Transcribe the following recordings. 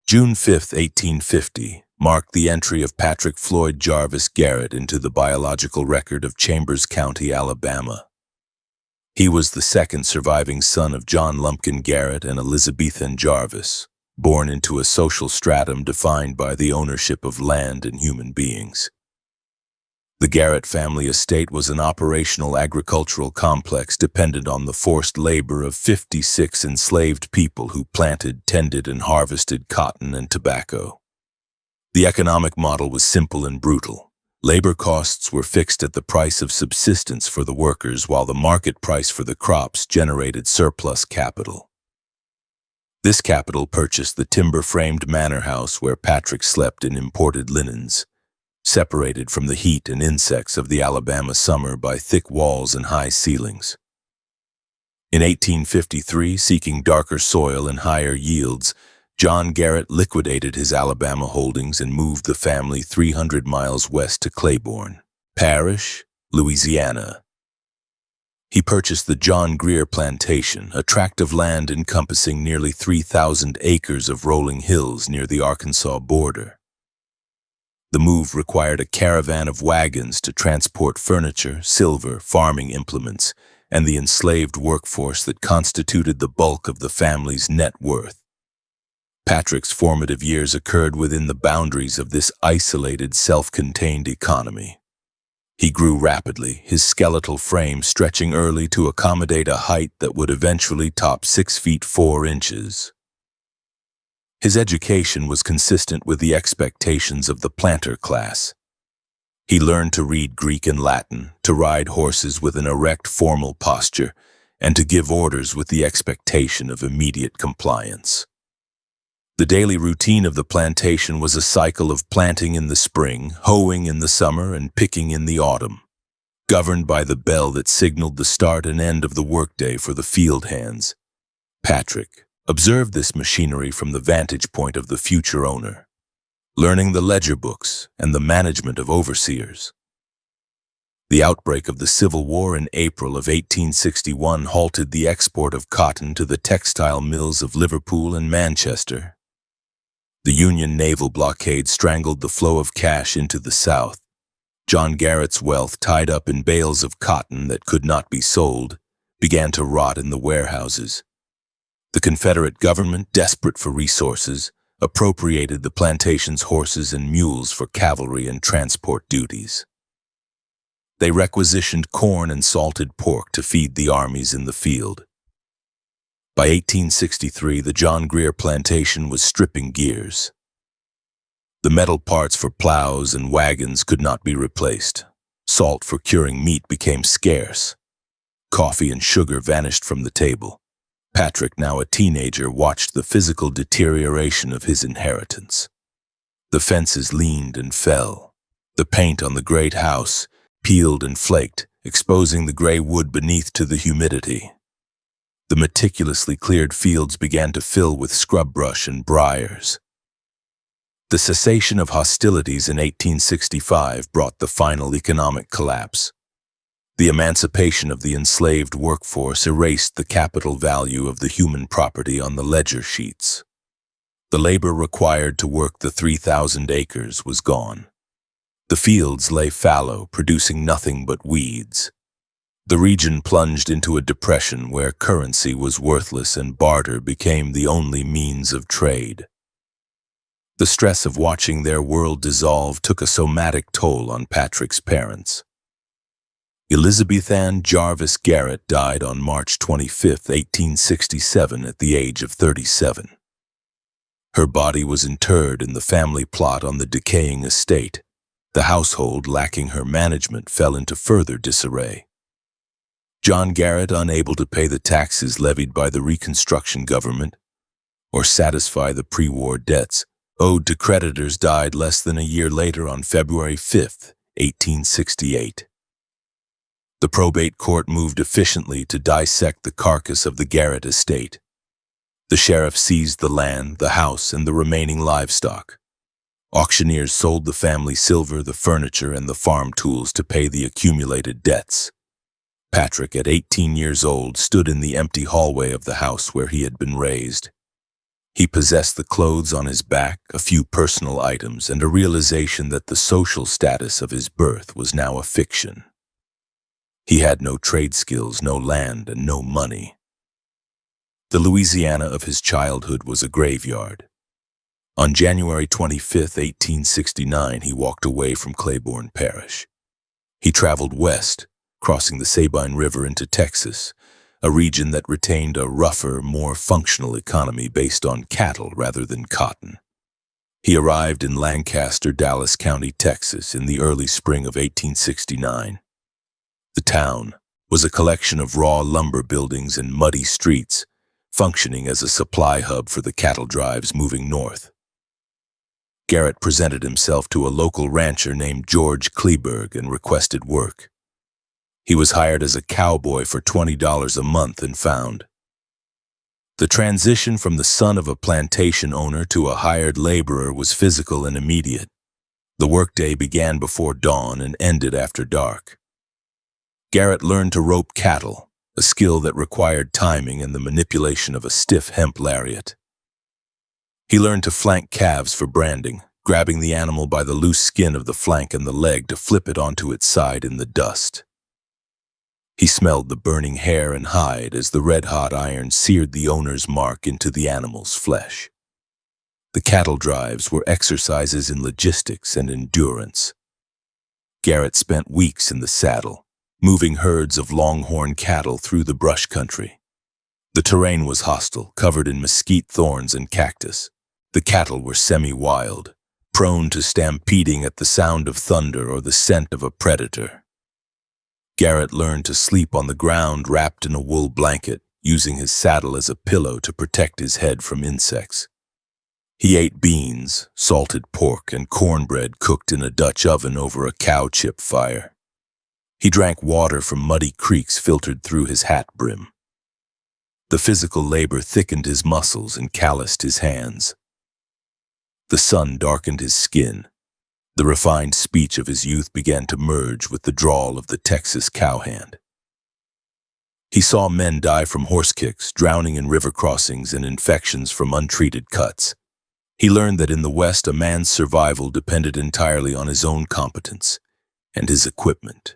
June 5, 1850, marked the entry of Patrick Floyd Jarvis Garrett into the biological record of Chambers County, Alabama. He was the second surviving son of John Lumpkin Garrett and Elizabethan Jarvis, born into a social stratum defined by the ownership of land and human beings. The Garrett family estate was an operational agricultural complex dependent on the forced labor of 56 enslaved people who planted, tended, and harvested cotton and tobacco. The economic model was simple and brutal. Labor costs were fixed at the price of subsistence for the workers, while the market price for the crops generated surplus capital. This capital purchased the timber-framed manor house where Patrick slept in imported linens, separated from the heat and insects of the Alabama summer by thick walls and high ceilings. In 1853, seeking darker soil and higher yields, John Garrett liquidated his Alabama holdings and moved the family 300 miles west to Claiborne Parish, Louisiana. He purchased the John Grier Plantation, a tract of land encompassing nearly 3,000 acres of rolling hills near the Arkansas border. The move required a caravan of wagons to transport furniture, silver, farming implements, and the enslaved workforce that constituted the bulk of the family's net worth. Patrick's formative years occurred within the boundaries of this isolated, self-contained economy. He grew rapidly, his skeletal frame stretching early to accommodate a height that would eventually top 6 feet 4 inches. His education was consistent with the expectations of the planter class. He learned to read Greek and Latin, to ride horses with an erect, formal posture, and to give orders with the expectation of immediate compliance. The daily routine of the plantation was a cycle of planting in the spring, hoeing in the summer, and picking in the autumn, governed by the bell that signaled the start and end of the workday for the field hands. Patrick observed this machinery from the vantage point of the future owner, learning the ledger books and the management of overseers. The outbreak of the Civil War in April of 1861 halted the export of cotton to the textile mills of Liverpool and Manchester. The Union naval blockade strangled the flow of cash into the South. John Garrett's wealth, tied up in bales of cotton that could not be sold, began to rot in the warehouses. The Confederate government, desperate for resources, appropriated the plantation's horses and mules for cavalry and transport duties. They requisitioned corn and salted pork to feed the armies in the field. By 1863, the John Grier Plantation was stripping gears. The metal parts for plows and wagons could not be replaced. Salt for curing meat became scarce. Coffee and sugar vanished from the table. Patrick, now a teenager, watched the physical deterioration of his inheritance. The fences leaned and fell. The paint on the great house peeled and flaked, exposing the gray wood beneath to the humidity. The meticulously cleared fields began to fill with scrub brush and briars. The cessation of hostilities in 1865 brought the final economic collapse. The emancipation of the enslaved workforce erased the capital value of the human property on the ledger sheets. The labor required to work the 3,000 acres was gone. The fields lay fallow, producing nothing but weeds. The region plunged into a depression where currency was worthless and barter became the only means of trade. The stress of watching their world dissolve took a somatic toll on Patrick's parents. Elizabethan Jarvis Garrett died on March 25, 1867, at the age of 37. Her body was interred in the family plot on the decaying estate. The household, lacking her management, fell into further disarray. John Garrett, unable to pay the taxes levied by the Reconstruction government or satisfy the pre-war debts owed to creditors, died less than a year later on February 5, 1868. The probate court moved efficiently to dissect the carcass of the Garrett estate. The sheriff seized the land, the house, and the remaining livestock. Auctioneers sold the family silver, the furniture, and the farm tools to pay the accumulated debts. Patrick, at 18 years old, stood in the empty hallway of the house where he had been raised. He possessed the clothes on his back, a few personal items, and a realization that the social status of his birth was now a fiction. He had no trade skills, no land, and no money. The Louisiana of his childhood was a graveyard. On January 25, 1869, he walked away from Claiborne Parish. He traveled west, crossing the Sabine River into Texas, a region that retained a rougher, more functional economy based on cattle rather than cotton. He arrived in Lancaster, Dallas County, Texas, in the early spring of 1869. The town was a collection of raw lumber buildings and muddy streets, functioning as a supply hub for the cattle drives moving north. Garrett presented himself to a local rancher named George Kleberg and requested work. He was hired as a cowboy for $20 a month and found. The transition from the son of a plantation owner to a hired laborer was physical and immediate. The workday began before dawn and ended after dark. Garrett learned to rope cattle, a skill that required timing and the manipulation of a stiff hemp lariat. He learned to flank calves for branding, grabbing the animal by the loose skin of the flank and the leg to flip it onto its side in the dust. He smelled the burning hair and hide as the red-hot iron seared the owner's mark into the animal's flesh. The cattle drives were exercises in logistics and endurance. Garrett spent weeks in the saddle, moving herds of longhorn cattle through the brush country. The terrain was hostile, covered in mesquite thorns and cactus. The cattle were semi-wild, prone to stampeding at the sound of thunder or the scent of a predator. Garrett learned to sleep on the ground wrapped in a wool blanket, using his saddle as a pillow to protect his head from insects. He ate beans, salted pork, and cornbread cooked in a Dutch oven over a cow chip fire. He drank water from muddy creeks filtered through his hat brim. The physical labor thickened his muscles and calloused his hands. The sun darkened his skin. The refined speech of his youth began to merge with the drawl of the Texas cowhand. He saw men die from horse kicks, drowning in river crossings, and infections from untreated cuts. He learned that in the West, a man's survival depended entirely on his own competence and his equipment.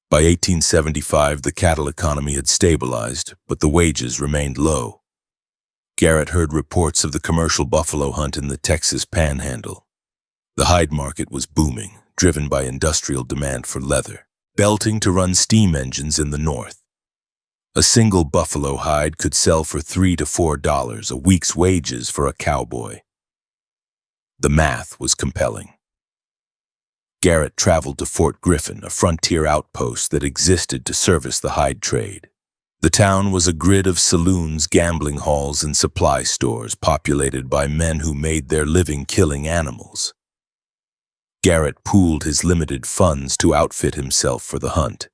By 1875, the cattle economy had stabilized, but the wages remained low. Garrett heard reports of the commercial buffalo hunt in the Texas Panhandle. The hide market was booming, driven by industrial demand for leather, belting to run steam engines in the north. A single buffalo hide could sell for $3 to $4, a week's wages for a cowboy. The math was compelling. Garrett traveled to Fort Griffin, a frontier outpost that existed to service the hide trade. The town was a grid of saloons, gambling halls, and supply stores populated by men who made their living killing animals. Garrett pooled his limited funds to outfit himself for the hunt.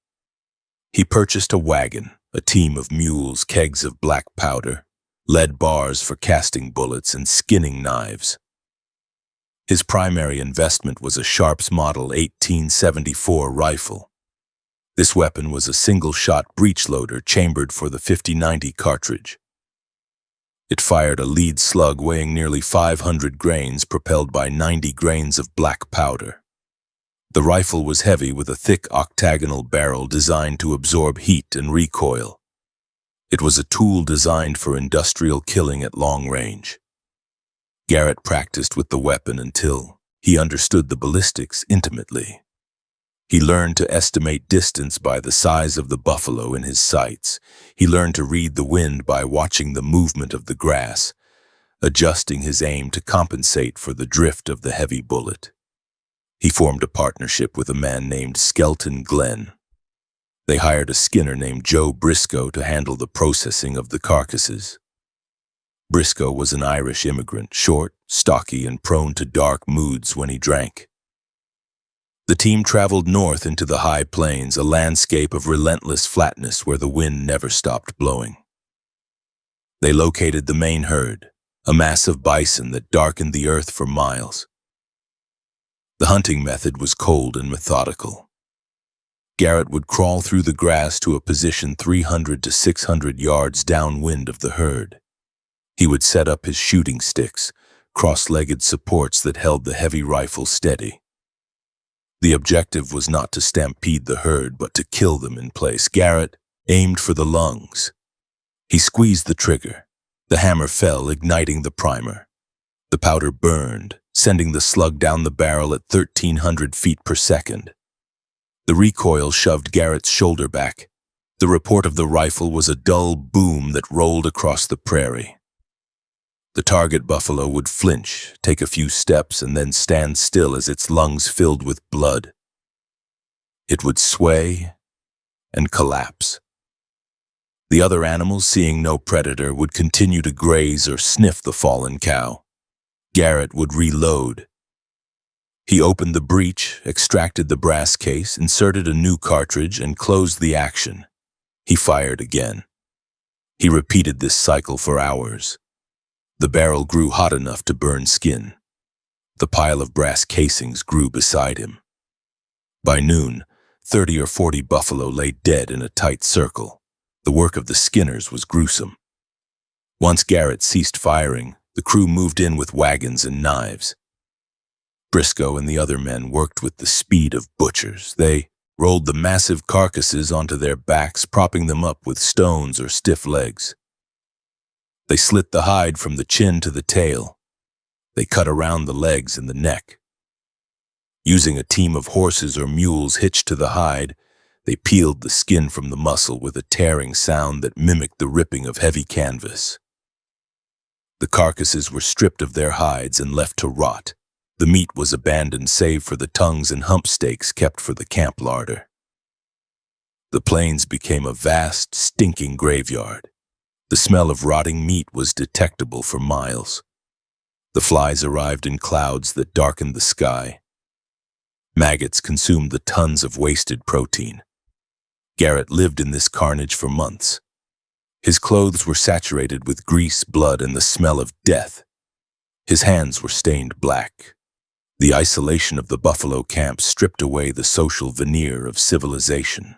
He purchased a wagon, a team of mules, kegs of black powder, lead bars for casting bullets, and skinning knives. His primary investment was a Sharps Model 1874 rifle. This weapon was a single-shot breech-loader chambered for the .50-90 cartridge. It fired a lead slug weighing nearly 500 grains propelled by 90 grains of black powder. The rifle was heavy with a thick octagonal barrel designed to absorb heat and recoil. It was a tool designed for industrial killing at long range. Garrett practiced with the weapon until he understood the ballistics intimately. He learned to estimate distance by the size of the buffalo in his sights. He learned to read the wind by watching the movement of the grass, adjusting his aim to compensate for the drift of the heavy bullet. He formed a partnership with a man named Skelton Glenn. They hired a skinner named Joe Briscoe to handle the processing of the carcasses. Briscoe was an Irish immigrant, short, stocky, and prone to dark moods when he drank. The team traveled north into the high plains, a landscape of relentless flatness where the wind never stopped blowing. They located the main herd, a mass of bison that darkened the earth for miles. The hunting method was cold and methodical. Garrett would crawl through the grass to a position 300 to 600 yards downwind of the herd. He would set up his shooting sticks, cross-legged supports that held the heavy rifle steady. The objective was not to stampede the herd, but to kill them in place. Garrett aimed for the lungs. He squeezed the trigger. The hammer fell, igniting the primer. The powder burned, sending the slug down the barrel at 1,300 feet per second. The recoil shoved Garrett's shoulder back. The report of the rifle was a dull boom that rolled across the prairie. The target buffalo would flinch, take a few steps, and then stand still as its lungs filled with blood. It would sway and collapse. The other animals, seeing no predator, would continue to graze or sniff the fallen cow. Garrett would reload. He opened the breech, extracted the brass case, inserted a new cartridge, and closed the action. He fired again. He repeated this cycle for hours. The barrel grew hot enough to burn skin. The pile of brass casings grew beside him. By noon, 30 or 40 buffalo lay dead in a tight circle. The work of the skinners was gruesome. Once Garrett ceased firing, the crew moved in with wagons and knives. Briscoe and the other men worked with the speed of butchers. They rolled the massive carcasses onto their backs, propping them up with stones or stiff legs. They slit the hide from the chin to the tail. They cut around the legs and the neck. Using a team of horses or mules hitched to the hide, they peeled the skin from the muscle with a tearing sound that mimicked the ripping of heavy canvas. The carcasses were stripped of their hides and left to rot. The meat was abandoned save for the tongues and hump steaks kept for the camp larder. The plains became a vast, stinking graveyard. The smell of rotting meat was detectable for miles. The flies arrived in clouds that darkened the sky. Maggots consumed the tons of wasted protein. Garrett lived in this carnage for months. His clothes were saturated with grease, blood, and the smell of death. His hands were stained black. The isolation of the buffalo camp stripped away the social veneer of civilization.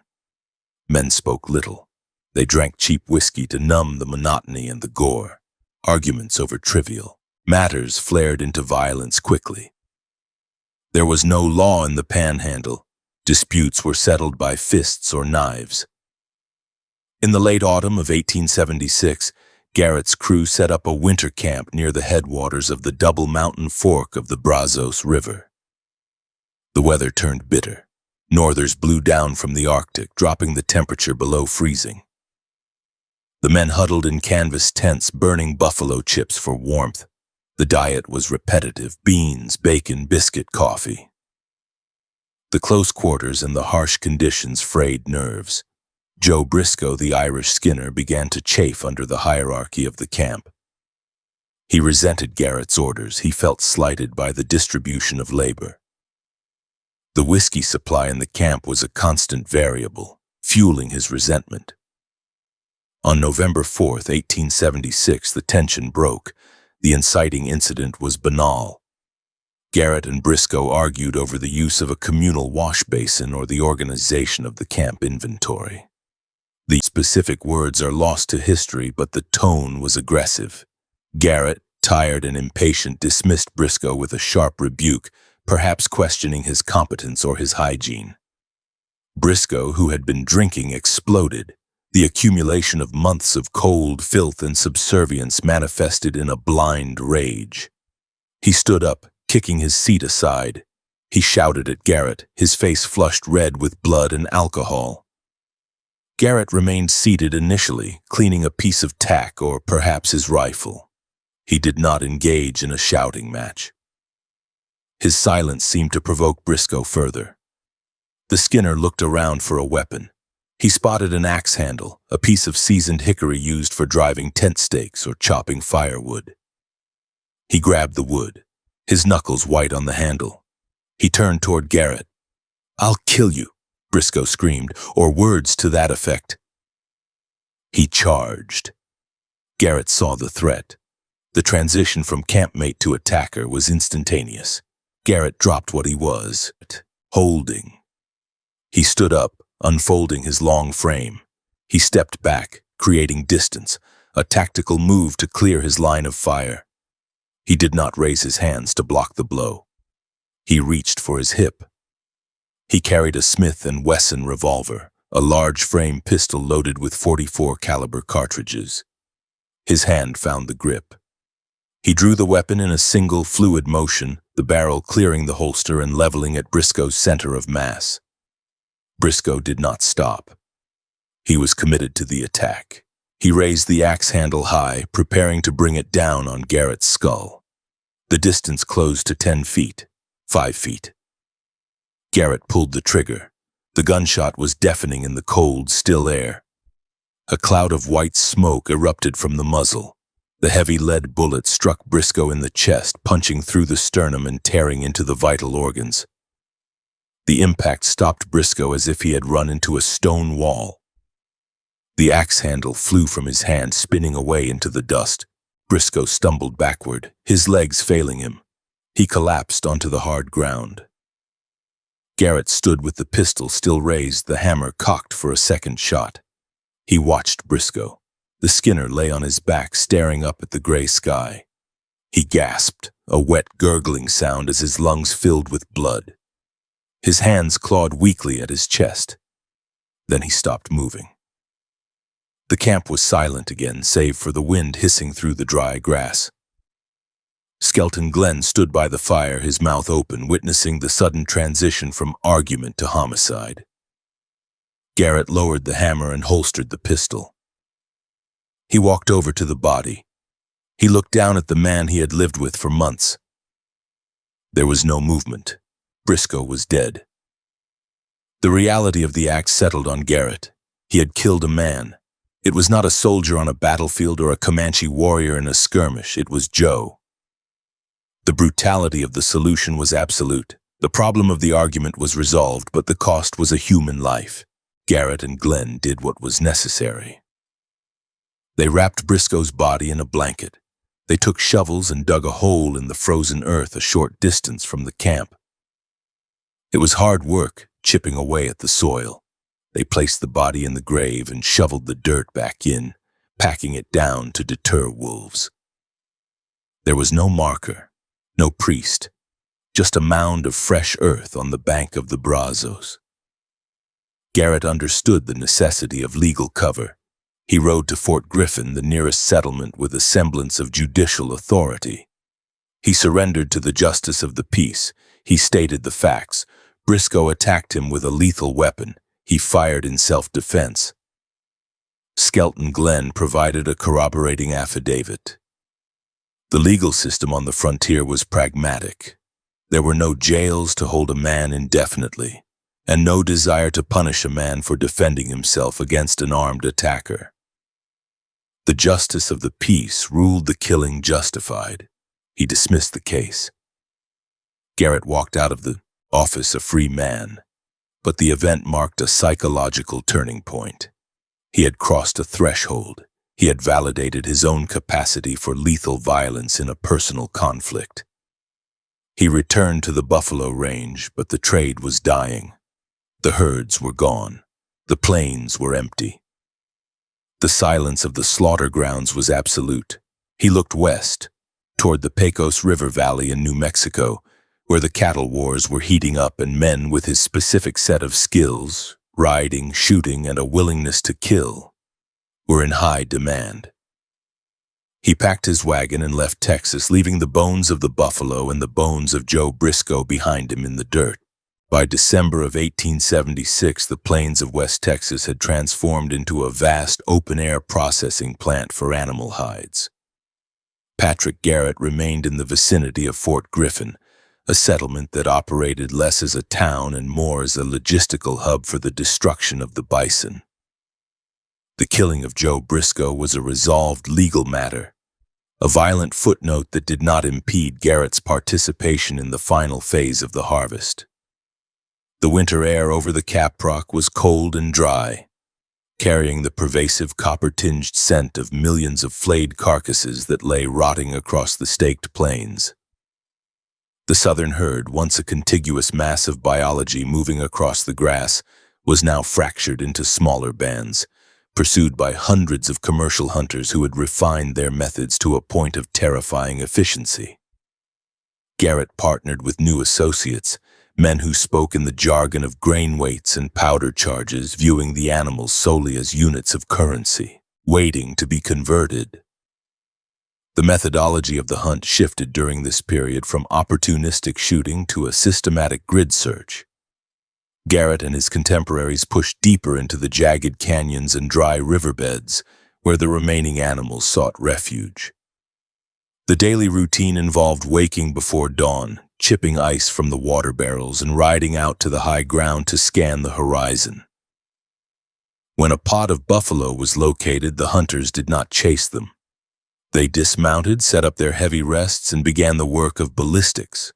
Men spoke little. They drank cheap whiskey to numb the monotony and the gore. Arguments over trivial matters flared into violence quickly. There was no law in the Panhandle. Disputes were settled by fists or knives. In the late autumn of 1876, Garrett's crew set up a winter camp near the headwaters of the Double Mountain Fork of the Brazos River. The weather turned bitter. Northers blew down from the Arctic, dropping the temperature below freezing. The men huddled in canvas tents, burning buffalo chips for warmth. The diet was repetitive: beans, bacon, biscuit, coffee. The close quarters and the harsh conditions frayed nerves. Joe Briscoe, the Irish skinner, began to chafe under the hierarchy of the camp. He resented Garrett's orders. He felt slighted by the distribution of labor. The whiskey supply in the camp was a constant variable, fueling his resentment. On November 4th, 1876, the tension broke. The inciting incident was banal. Garrett and Briscoe argued over the use of a communal wash basin or the organization of the camp inventory. The specific words are lost to history, but the tone was aggressive. Garrett, tired and impatient, dismissed Briscoe with a sharp rebuke, perhaps questioning his competence or his hygiene. Briscoe, who had been drinking, exploded. The accumulation of months of cold, filth, and subservience manifested in a blind rage. He stood up, kicking his seat aside. He shouted at Garrett, his face flushed red with blood and alcohol. Garrett remained seated initially, cleaning a piece of tack or perhaps his rifle. He did not engage in a shouting match. His silence seemed to provoke Briscoe further. The skinner looked around for a weapon. He spotted an axe handle, a piece of seasoned hickory used for driving tent stakes or chopping firewood. He grabbed the wood, his knuckles white on the handle. He turned toward Garrett. "I'll kill you," Briscoe screamed, or words to that effect. He charged. Garrett saw the threat. The transition from campmate to attacker was instantaneous. Garrett dropped what he was holding. He stood up, unfolding his long frame. He stepped back, creating distance, a tactical move to clear his line of fire. He did not raise his hands to block the blow. He reached for his hip. He carried a Smith & Wesson revolver, a large frame pistol loaded with .44 caliber cartridges. His hand found the grip. He drew the weapon in a single fluid motion, the barrel clearing the holster and leveling at Briscoe's center of mass. Briscoe did not stop. He was committed to the attack. He raised the axe handle high, preparing to bring it down on Garrett's skull. The distance closed to 10 feet, 5 feet. Garrett pulled the trigger. The gunshot was deafening in the cold, still air. A cloud of white smoke erupted from the muzzle. The heavy lead bullet struck Briscoe in the chest, punching through the sternum and tearing into the vital organs. The impact stopped Briscoe as if he had run into a stone wall. The axe handle flew from his hand, spinning away into the dust. Briscoe stumbled backward, his legs failing him. He collapsed onto the hard ground. Garrett stood with the pistol still raised, the hammer cocked for a second shot. He watched Briscoe. The Skinner lay on his back, staring up at the gray sky. He gasped, a wet, gurgling sound as his lungs filled with blood. His hands clawed weakly at his chest. Then he stopped moving. The camp was silent again, save for the wind hissing through the dry grass. Skelton Glenn stood by the fire, his mouth open, witnessing the sudden transition from argument to homicide. Garrett lowered the hammer and holstered the pistol. He walked over to the body. He looked down at the man he had lived with for months. There was no movement. Briscoe was dead. The reality of the act settled on Garrett. He had killed a man. It was not a soldier on a battlefield or a Comanche warrior in a skirmish. It was Joe. The brutality of the solution was absolute. The problem of the argument was resolved, but the cost was a human life. Garrett and Glenn did what was necessary. They wrapped Briscoe's body in a blanket. They took shovels and dug a hole in the frozen earth a short distance from the camp. It was hard work, chipping away at the soil. They placed the body in the grave and shoveled the dirt back in, packing it down to deter wolves. There was no marker, no priest, just a mound of fresh earth on the bank of the Brazos. Garrett understood the necessity of legal cover. He rode to Fort Griffin, the nearest settlement with a semblance of judicial authority. He surrendered to the justice of the peace. He stated the facts. Briscoe attacked him with a lethal weapon. He fired in self-defense. Skelton Glenn provided a corroborating affidavit. The legal system on the frontier was pragmatic. There were no jails to hold a man indefinitely, and no desire to punish a man for defending himself against an armed attacker. The justice of the peace ruled the killing justified. He dismissed the case. Garrett walked out of the office a free man, but the event marked a psychological turning point. He had crossed a threshold. He had validated his own capacity for lethal violence in a personal conflict. He returned to the buffalo range, but the trade was dying. The herds were gone. The plains were empty. The silence of the slaughter grounds was absolute. He looked west, toward the Pecos River Valley in New Mexico, where the cattle wars were heating up and men with his specific set of skills, riding, shooting, and a willingness to kill, were in high demand. He packed his wagon and left Texas, leaving the bones of the buffalo and the bones of Joe Briscoe behind him in the dirt. By December of 1876, the plains of West Texas had transformed into a vast open-air processing plant for animal hides. Patrick Garrett remained in the vicinity of Fort Griffin, a settlement that operated less as a town and more as a logistical hub for the destruction of the bison. The killing of Joe Briscoe was a resolved legal matter, a violent footnote that did not impede Garrett's participation in the final phase of the harvest. The winter air over the caprock was cold and dry, carrying the pervasive copper-tinged scent of millions of flayed carcasses that lay rotting across the staked plains. The southern herd, once a contiguous mass of biology moving across the grass, was now fractured into smaller bands, pursued by hundreds of commercial hunters who had refined their methods to a point of terrifying efficiency. Garrett partnered with new associates, men who spoke in the jargon of grain weights and powder charges, viewing the animals solely as units of currency, waiting to be converted. The methodology of the hunt shifted during this period from opportunistic shooting to a systematic grid search. Garrett and his contemporaries pushed deeper into the jagged canyons and dry riverbeds, where the remaining animals sought refuge. The daily routine involved waking before dawn, chipping ice from the water barrels, and riding out to the high ground to scan the horizon. When a pod of buffalo was located, the hunters did not chase them. They dismounted, set up their heavy rests, and began the work of ballistics.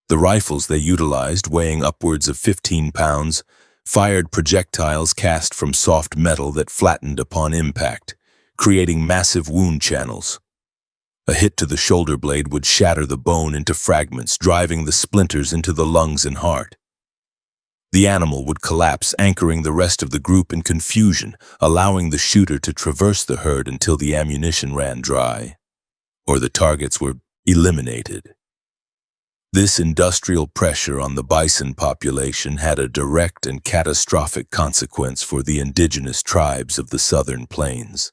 The rifles they utilized, weighing upwards of 15 pounds, fired projectiles cast from soft metal that flattened upon impact, creating massive wound channels. A hit to the shoulder blade would shatter the bone into fragments, driving the splinters into the lungs and heart. The animal would collapse, anchoring the rest of the group in confusion, allowing the shooter to traverse the herd until the ammunition ran dry, or the targets were eliminated. This industrial pressure on the bison population had a direct and catastrophic consequence for the indigenous tribes of the southern plains.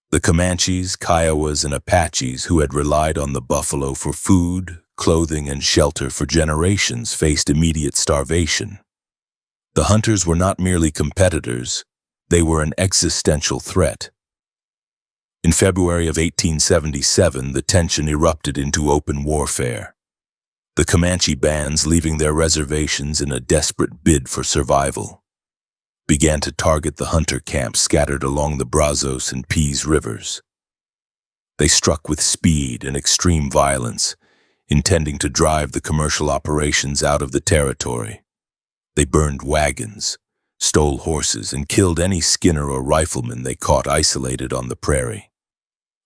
The Comanches, Kiowas, and Apaches, who had relied on the buffalo for food, clothing, and shelter for generations, faced immediate starvation. The hunters were not merely competitors, they were an existential threat. In February of 1877, the tension erupted into open warfare. The Comanche bands, leaving their reservations in a desperate bid for survival, began to target the hunter camps scattered along the Brazos and Pease rivers. They struck with speed and extreme violence, intending to drive the commercial operations out of the territory. They burned wagons, stole horses, and killed any skinner or rifleman they caught isolated on the prairie.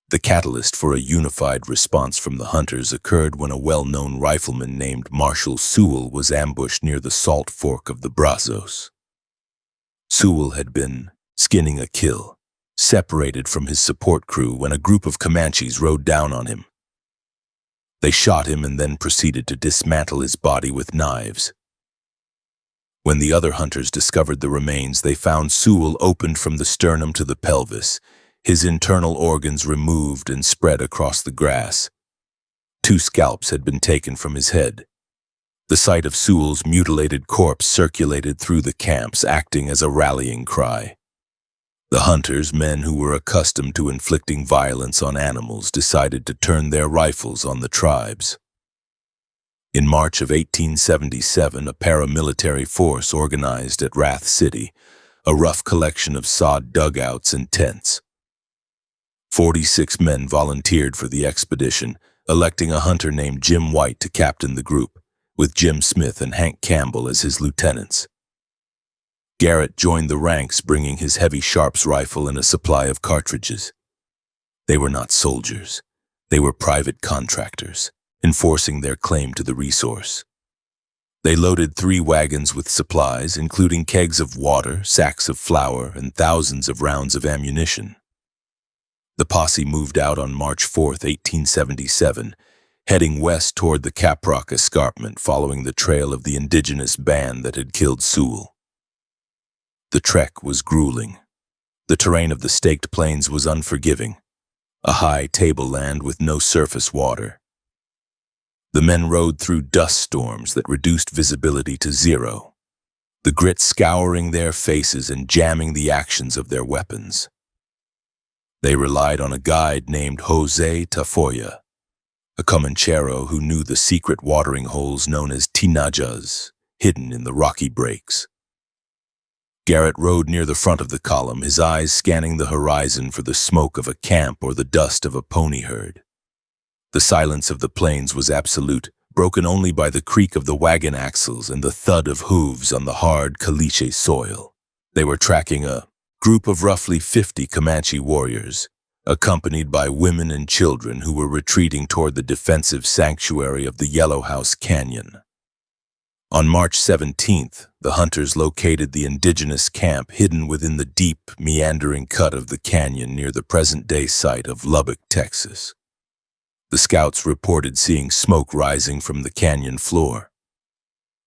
The catalyst for a unified response from the hunters occurred when a well-known rifleman named Marshal Sewell was ambushed near the Salt Fork of the Brazos. Sewell had been skinning a kill, separated from his support crew when a group of Comanches rode down on him. They shot him and then proceeded to dismantle his body with knives. When the other hunters discovered the remains, they found Sewell opened from the sternum to the pelvis, his internal organs removed and spread across the grass. 2 scalps had been taken from his head. The sight of Sewell's mutilated corpse circulated through the camps, acting as a rallying cry. The hunters, men who were accustomed to inflicting violence on animals, decided to turn their rifles on the tribes. In March of 1877, a paramilitary force organized at Wrath City, a rough collection of sod dugouts and tents. 46 men volunteered for the expedition, electing a hunter named Jim White to captain the group, with Jim Smith and Hank Campbell as his lieutenants. Garrett joined the ranks, bringing his heavy Sharps rifle and a supply of cartridges. They were not soldiers. They were private contractors, enforcing their claim to the resource. They loaded 3 wagons with supplies, including kegs of water, sacks of flour, and thousands of rounds of ammunition. The posse moved out on March 4, 1877, heading west toward the Caprock Escarpment, following the trail of the indigenous band that had killed Sewell. The trek was grueling. The terrain of the Staked Plains was unforgiving, a high tableland with no surface water. The men rode through dust storms that reduced visibility to 0, the grit scouring their faces and jamming the actions of their weapons. They relied on a guide named Jose Tafoya, a Comanchero who knew the secret watering holes known as tinajas, hidden in the rocky breaks. Garrett rode near the front of the column, his eyes scanning the horizon for the smoke of a camp or the dust of a pony herd. The silence of the plains was absolute, broken only by the creak of the wagon axles and the thud of hooves on the hard caliche soil. They were tracking a group of roughly 50 Comanche warriors, accompanied by women and children who were retreating toward the defensive sanctuary of the Yellow House Canyon. On March 17th, the hunters located the indigenous camp hidden within the deep, meandering cut of the canyon near the present-day site of Lubbock, Texas. The scouts reported seeing smoke rising from the canyon floor.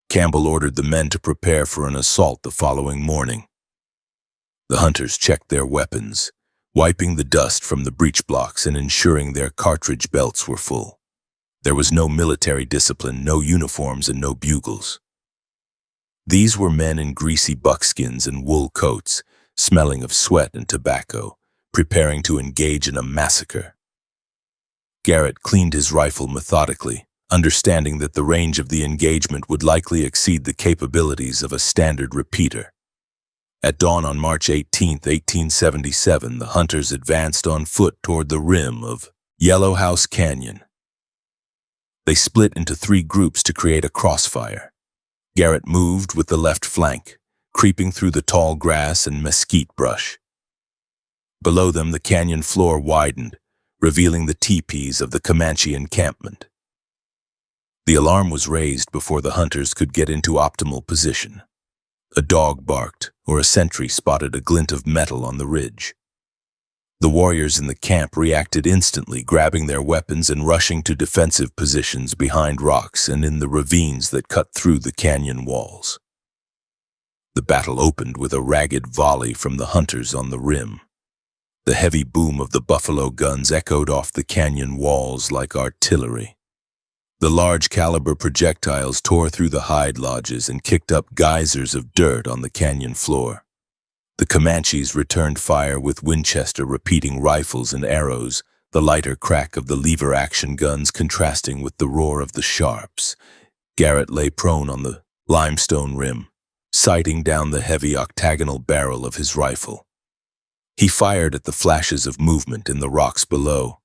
Campbell ordered the men to prepare for an assault the following morning. The hunters checked their weapons, wiping the dust from the breech blocks and ensuring their cartridge belts were full. There was no military discipline, no uniforms, and no bugles. These were men in greasy buckskins and wool coats, smelling of sweat and tobacco, preparing to engage in a massacre. Garrett cleaned his rifle methodically, understanding that the range of the engagement would likely exceed the capabilities of a standard repeater. At dawn on March 18, 1877, the hunters advanced on foot toward the rim of Yellow House Canyon. They split into 3 groups to create a crossfire. Garrett moved with the left flank, creeping through the tall grass and mesquite brush. Below them, the canyon floor widened, revealing the teepees of the Comanche encampment. The alarm was raised before the hunters could get into optimal position. A dog barked, or a sentry spotted a glint of metal on the ridge. The warriors in the camp reacted instantly, grabbing their weapons and rushing to defensive positions behind rocks and in the ravines that cut through the canyon walls. The battle opened with a ragged volley from the hunters on the rim. The heavy boom of the buffalo guns echoed off the canyon walls like artillery. The large-caliber projectiles tore through the hide lodges and kicked up geysers of dirt on the canyon floor. The Comanches returned fire with Winchester repeating rifles and arrows, the lighter crack of the lever-action guns contrasting with the roar of the sharps. Garrett lay prone on the limestone rim, sighting down the heavy octagonal barrel of his rifle. He fired at the flashes of movement in the rocks below.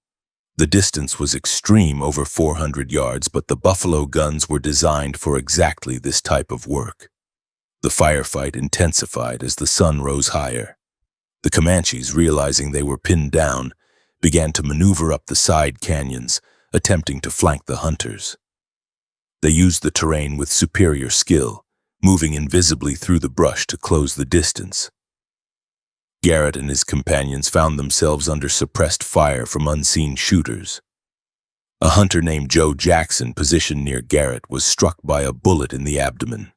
The distance was extreme, over 400 yards, but the buffalo guns were designed for exactly this type of work. The firefight intensified as the sun rose higher. The Comanches, realizing they were pinned down, began to maneuver up the side canyons, attempting to flank the hunters. They used the terrain with superior skill, moving invisibly through the brush to close the distance. Garrett and his companions found themselves under suppressed fire from unseen shooters. A hunter named Joe Jackson, positioned near Garrett, was struck by a bullet in the abdomen.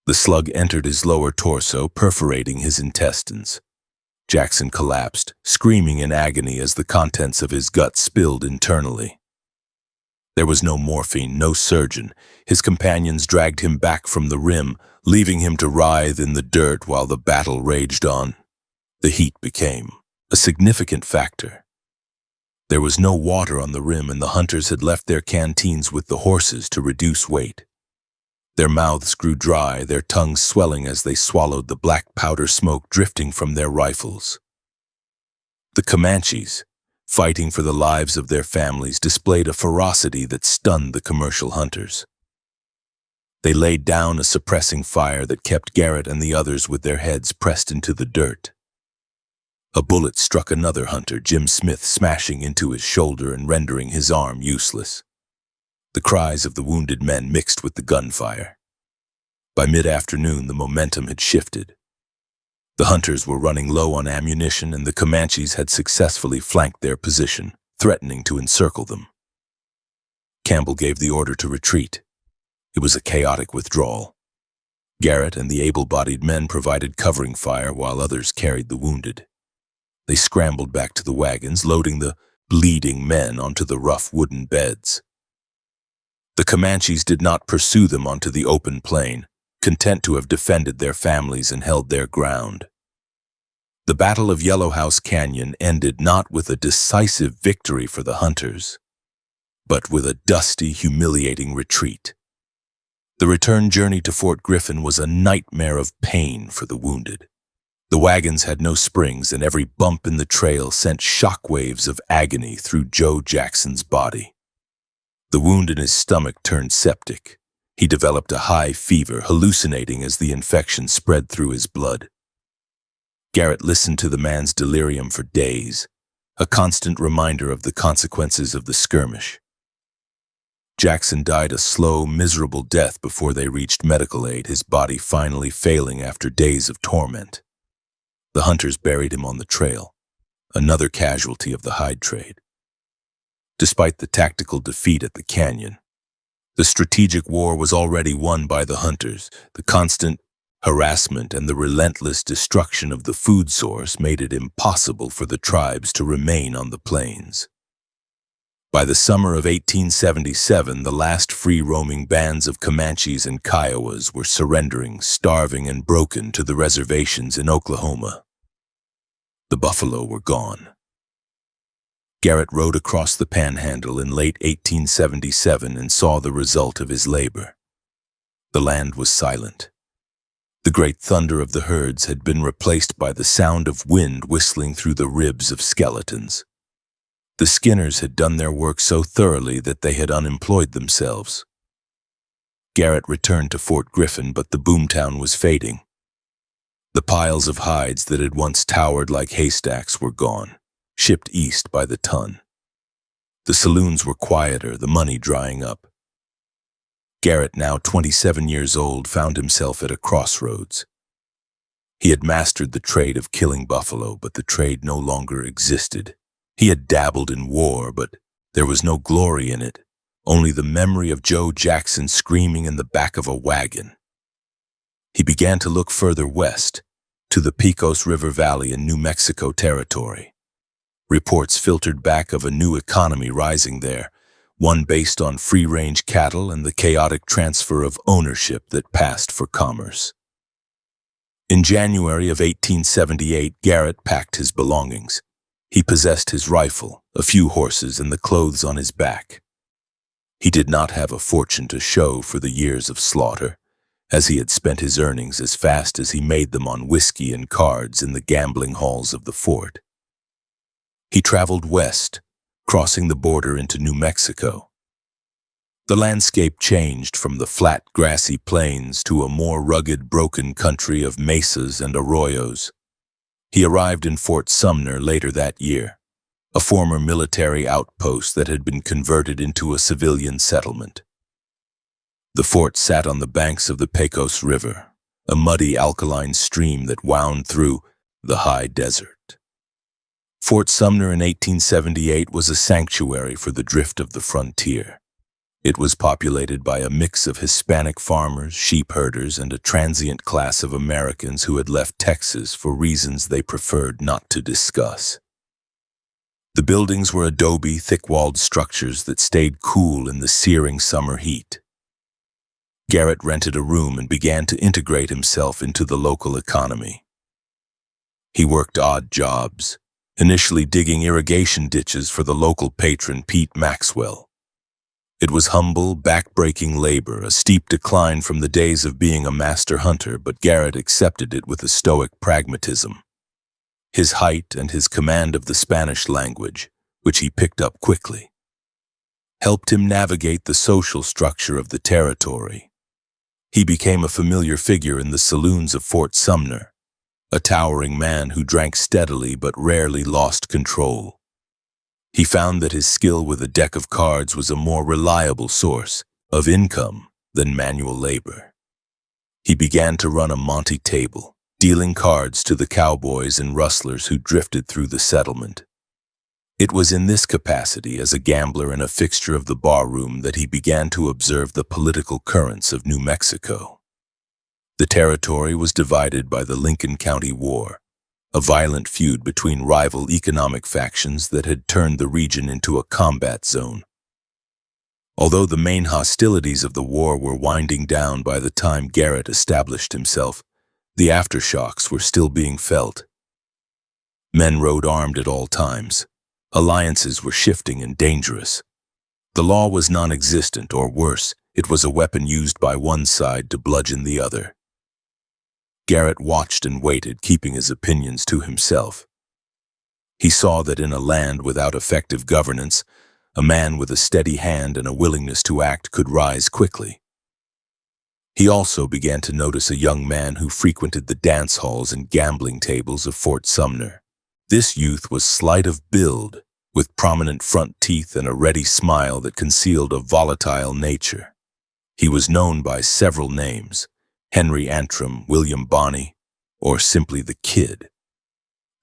The slug entered his lower torso, perforating his intestines. Jackson collapsed, screaming in agony as the contents of his gut spilled internally. There was no morphine, no surgeon. His companions dragged him back from the rim, leaving him to writhe in the dirt while the battle raged on. The heat became a significant factor. There was no water on the rim, and the hunters had left their canteens with the horses to reduce weight. Their mouths grew dry, their tongues swelling as they swallowed the black powder smoke drifting from their rifles. The Comanches, fighting for the lives of their families, displayed a ferocity that stunned the commercial hunters. They laid down a suppressing fire that kept Garrett and the others with their heads pressed into the dirt. A bullet struck another hunter, Jim Smith, smashing into his shoulder and rendering his arm useless. The cries of the wounded men mixed with the gunfire. By mid-afternoon, the momentum had shifted. The hunters were running low on ammunition, and the Comanches had successfully flanked their position, threatening to encircle them. Campbell gave the order to retreat. It was a chaotic withdrawal. Garrett and the able-bodied men provided covering fire while others carried the wounded. They scrambled back to the wagons, loading the bleeding men onto the rough wooden beds. The Comanches did not pursue them onto the open plain, content to have defended their families and held their ground. The Battle of Yellow House Canyon ended not with a decisive victory for the hunters, but with a dusty, humiliating retreat. The return journey to Fort Griffin was a nightmare of pain for the wounded. The wagons had no springs, and every bump in the trail sent shockwaves of agony through Joe Jackson's body. The wound in his stomach turned septic. He developed a high fever, hallucinating as the infection spread through his blood. Garrett listened to the man's delirium for days, a constant reminder of the consequences of the skirmish. Jackson died a slow, miserable death before they reached medical aid, his body finally failing after days of torment. The hunters buried him on the trail, another casualty of the hide trade. Despite the tactical defeat at the canyon, the strategic war was already won by the hunters. The constant harassment and the relentless destruction of the food source made it impossible for the tribes to remain on the plains. By the summer of 1877, the last free-roaming bands of Comanches and Kiowas were surrendering, starving and broken, to the reservations in Oklahoma. The buffalo were gone. Garrett rode across the Panhandle in late 1877 and saw the result of his labor. The land was silent. The great thunder of the herds had been replaced by the sound of wind whistling through the ribs of skeletons. The skinners had done their work so thoroughly that they had unemployed themselves. Garrett returned to Fort Griffin, but the boomtown was fading. The piles of hides that had once towered like haystacks were gone, shipped east by the ton. The saloons were quieter, the money drying up. Garrett, now 27 years old, found himself at a crossroads. He had mastered the trade of killing buffalo, but the trade no longer existed. He had dabbled in war, but there was no glory in it, only the memory of Joe Jackson screaming in the back of a wagon. He began to look further west, to the Pecos River Valley in New Mexico territory. Reports filtered back of a new economy rising there, one based on free-range cattle and the chaotic transfer of ownership that passed for commerce. In January of 1878, Garrett packed his belongings. He possessed his rifle, a few horses, and the clothes on his back. He did not have a fortune to show for the years of slaughter, as he had spent his earnings as fast as he made them on whiskey and cards in the gambling halls of the fort. He traveled west, crossing the border into New Mexico. The landscape changed from the flat, grassy plains to a more rugged, broken country of mesas and arroyos. He arrived in Fort Sumner later that year, a former military outpost that had been converted into a civilian settlement. The fort sat on the banks of the Pecos River, a muddy alkaline stream that wound through the high desert. Fort Sumner in 1878 was a sanctuary for the drift of the frontier. It was populated by a mix of Hispanic farmers, sheep herders, and a transient class of Americans who had left Texas for reasons they preferred not to discuss. The buildings were adobe, thick-walled structures that stayed cool in the searing summer heat. Garrett rented a room and began to integrate himself into the local economy. He worked odd jobs, initially digging irrigation ditches for the local patron Pete Maxwell. It was humble, back-breaking labor, a steep decline from the days of being a master hunter, but Garrett accepted it with a stoic pragmatism. His height and his command of the Spanish language, which he picked up quickly, helped him navigate the social structure of the territory. He became a familiar figure in the saloons of Fort Sumner, a towering man who drank steadily but rarely lost control. He found that his skill with a deck of cards was a more reliable source of income than manual labor. He began to run a Monte table, dealing cards to the cowboys and rustlers who drifted through the settlement. It was in this capacity, as a gambler and a fixture of the barroom, that he began to observe the political currents of New Mexico. The territory was divided by the Lincoln County War, a violent feud between rival economic factions that had turned the region into a combat zone. Although the main hostilities of the war were winding down by the time Garrett established himself, the aftershocks were still being felt. Men rode armed at all times. Alliances were shifting and dangerous. The law was non-existent, or worse, it was a weapon used by one side to bludgeon the other. Garrett watched and waited, keeping his opinions to himself. He saw that in a land without effective governance, a man with a steady hand and a willingness to act could rise quickly. He also began to notice a young man who frequented the dance halls and gambling tables of Fort Sumner. This youth was slight of build, with prominent front teeth and a ready smile that concealed a volatile nature. He was known by several names: Henry Antrim, William Bonney, or simply the Kid.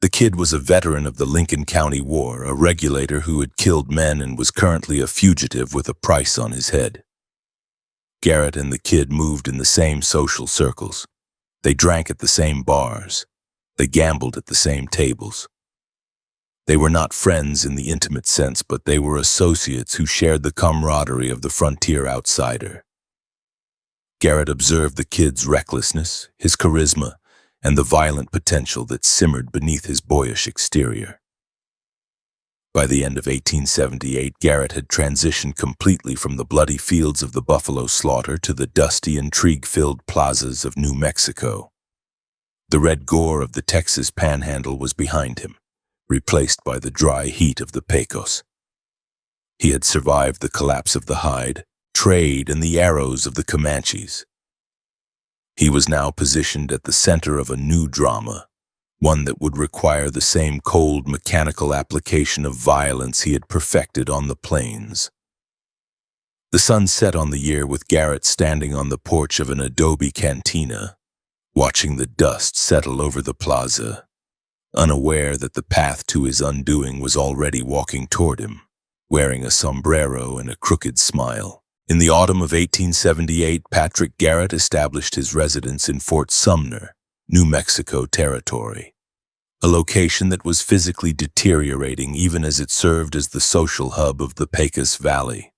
The Kid was a veteran of the Lincoln County War, a regulator who had killed men and was currently a fugitive with a price on his head. Garrett and the Kid moved in the same social circles. They drank at the same bars. They gambled at the same tables. They were not friends in the intimate sense, but they were associates who shared the camaraderie of the frontier outsider. Garrett observed the Kid's recklessness, his charisma, and the violent potential that simmered beneath his boyish exterior. By the end of 1878, Garrett had transitioned completely from the bloody fields of the buffalo slaughter to the dusty, intrigue-filled plazas of New Mexico. The red gore of the Texas Panhandle was behind him, replaced by the dry heat of the Pecos. He had survived the collapse of the Hyde, trade, and the arrows of the Comanches. He was now positioned at the center of a new drama, one that would require the same cold, mechanical application of violence he had perfected on the plains. The sun set on the year with Garrett standing on the porch of an adobe cantina, watching the dust settle over the plaza, unaware that the path to his undoing was already walking toward him, wearing a sombrero and a crooked smile. In the autumn of 1878, Patrick Garrett established his residence in Fort Sumner, New Mexico Territory, a location that was physically deteriorating even as it served as the social hub of the Pecos Valley.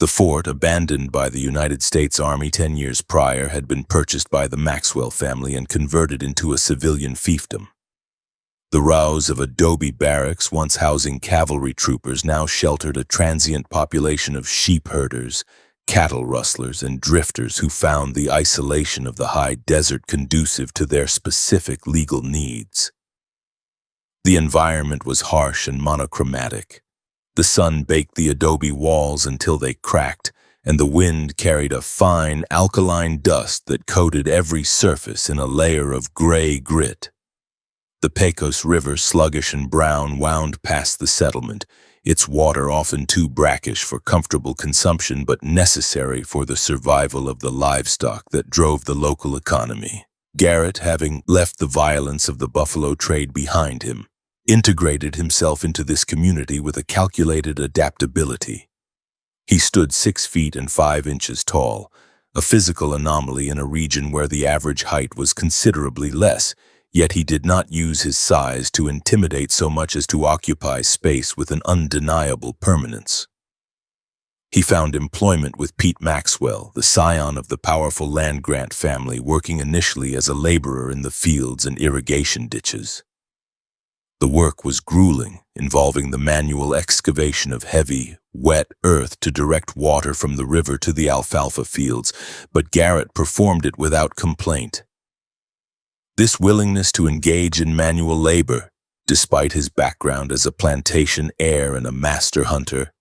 The fort, abandoned by the United States Army 10 years prior, had been purchased by the Maxwell family and converted into a civilian fiefdom. The rows of adobe barracks, once housing cavalry troopers, now sheltered a transient population of sheep herders, cattle rustlers, and drifters who found the isolation of the high desert conducive to their specific legal needs. The environment was harsh and monochromatic. The sun baked the adobe walls until they cracked, and the wind carried a fine, alkaline dust that coated every surface in a layer of gray grit. The Pecos River, sluggish and brown, wound past the settlement, its water often too brackish for comfortable consumption but necessary for the survival of the livestock that drove the local economy. Garrett, having left the violence of the buffalo trade behind him, integrated himself into this community with a calculated adaptability. He stood 6 feet and 5 inches tall, a physical anomaly in a region where the average height was considerably less, yet he did not use his size to intimidate so much as to occupy space with an undeniable permanence. He found employment with Pete Maxwell, the scion of the powerful land-grant family, working initially as a laborer in the fields and irrigation ditches. The work was grueling, involving the manual excavation of heavy, wet earth to direct water from the river to the alfalfa fields, but Garrett performed it without complaint. This willingness to engage in manual labor, despite his background as a plantation heir and a master hunter,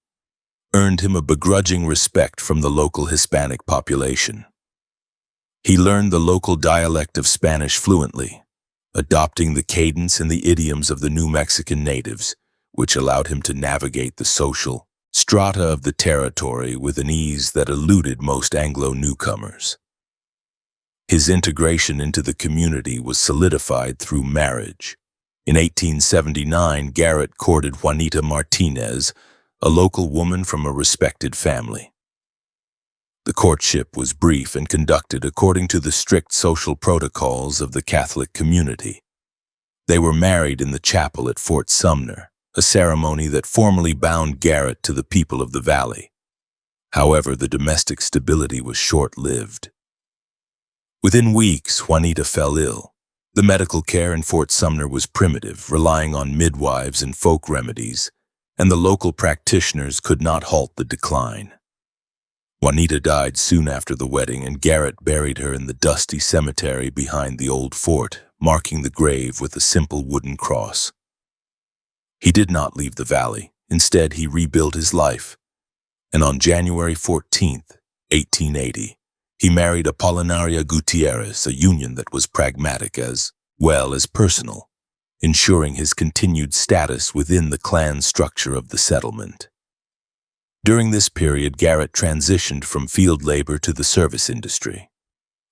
earned him a begrudging respect from the local Hispanic population. He learned the local dialect of Spanish fluently, adopting the cadence and the idioms of the New Mexican natives, which allowed him to navigate the social strata of the territory with an ease that eluded most Anglo newcomers. His integration into the community was solidified through marriage. In 1879, Garrett courted Juanita Martinez, a local woman from a respected family. The courtship was brief and conducted according to the strict social protocols of the Catholic community. They were married in the chapel at Fort Sumner, a ceremony that formally bound Garrett to the people of the valley. However, the domestic stability was short-lived. Within weeks, Juanita fell ill. The medical care in Fort Sumner was primitive, relying on midwives and folk remedies, and the local practitioners could not halt the decline. Juanita died soon after the wedding, and Garrett buried her in the dusty cemetery behind the old fort, marking the grave with a simple wooden cross. He did not leave the valley. Instead, he rebuilt his life. And on January 14th, 1880, he married Apolinaria Gutierrez, a union that was pragmatic as well as personal. ensuring his continued status within the clan structure of the settlement. During this period, Garrett transitioned from field labor to the service industry.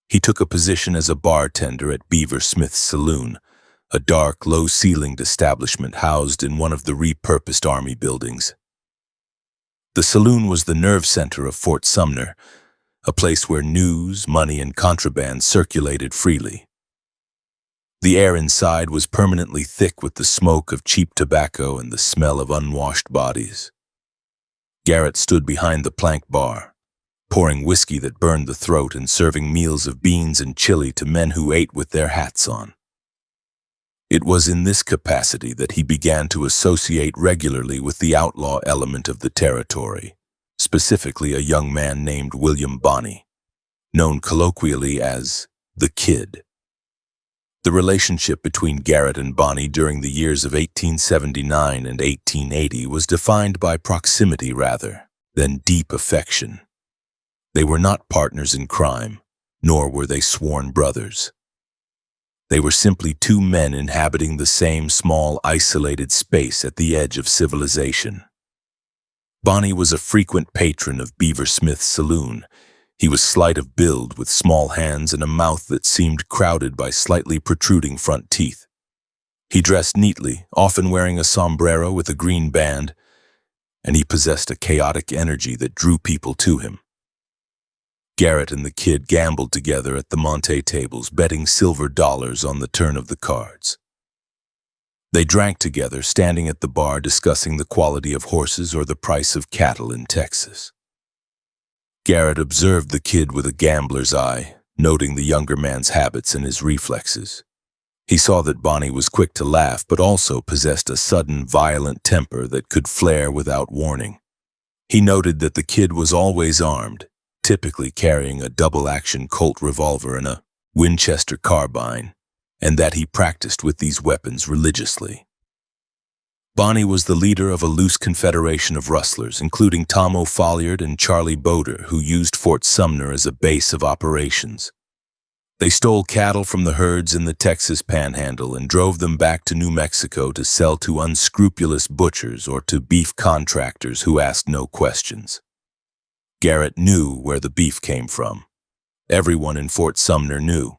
He took a position as a bartender at Beaver Smith's Saloon, a dark, low-ceilinged establishment housed in one of the repurposed Army buildings. The saloon was the nerve center of Fort Sumner, a place where news, money, and contraband circulated freely. The air inside was permanently thick with the smoke of cheap tobacco and the smell of unwashed bodies. Garrett stood behind the plank bar, pouring whiskey that burned the throat and serving meals of beans and chili to men who ate with their hats on. It was in this capacity that he began to associate regularly with the outlaw element of the territory, specifically a young man named William Bonney, known colloquially as the Kid. The relationship between Garrett and Bonney during the years of 1879 and 1880 was defined by proximity rather than deep affection. They were not partners in crime, nor were they sworn brothers. They were simply two men inhabiting the same small, isolated space at the edge of civilization. Bonney was a frequent patron of Beaver Smith's Saloon. He was slight of build, with small hands and a mouth that seemed crowded by slightly protruding front teeth. He dressed neatly, often wearing a sombrero with a green band, and he possessed a chaotic energy that drew people to him. Garrett and the Kid gambled together at the Monte tables, betting silver dollars on the turn of the cards. They drank together, standing at the bar discussing the quality of horses or the price of cattle in Texas. Garrett observed the Kid with a gambler's eye, noting the younger man's habits and his reflexes. He saw that Bonney was quick to laugh, but also possessed a sudden, violent temper that could flare without warning. He noted that the Kid was always armed, typically carrying a double-action Colt revolver and a Winchester carbine, and that he practiced with these weapons religiously. Bonney was the leader of a loose confederation of rustlers, including Tom O'Folliard and Charlie Boder, who used Fort Sumner as a base of operations. They stole cattle from the herds in the Texas Panhandle and drove them back to New Mexico to sell to unscrupulous butchers or to beef contractors who asked no questions. Garrett knew where the beef came from. Everyone in Fort Sumner knew.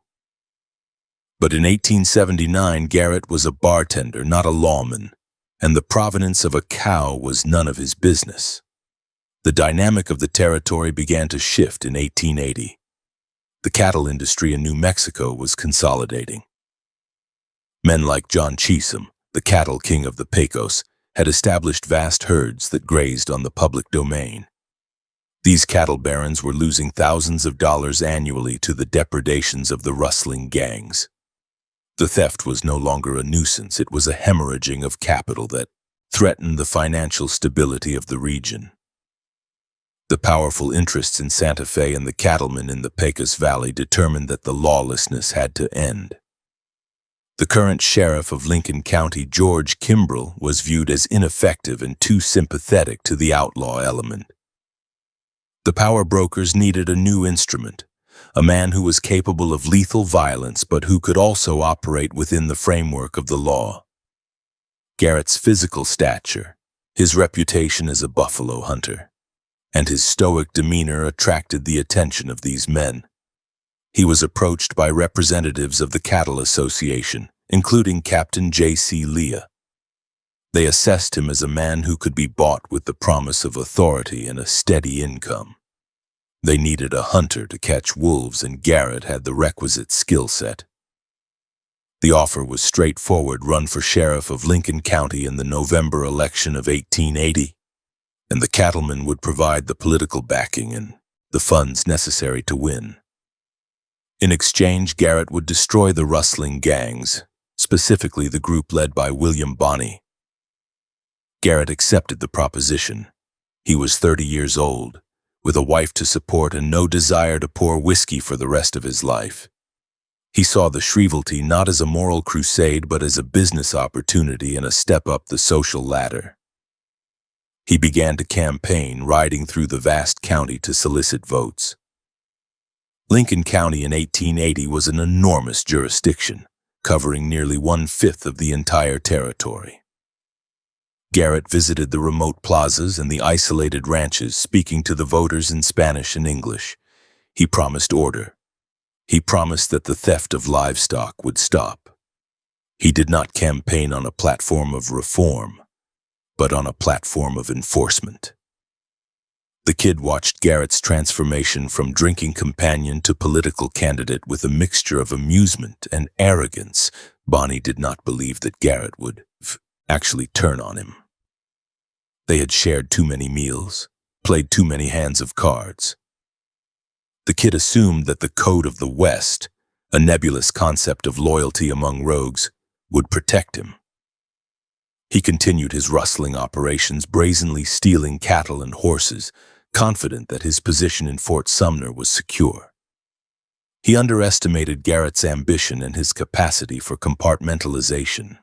But in 1879, Garrett was a bartender, not a lawman, and the provenance of a cow was none of his business. The dynamic of the territory began to shift in 1880. The cattle industry in New Mexico was consolidating. Men like John Cheesam, the cattle king of the Pecos, had established vast herds that grazed on the public domain. These cattle barons were losing thousands of dollars annually to the depredations of the rustling gangs. The theft was no longer a nuisance, it was a hemorrhaging of capital that threatened the financial stability of the region. The powerful interests in Santa Fe and the cattlemen in the Pecos Valley determined that the lawlessness had to end. The current sheriff of Lincoln County, George Kimbrell, was viewed as ineffective and too sympathetic to the outlaw element. The power brokers needed a new instrument, a man who was capable of lethal violence but who could also operate within the framework of the law. Garrett's physical stature, his reputation as a buffalo hunter, and his stoic demeanor attracted the attention of these men. He was approached by representatives of the Cattle Association, including Captain J.C. Leah. They assessed him as a man who could be bought with the promise of authority and a steady income. They needed a hunter to catch wolves, and Garrett had the requisite skill set. The offer was straightforward: run for sheriff of Lincoln County in the November election of 1880, and the cattlemen would provide the political backing and the funds necessary to win. In exchange, Garrett would destroy the rustling gangs, specifically the group led by William Bonney. Garrett accepted the proposition. He was 30 years old, with a wife to support and no desire to pour whiskey for the rest of his life. He saw the shrievalty not as a moral crusade but as a business opportunity and a step up the social ladder. He began to campaign, riding through the vast county to solicit votes. Lincoln County in 1880 was an enormous jurisdiction, covering nearly 1/5 of the entire territory. Garrett visited the remote plazas and the isolated ranches, speaking to the voters in Spanish and English. He promised order. He promised that the theft of livestock would stop. He did not campaign on a platform of reform, but on a platform of enforcement. The kid watched Garrett's transformation from drinking companion to political candidate with a mixture of amusement and arrogance. Bonnie did not believe that Garrett would actually turn on him. They had shared too many meals, played too many hands of cards. The kid assumed that the code of the West, a nebulous concept of loyalty among rogues, would protect him. He continued his rustling operations, brazenly stealing cattle and horses, confident that his position in Fort Sumner was secure. He underestimated Garrett's ambition and his capacity for compartmentalization.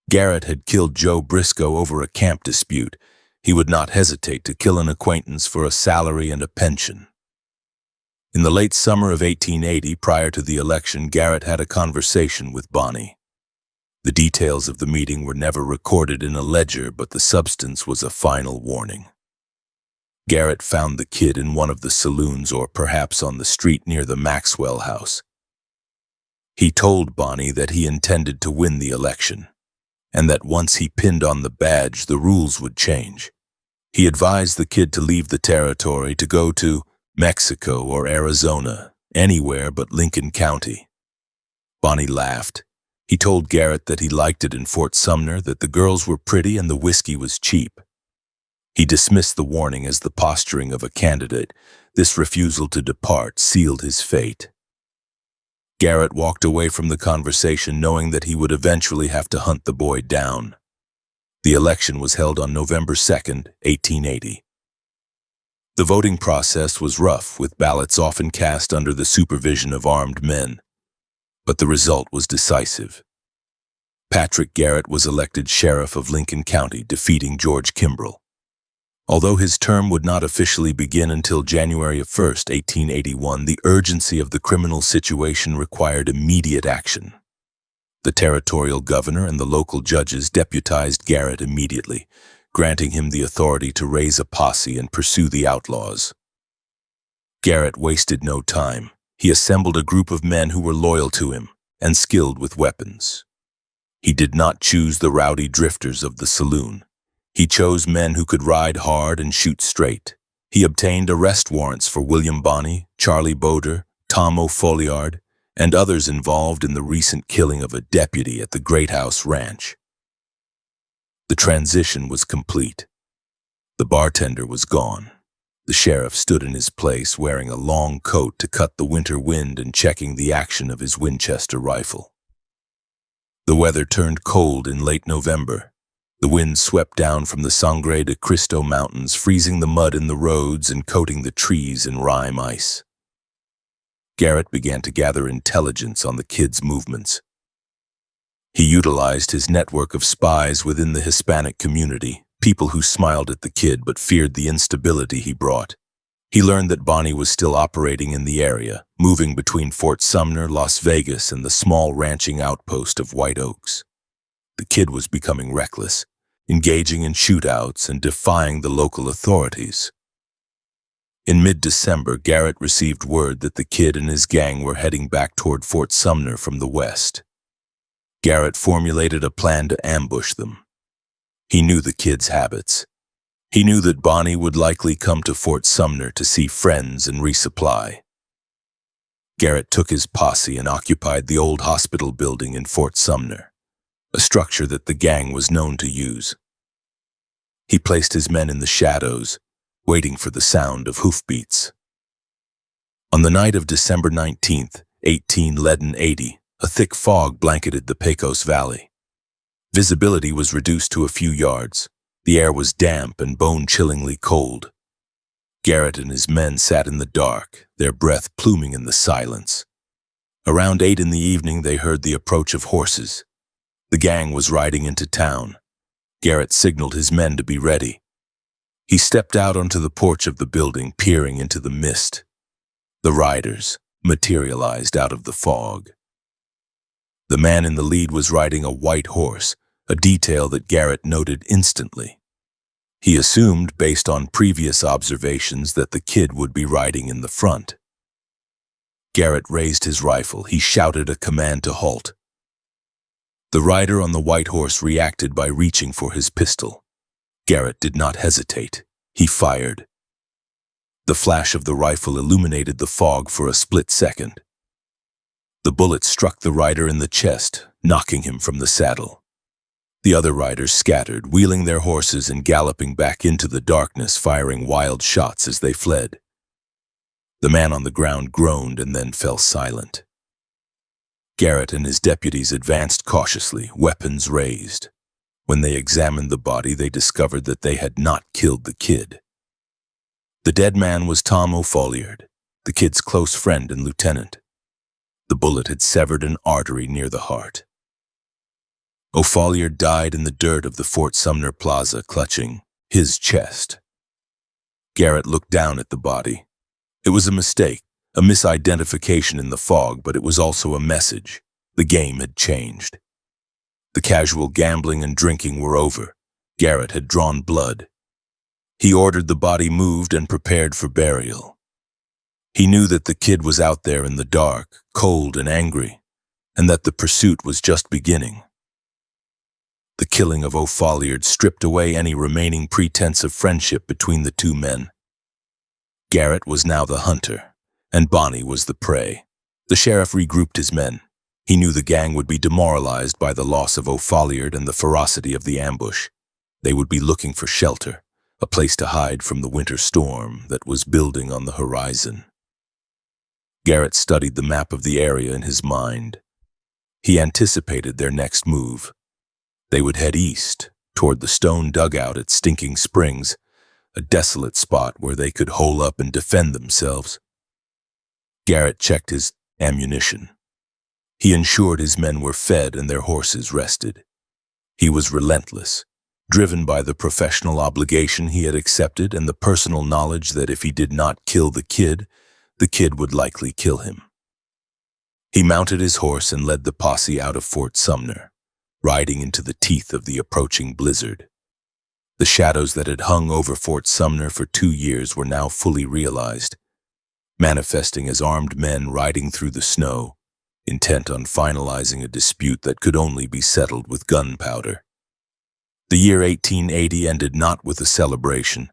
Garrett had killed Joe Briscoe over a camp dispute. He would not hesitate to kill an acquaintance for a salary and a pension. In the late summer of 1880, prior to the election, Garrett had a conversation with Bonnie. The details of the meeting were never recorded in a ledger, but the substance was a final warning. Garrett found the kid in one of the saloons, or perhaps on the street near the Maxwell house. He told Bonnie that he intended to win the election, and that once he pinned on the badge, the rules would change. He advised the kid to leave the territory, to go to Mexico or Arizona, anywhere but Lincoln County. Bonnie laughed. He told Garrett that he liked it in Fort Sumner, that the girls were pretty and the whiskey was cheap. He dismissed the warning as the posturing of a candidate. This refusal to depart sealed his fate. Garrett walked away from the conversation knowing that he would eventually have to hunt the boy down. The election was held on November 2nd, 1880. The voting process was rough, with ballots often cast under the supervision of armed men. But the result was decisive. Patrick Garrett was elected sheriff of Lincoln County, defeating George Kimbrell. Although his term would not officially begin until January 1st, 1881, the urgency of the criminal situation required immediate action. The territorial governor and the local judges deputized Garrett immediately, granting him the authority to raise a posse and pursue the outlaws. Garrett wasted no time. He assembled a group of men who were loyal to him and skilled with weapons. He did not choose the rowdy drifters of the saloon. He chose men who could ride hard and shoot straight. He obtained arrest warrants for William Bonney, Charlie Boder, Tom O'Folliard, and others involved in the recent killing of a deputy at the Great House Ranch. The transition was complete. The bartender was gone. The sheriff stood in his place, wearing a long coat to cut the winter wind and checking the action of his Winchester rifle. The weather turned cold in late November. The wind swept down from the Sangre de Cristo Mountains, freezing the mud in the roads and coating the trees in rime ice. Garrett began to gather intelligence on the kid's movements. He utilized his network of spies within the Hispanic community, people who smiled at the kid but feared the instability he brought. He learned that Bonney was still operating in the area, moving between Fort Sumner, Las Vegas, and the small ranching outpost of White Oaks. The kid was becoming reckless, engaging in shootouts and defying the local authorities. In mid-December, Garrett received word that the kid and his gang were heading back toward Fort Sumner from the west. Garrett formulated a plan to ambush them. He knew the kid's habits. He knew that Bonney would likely come to Fort Sumner to see friends and resupply. Garrett took his posse and occupied the old hospital building in Fort Sumner, a structure that the gang was known to use. He placed his men in the shadows, waiting for the sound of hoofbeats. On the night of December 19th, 1880, a thick fog blanketed the Pecos Valley. Visibility was reduced to a few yards. The air was damp and bone-chillingly cold. Garrett and his men sat in the dark, their breath pluming in the silence. Around 8 in the evening, they heard the approach of horses. The gang was riding into town. Garrett signaled his men to be ready. He stepped out onto the porch of the building, peering into the mist. The riders materialized out of the fog. The man in the lead was riding a white horse, a detail that Garrett noted instantly. He assumed, based on previous observations, that the kid would be riding in the front. Garrett raised his rifle. He shouted a command to halt. The rider on the white horse reacted by reaching for his pistol. Garrett did not hesitate. He fired. The flash of the rifle illuminated the fog for a split second. The bullet struck the rider in the chest, knocking him from the saddle. The other riders scattered, wheeling their horses and galloping back into the darkness, firing wild shots as they fled. The man on the ground groaned and then fell silent. Garrett and his deputies advanced cautiously, weapons raised. When they examined the body, they discovered that they had not killed the kid. The dead man was Tom O'Folliard, the kid's close friend and lieutenant. The bullet had severed an artery near the heart. O'Folliard died in the dirt of the Fort Sumner Plaza, clutching his chest. Garrett looked down at the body. It was a mistake, a misidentification in the fog, but it was also a message. The game had changed. The casual gambling and drinking were over. Garrett had drawn blood. He ordered the body moved and prepared for burial. He knew that the kid was out there in the dark, cold and angry, and that the pursuit was just beginning. The killing of O'Folliard stripped away any remaining pretense of friendship between the two men. Garrett was now the hunter, and Bonnie was the prey. The sheriff regrouped his men. He knew the gang would be demoralized by the loss of O'Folliard and the ferocity of the ambush. They would be looking for shelter, a place to hide from the winter storm that was building on the horizon. Garrett studied the map of the area in his mind. He anticipated their next move. They would head east, toward the stone dugout at Stinking Springs, a desolate spot where they could hole up and defend themselves. Garrett checked his ammunition. He ensured his men were fed and their horses rested. He was relentless, driven by the professional obligation he had accepted and the personal knowledge that if he did not kill the kid would likely kill him. He mounted his horse and led the posse out of Fort Sumner, riding into the teeth of the approaching blizzard. The shadows that had hung over Fort Sumner for 2 years were now fully realized, manifesting as armed men riding through the snow, intent on finalizing a dispute that could only be settled with gunpowder. The year 1880 ended not with a celebration,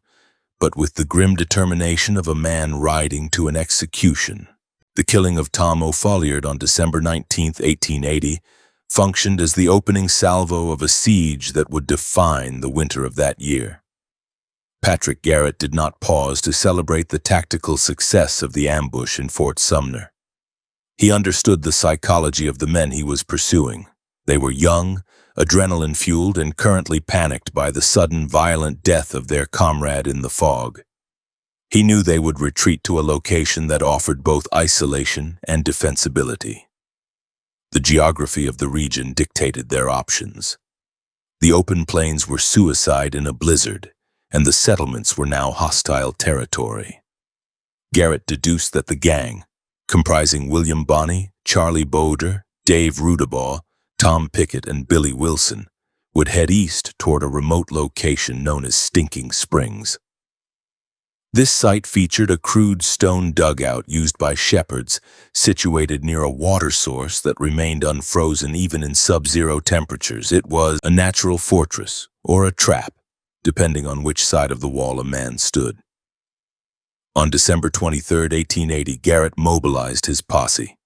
but with the grim determination of a man riding to an execution. The killing of Tom O'Folliard on December 19, 1880, functioned as the opening salvo of a siege that would define the winter of that year. Patrick Garrett did not pause to celebrate the tactical success of the ambush in Fort Sumner. He understood the psychology of the men he was pursuing. They were young, adrenaline-fueled, and currently panicked by the sudden, violent death of their comrade in the fog. He knew they would retreat to a location that offered both isolation and defensibility. The geography of the region dictated their options. The open plains were suicide in a blizzard, and the settlements were now hostile territory. Garrett deduced that the gang, comprising William Bonney, Charlie Boder, Dave Rudabaugh, Tom Pickett, and Billy Wilson, would head east toward a remote location known as Stinking Springs. This site featured a crude stone dugout used by shepherds, situated near a water source that remained unfrozen even in sub-zero temperatures. It was a natural fortress, or a trap, depending on which side of the wall a man stood. On December 23, 1880, Garrett mobilized his posse.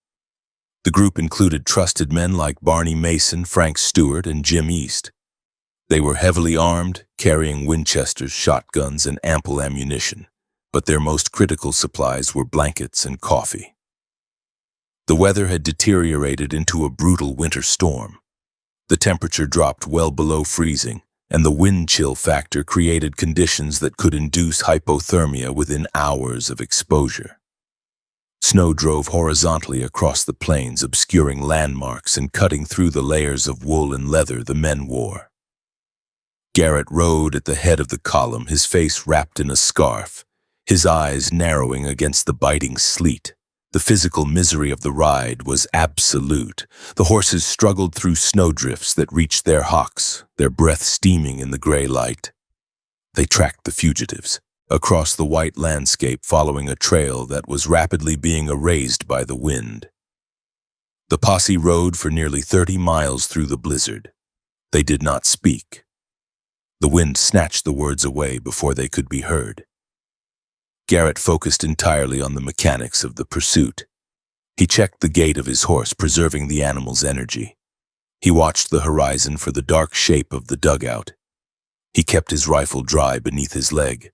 The group included trusted men like Barney Mason, Frank Stewart, and Jim East. They were heavily armed, carrying Winchesters, shotguns, and ample ammunition, but their most critical supplies were blankets and coffee. The weather had deteriorated into a brutal winter storm. The temperature dropped well below freezing, and the wind chill factor created conditions that could induce hypothermia within hours of exposure. Snow drove horizontally across the plains, obscuring landmarks and cutting through the layers of wool and leather the men wore. Garrett rode at the head of the column, his face wrapped in a scarf, his eyes narrowing against the biting sleet. The physical misery of the ride was absolute. The horses struggled through snowdrifts that reached their hocks, their breath steaming in the gray light. They tracked the fugitives across the white landscape, following a trail that was rapidly being erased by the wind. The posse rode for nearly 30 miles through the blizzard. They did not speak. The wind snatched the words away before they could be heard. Garrett focused entirely on the mechanics of the pursuit. He checked the gait of his horse, preserving the animal's energy. He watched the horizon for the dark shape of the dugout. He kept his rifle dry beneath his leg.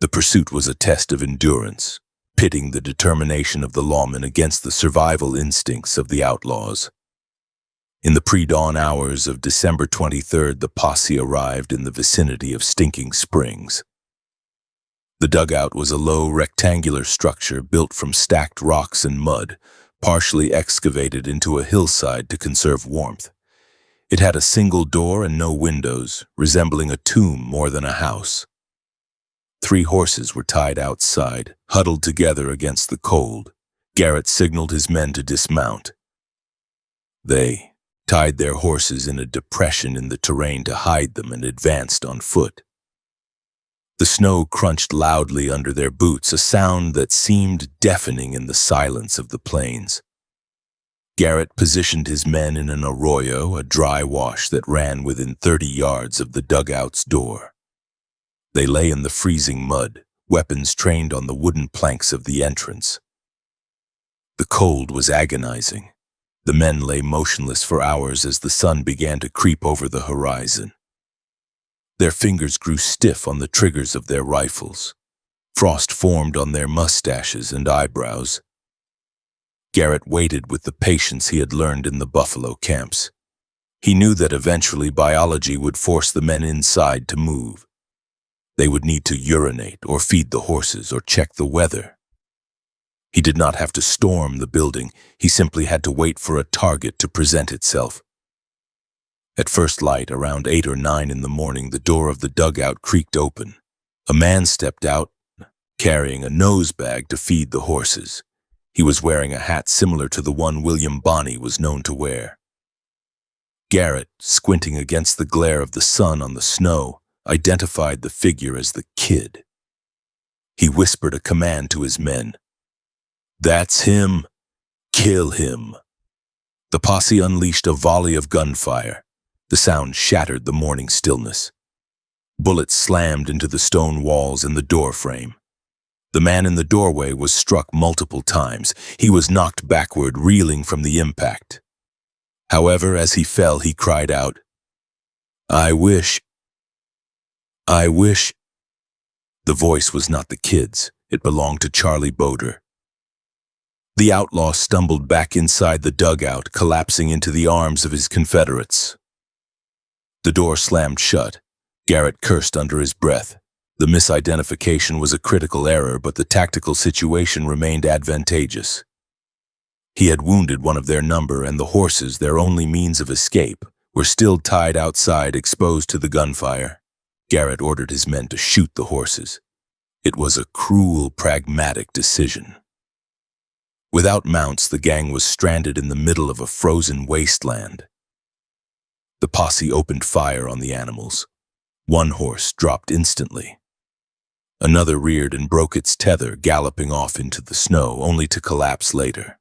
The pursuit was a test of endurance, pitting the determination of the lawman against the survival instincts of the outlaws. In the pre-dawn hours of December 23rd, the posse arrived in the vicinity of Stinking Springs. The dugout was a low, rectangular structure built from stacked rocks and mud, partially excavated into a hillside to conserve warmth. It had a single door and no windows, resembling a tomb more than a house. 3 horses were tied outside, huddled together against the cold. Garrett signaled his men to dismount. They tied their horses in a depression in the terrain to hide them and advanced on foot. The snow crunched loudly under their boots, a sound that seemed deafening in the silence of the plains. Garrett positioned his men in an arroyo, a dry wash that ran within 30 yards of the dugout's door. They lay in the freezing mud, weapons trained on the wooden planks of the entrance. The cold was agonizing. The men lay motionless for hours as the sun began to creep over the horizon. Their fingers grew stiff on the triggers of their rifles. Frost formed on their mustaches and eyebrows. Garrett waited with the patience he had learned in the buffalo camps. He knew that eventually biology would force the men inside to move. They would need to urinate or feed the horses or check the weather. He did not have to storm the building. He simply had to wait for a target to present itself. At first light, around 8 or 9 in the morning, the door of the dugout creaked open. A man stepped out, carrying a nose bag to feed the horses. He was wearing a hat similar to the one William Bonney was known to wear. Garrett, squinting against the glare of the sun on the snow, identified the figure as the Kid. He whispered a command to his men. "That's him. Kill him." The posse unleashed a volley of gunfire. The sound shattered the morning stillness. Bullets slammed into the stone walls and the door frame. The man in the doorway was struck multiple times. He was knocked backward, reeling from the impact. However, as he fell, he cried out, I wish. The voice was not the Kid's. It belonged to Charlie Boder. The outlaw stumbled back inside the dugout, collapsing into the arms of his Confederates. The door slammed shut. Garrett cursed under his breath. The misidentification was a critical error, but the tactical situation remained advantageous. He had wounded one of their number, and the horses, their only means of escape, were still tied outside, exposed to the gunfire. Garrett ordered his men to shoot the horses. It was a cruel, pragmatic decision. Without mounts, the gang was stranded in the middle of a frozen wasteland. The posse opened fire on the animals. One horse dropped instantly. Another reared and broke its tether, galloping off into the snow, only to collapse later.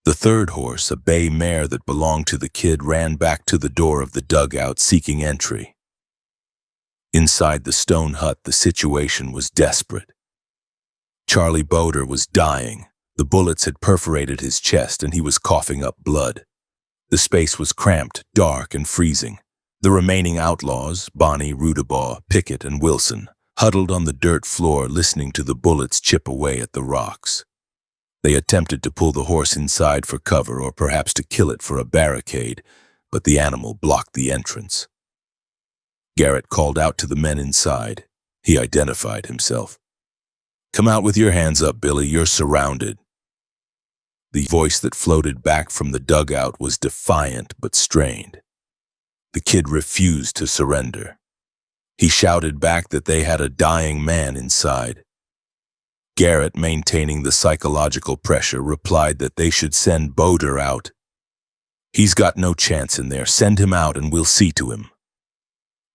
The third horse, a bay mare that belonged to the Kid, ran back to the door of the dugout, seeking entry. Inside the stone hut, the situation was desperate. Charlie Boder was dying. The bullets had perforated his chest, and he was coughing up blood. The space was cramped, dark, and freezing. The remaining outlaws, Bonney, Rudabaugh, Pickett, and Wilson, huddled on the dirt floor, listening to the bullets chip away at the rocks. They attempted to pull the horse inside for cover, or perhaps to kill it for a barricade, but the animal blocked the entrance. Garrett called out to the men inside. He identified himself. "Come out with your hands up, Billy. You're surrounded." The voice that floated back from the dugout was defiant but strained. The Kid refused to surrender. He shouted back that they had a dying man inside. Garrett, maintaining the psychological pressure, replied that they should send Boder out. "He's got no chance in there. Send him out and we'll see to him."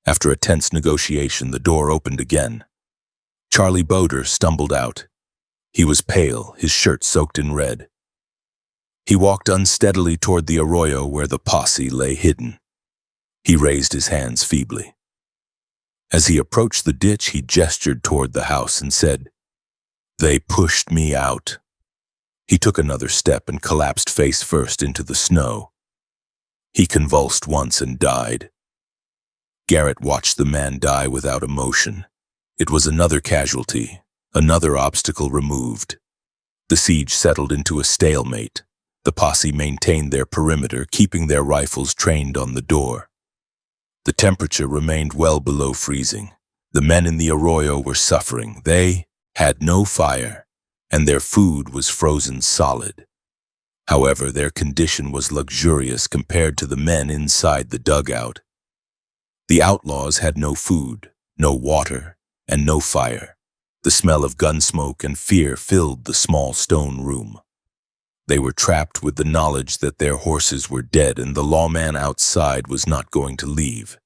After a tense negotiation, the door opened again. Charlie Boder stumbled out. He was pale, his shirt soaked in red. He walked unsteadily toward the arroyo where the posse lay hidden. He raised his hands feebly. As he approached the ditch, he gestured toward the house and said, "They pushed me out." He took another step and collapsed face first into the snow. He convulsed once and died. Garrett watched the man die without emotion. It was another casualty, another obstacle removed. The siege settled into a stalemate. The posse maintained their perimeter, keeping their rifles trained on the door. The temperature remained well below freezing. The men in the arroyo were suffering. They had no fire, and their food was frozen solid. However, their condition was luxurious compared to the men inside the dugout. The outlaws had no food, no water, and no fire. The smell of gun smoke and fear filled the small stone room. They were trapped with the knowledge that their horses were dead and the lawman outside was not going to leave.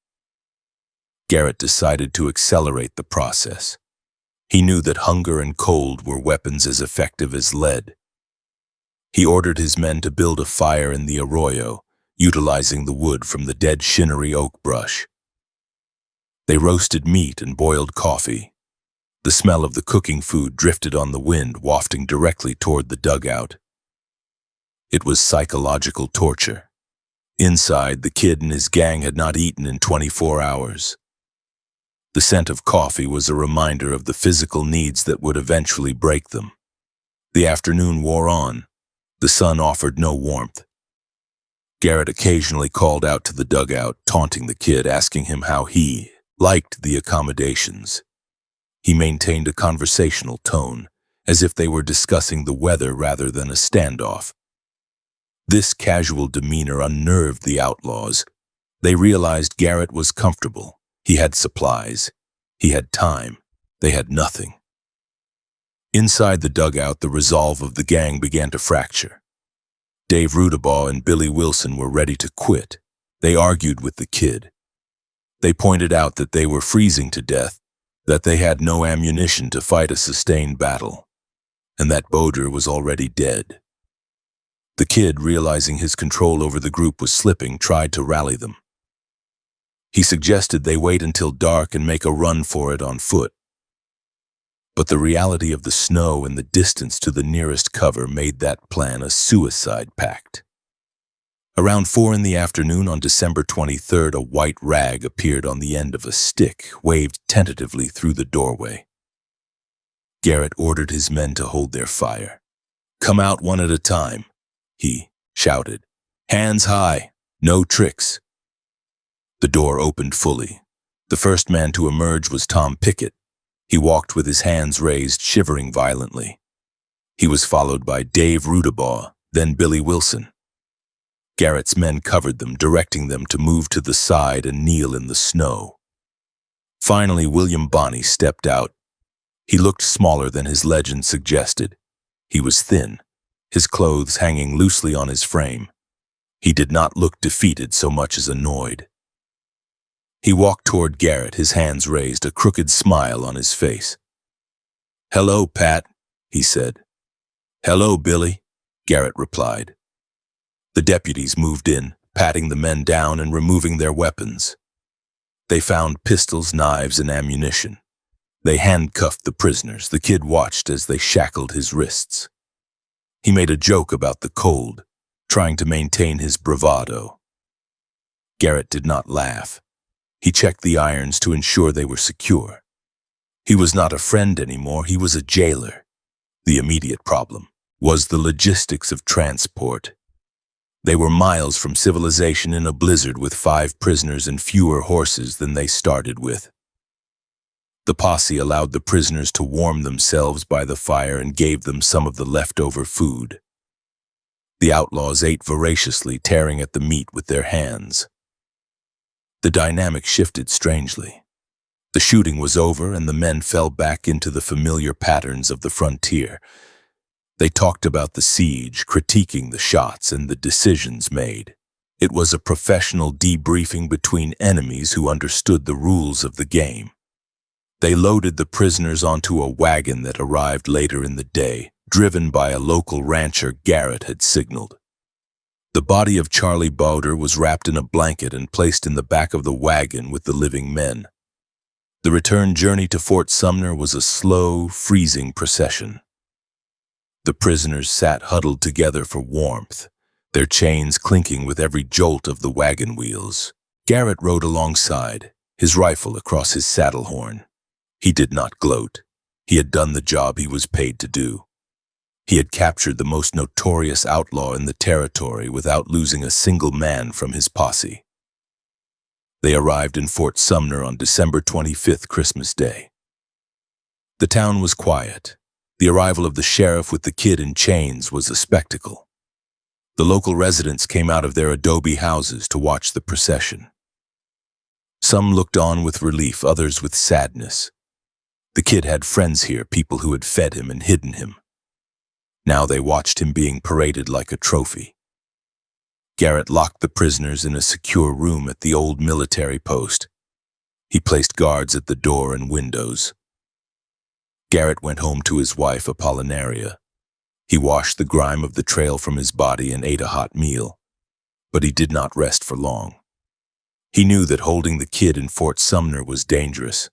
Garrett decided to accelerate the process. He knew that hunger and cold were weapons as effective as lead. He ordered his men to build a fire in the arroyo, utilizing the wood from the dead shinnery oak brush. They roasted meat and boiled coffee. The smell of the cooking food drifted on the wind, wafting directly toward the dugout. It was psychological torture. Inside, the kid and his gang had not eaten in 24 hours. The scent of coffee was a reminder of the physical needs that would eventually break them. The afternoon wore on. The sun offered no warmth. Garrett occasionally called out to the dugout, taunting the kid, asking him how he liked the accommodations. He maintained a conversational tone, as if they were discussing the weather rather than a standoff. This casual demeanor unnerved the outlaws. They realized Garrett was comfortable. He had supplies. He had time. They had nothing. Inside the dugout, the resolve of the gang began to fracture. Dave Rudabaugh and Billy Wilson were ready to quit. They argued with the kid. They pointed out that they were freezing to death, that they had no ammunition to fight a sustained battle, and that Boder was already dead. The kid, realizing his control over the group was slipping, tried to rally them. He suggested they wait until dark and make a run for it on foot. But the reality of the snow and the distance to the nearest cover made that plan a suicide pact. Around 4 in the afternoon on December 23rd, a white rag appeared on the end of a stick, waved tentatively through the doorway. Garrett ordered his men to hold their fire. "Come out one at a time," he shouted. "Hands high, no tricks." The door opened fully. The first man to emerge was Tom Pickett. He walked with his hands raised, shivering violently. He was followed by Dave Rudabaugh, then Billy Wilson. Garrett's men covered them, directing them to move to the side and kneel in the snow. Finally, William Bonney stepped out. He looked smaller than his legend suggested. He was thin, his clothes hanging loosely on his frame. He did not look defeated so much as annoyed. He walked toward Garrett, his hands raised, a crooked smile on his face. "Hello, Pat," he said. "Hello, Billy," Garrett replied. The deputies moved in, patting the men down and removing their weapons. They found pistols, knives, and ammunition. They handcuffed the prisoners. The kid watched as they shackled his wrists. He made a joke about the cold, trying to maintain his bravado. Garrett did not laugh. He checked the irons to ensure they were secure. He was not a friend anymore, he was a jailer. The immediate problem was the logistics of transport. They were miles from civilization in a blizzard with 5 prisoners and fewer horses than they started with. The posse allowed the prisoners to warm themselves by the fire and gave them some of the leftover food. The outlaws ate voraciously, tearing at the meat with their hands. The dynamic shifted strangely. The shooting was over and the men fell back into the familiar patterns of the frontier. They talked about the siege, critiquing the shots and the decisions made. It was a professional debriefing between enemies who understood the rules of the game. They loaded the prisoners onto a wagon that arrived later in the day, driven by a local rancher Garrett had signaled. The body of Charlie Bowder was wrapped in a blanket and placed in the back of the wagon with the living men. The return journey to Fort Sumner was a slow, freezing procession. The prisoners sat huddled together for warmth, their chains clinking with every jolt of the wagon wheels. Garrett rode alongside, his rifle across his saddle horn. He did not gloat. He had done the job he was paid to do. He had captured the most notorious outlaw in the territory without losing a single man from his posse. They arrived in Fort Sumner on December 25th, Christmas Day. The town was quiet. The arrival of the sheriff with the kid in chains was a spectacle. The local residents came out of their adobe houses to watch the procession. Some looked on with relief, others with sadness. The kid had friends here, people who had fed him and hidden him. Now they watched him being paraded like a trophy. Garrett locked the prisoners in a secure room at the old military post. He placed guards at the door and windows. Garrett went home to his wife, Apollinaria. He washed the grime of the trail from his body and ate a hot meal. But he did not rest for long. He knew that holding the kid in Fort Sumner was dangerous.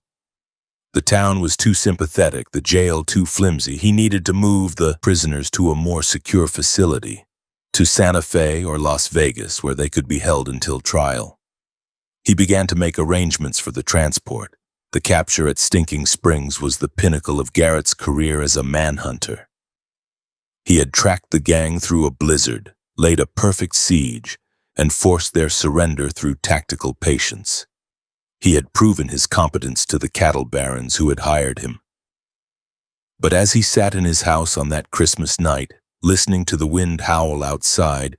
The town was too sympathetic, the jail too flimsy. He needed to move the prisoners to a more secure facility, to Santa Fe or Las Vegas, where they could be held until trial. He began to make arrangements for the transport. The capture at Stinking Springs was the pinnacle of Garrett's career as a manhunter. He had tracked the gang through a blizzard, laid a perfect siege, and forced their surrender through tactical patience. He had proven his competence to the cattle barons who had hired him. But as he sat in his house on that Christmas night, listening to the wind howl outside,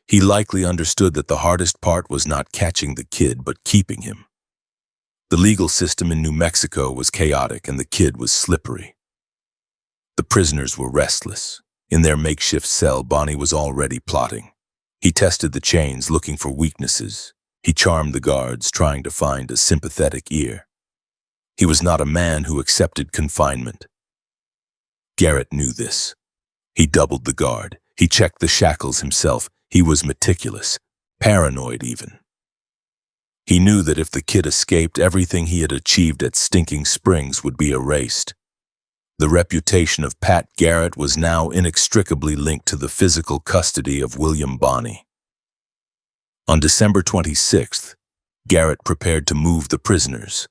he likely understood that the hardest part was not catching the kid, but keeping him. The legal system in New Mexico was chaotic and the kid was slippery. The prisoners were restless. In their makeshift cell, Bonnie was already plotting. He tested the chains, looking for weaknesses. He charmed the guards, trying to find a sympathetic ear. He was not a man who accepted confinement. Garrett knew this. He doubled the guard. He checked the shackles himself. He was meticulous, paranoid even. He knew that if the kid escaped, everything he had achieved at Stinking Springs would be erased. The reputation of Pat Garrett was now inextricably linked to the physical custody of William Bonney. On December 26th, Garrett prepared to move the prisoners.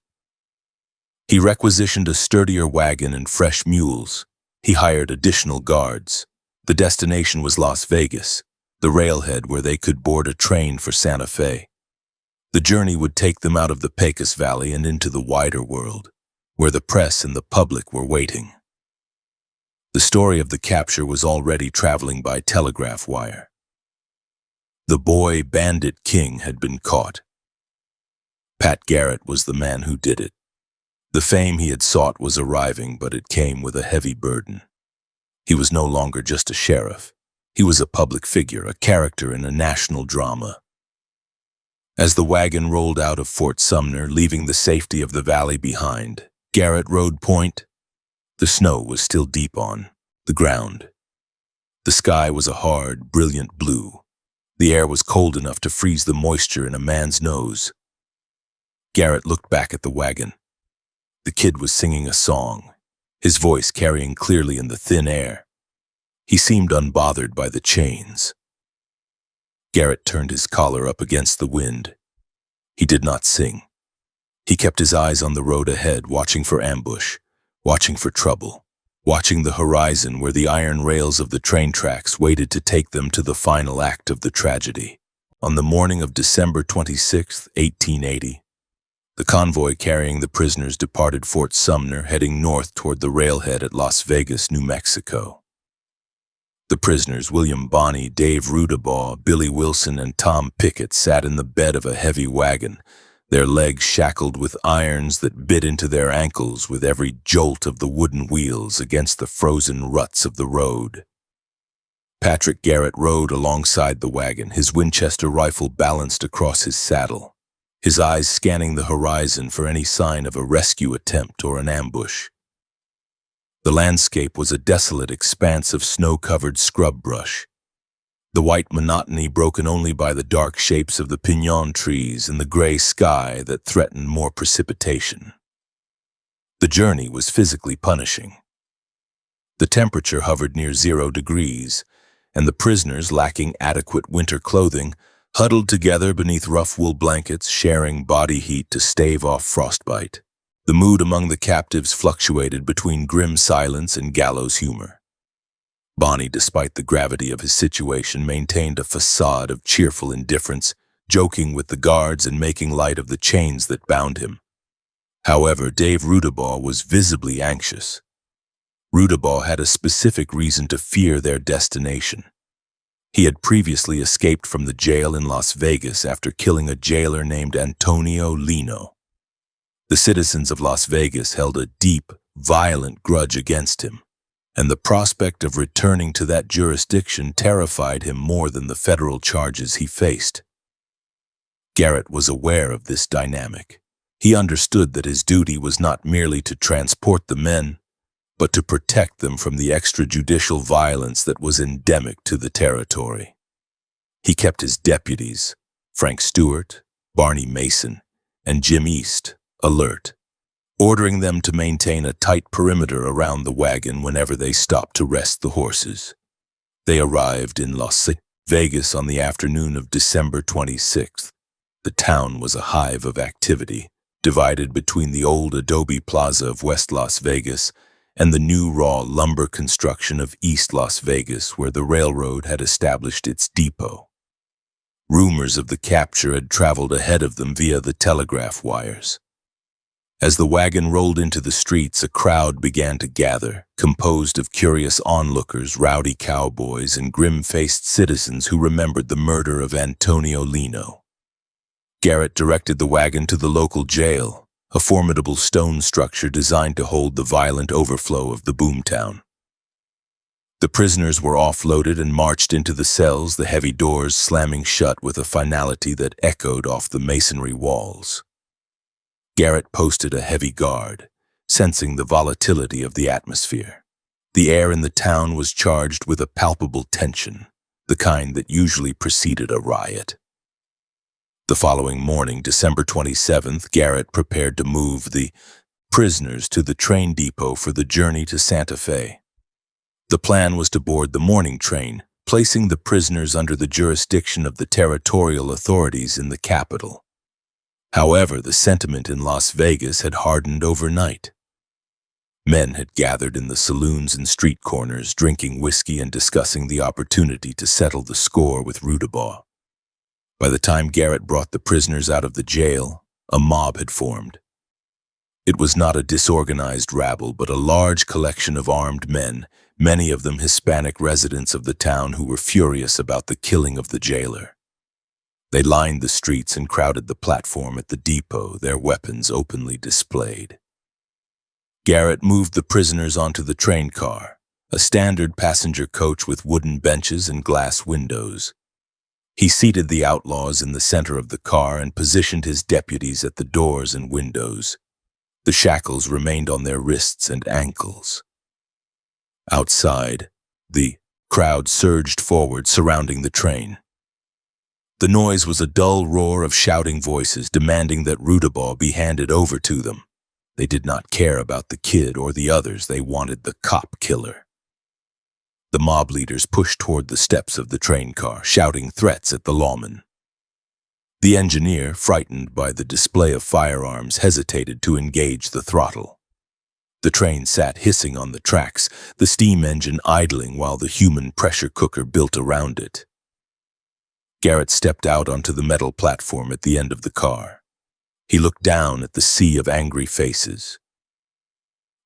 He requisitioned a sturdier wagon and fresh mules. He hired additional guards. The destination was Las Vegas, the railhead where they could board a train for Santa Fe. The journey would take them out of the Pecos Valley and into the wider world, where the press and the public were waiting. The story of the capture was already traveling by telegraph wire. The boy bandit king had been caught. Pat Garrett was the man who did it. The fame he had sought was arriving, but it came with a heavy burden. He was no longer just a sheriff. He was a public figure, a character in a national drama. As the wagon rolled out of Fort Sumner, leaving the safety of the valley behind, Garrett rode point. The snow was still deep on the ground. The sky was a hard, brilliant blue. The air was cold enough to freeze the moisture in a man's nose. Garrett looked back at the wagon. The kid was singing a song, his voice carrying clearly in the thin air. He seemed unbothered by the chains. Garrett turned his collar up against the wind. He did not sing. He kept his eyes on the road ahead, watching for ambush, watching for trouble, watching the horizon where the iron rails of the train tracks waited to take them to the final act of the tragedy. On the morning of December 26, 1880, the convoy carrying the prisoners departed Fort Sumner, heading north toward the railhead at Las Vegas, New Mexico. The prisoners, William Bonney, Dave Rudabaugh, Billy Wilson, and Tom Pickett, sat in the bed of a heavy wagon, their legs shackled with irons that bit into their ankles with every jolt of the wooden wheels against the frozen ruts of the road. Patrick Garrett rode alongside the wagon, his Winchester rifle balanced across his saddle, his eyes scanning the horizon for any sign of a rescue attempt or an ambush. The landscape was a desolate expanse of snow-covered scrub brush, the white monotony broken only by the dark shapes of the piñon trees and the gray sky that threatened more precipitation. The journey was physically punishing. The temperature hovered near 0 degrees, and the prisoners, lacking adequate winter clothing, huddled together beneath rough wool blankets, sharing body heat to stave off frostbite. The mood among the captives fluctuated between grim silence and gallows humor. Bonnie, despite the gravity of his situation, maintained a facade of cheerful indifference, joking with the guards and making light of the chains that bound him. However, Dave Rudabaugh was visibly anxious. Rudabaugh had a specific reason to fear their destination. He had previously escaped from the jail in Las Vegas after killing a jailer named Antonio Lino. The citizens of Las Vegas held a deep, violent grudge against him, and the prospect of returning to that jurisdiction terrified him more than the federal charges he faced. Garrett was aware of this dynamic. He understood that his duty was not merely to transport the men, but to protect them from the extrajudicial violence that was endemic to the territory. He kept his deputies, Frank Stewart, Barney Mason, and Jim East, alert, ordering them to maintain a tight perimeter around the wagon whenever they stopped to rest the horses. They arrived in Las Vegas on the afternoon of December 26th. The town was a hive of activity, divided between the old adobe plaza of West Las Vegas and the new raw lumber construction of East Las Vegas, where the railroad had established its depot. Rumors of the capture had traveled ahead of them via the telegraph wires. As the wagon rolled into the streets, a crowd began to gather, composed of curious onlookers, rowdy cowboys, and grim-faced citizens who remembered the murder of Antonio Lino. Garrett directed the wagon to the local jail, a formidable stone structure designed to hold the violent overflow of the boomtown. The prisoners were offloaded and marched into the cells, the heavy doors slamming shut with a finality that echoed off the masonry walls. Garrett posted a heavy guard, sensing the volatility of the atmosphere. The air in the town was charged with a palpable tension, the kind that usually preceded a riot. The following morning, December 27th, Garrett prepared to move the prisoners to the train depot for the journey to Santa Fe. The plan was to board the morning train, placing the prisoners under the jurisdiction of the territorial authorities in the capital. However, the sentiment in Las Vegas had hardened overnight. Men had gathered in the saloons and street corners, drinking whiskey and discussing the opportunity to settle the score with Rudabaugh. By the time Garrett brought the prisoners out of the jail, a mob had formed. It was not a disorganized rabble, but a large collection of armed men, many of them Hispanic residents of the town who were furious about the killing of the jailer. They lined the streets and crowded the platform at the depot, their weapons openly displayed. Garrett moved the prisoners onto the train car, a standard passenger coach with wooden benches and glass windows. He seated the outlaws in the center of the car and positioned his deputies at the doors and windows. The shackles remained on their wrists and ankles. Outside, the crowd surged forward, surrounding the train. The noise was a dull roar of shouting voices demanding that Rudabaugh be handed over to them. They did not care about the kid or the others. They wanted the cop killer. The mob leaders pushed toward the steps of the train car, shouting threats at the lawman. The engineer, frightened by the display of firearms, hesitated to engage the throttle. The train sat hissing on the tracks, the steam engine idling while the human pressure cooker built around it. Garrett stepped out onto the metal platform at the end of the car. He looked down at the sea of angry faces.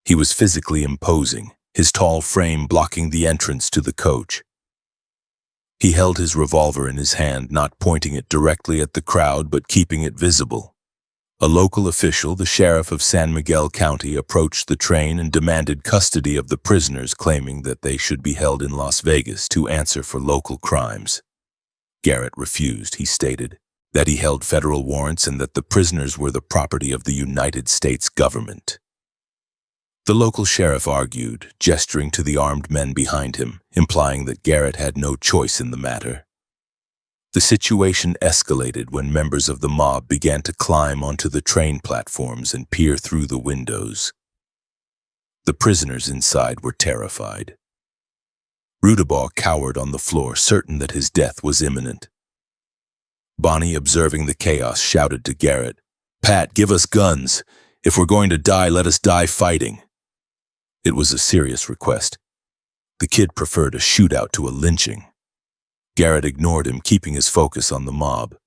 He was physically imposing, his tall frame blocking the entrance to the coach. He held his revolver in his hand, not pointing it directly at the crowd but keeping it visible. A local official, the sheriff of San Miguel County, approached the train and demanded custody of the prisoners, claiming that they should be held in Las Vegas to answer for local crimes. Garrett refused. He stated that he held federal warrants and that the prisoners were the property of the United States government. The local sheriff argued, gesturing to the armed men behind him, implying that Garrett had no choice in the matter. The situation escalated when members of the mob began to climb onto the train platforms and peer through the windows. The prisoners inside were terrified. Rudabaugh cowered on the floor, certain that his death was imminent. Bonnie, observing the chaos, shouted to Garrett, "Pat, give us guns. If we're going to die, let us die fighting." It was a serious request. The kid preferred a shootout to a lynching. Garrett ignored him, keeping his focus on the mob.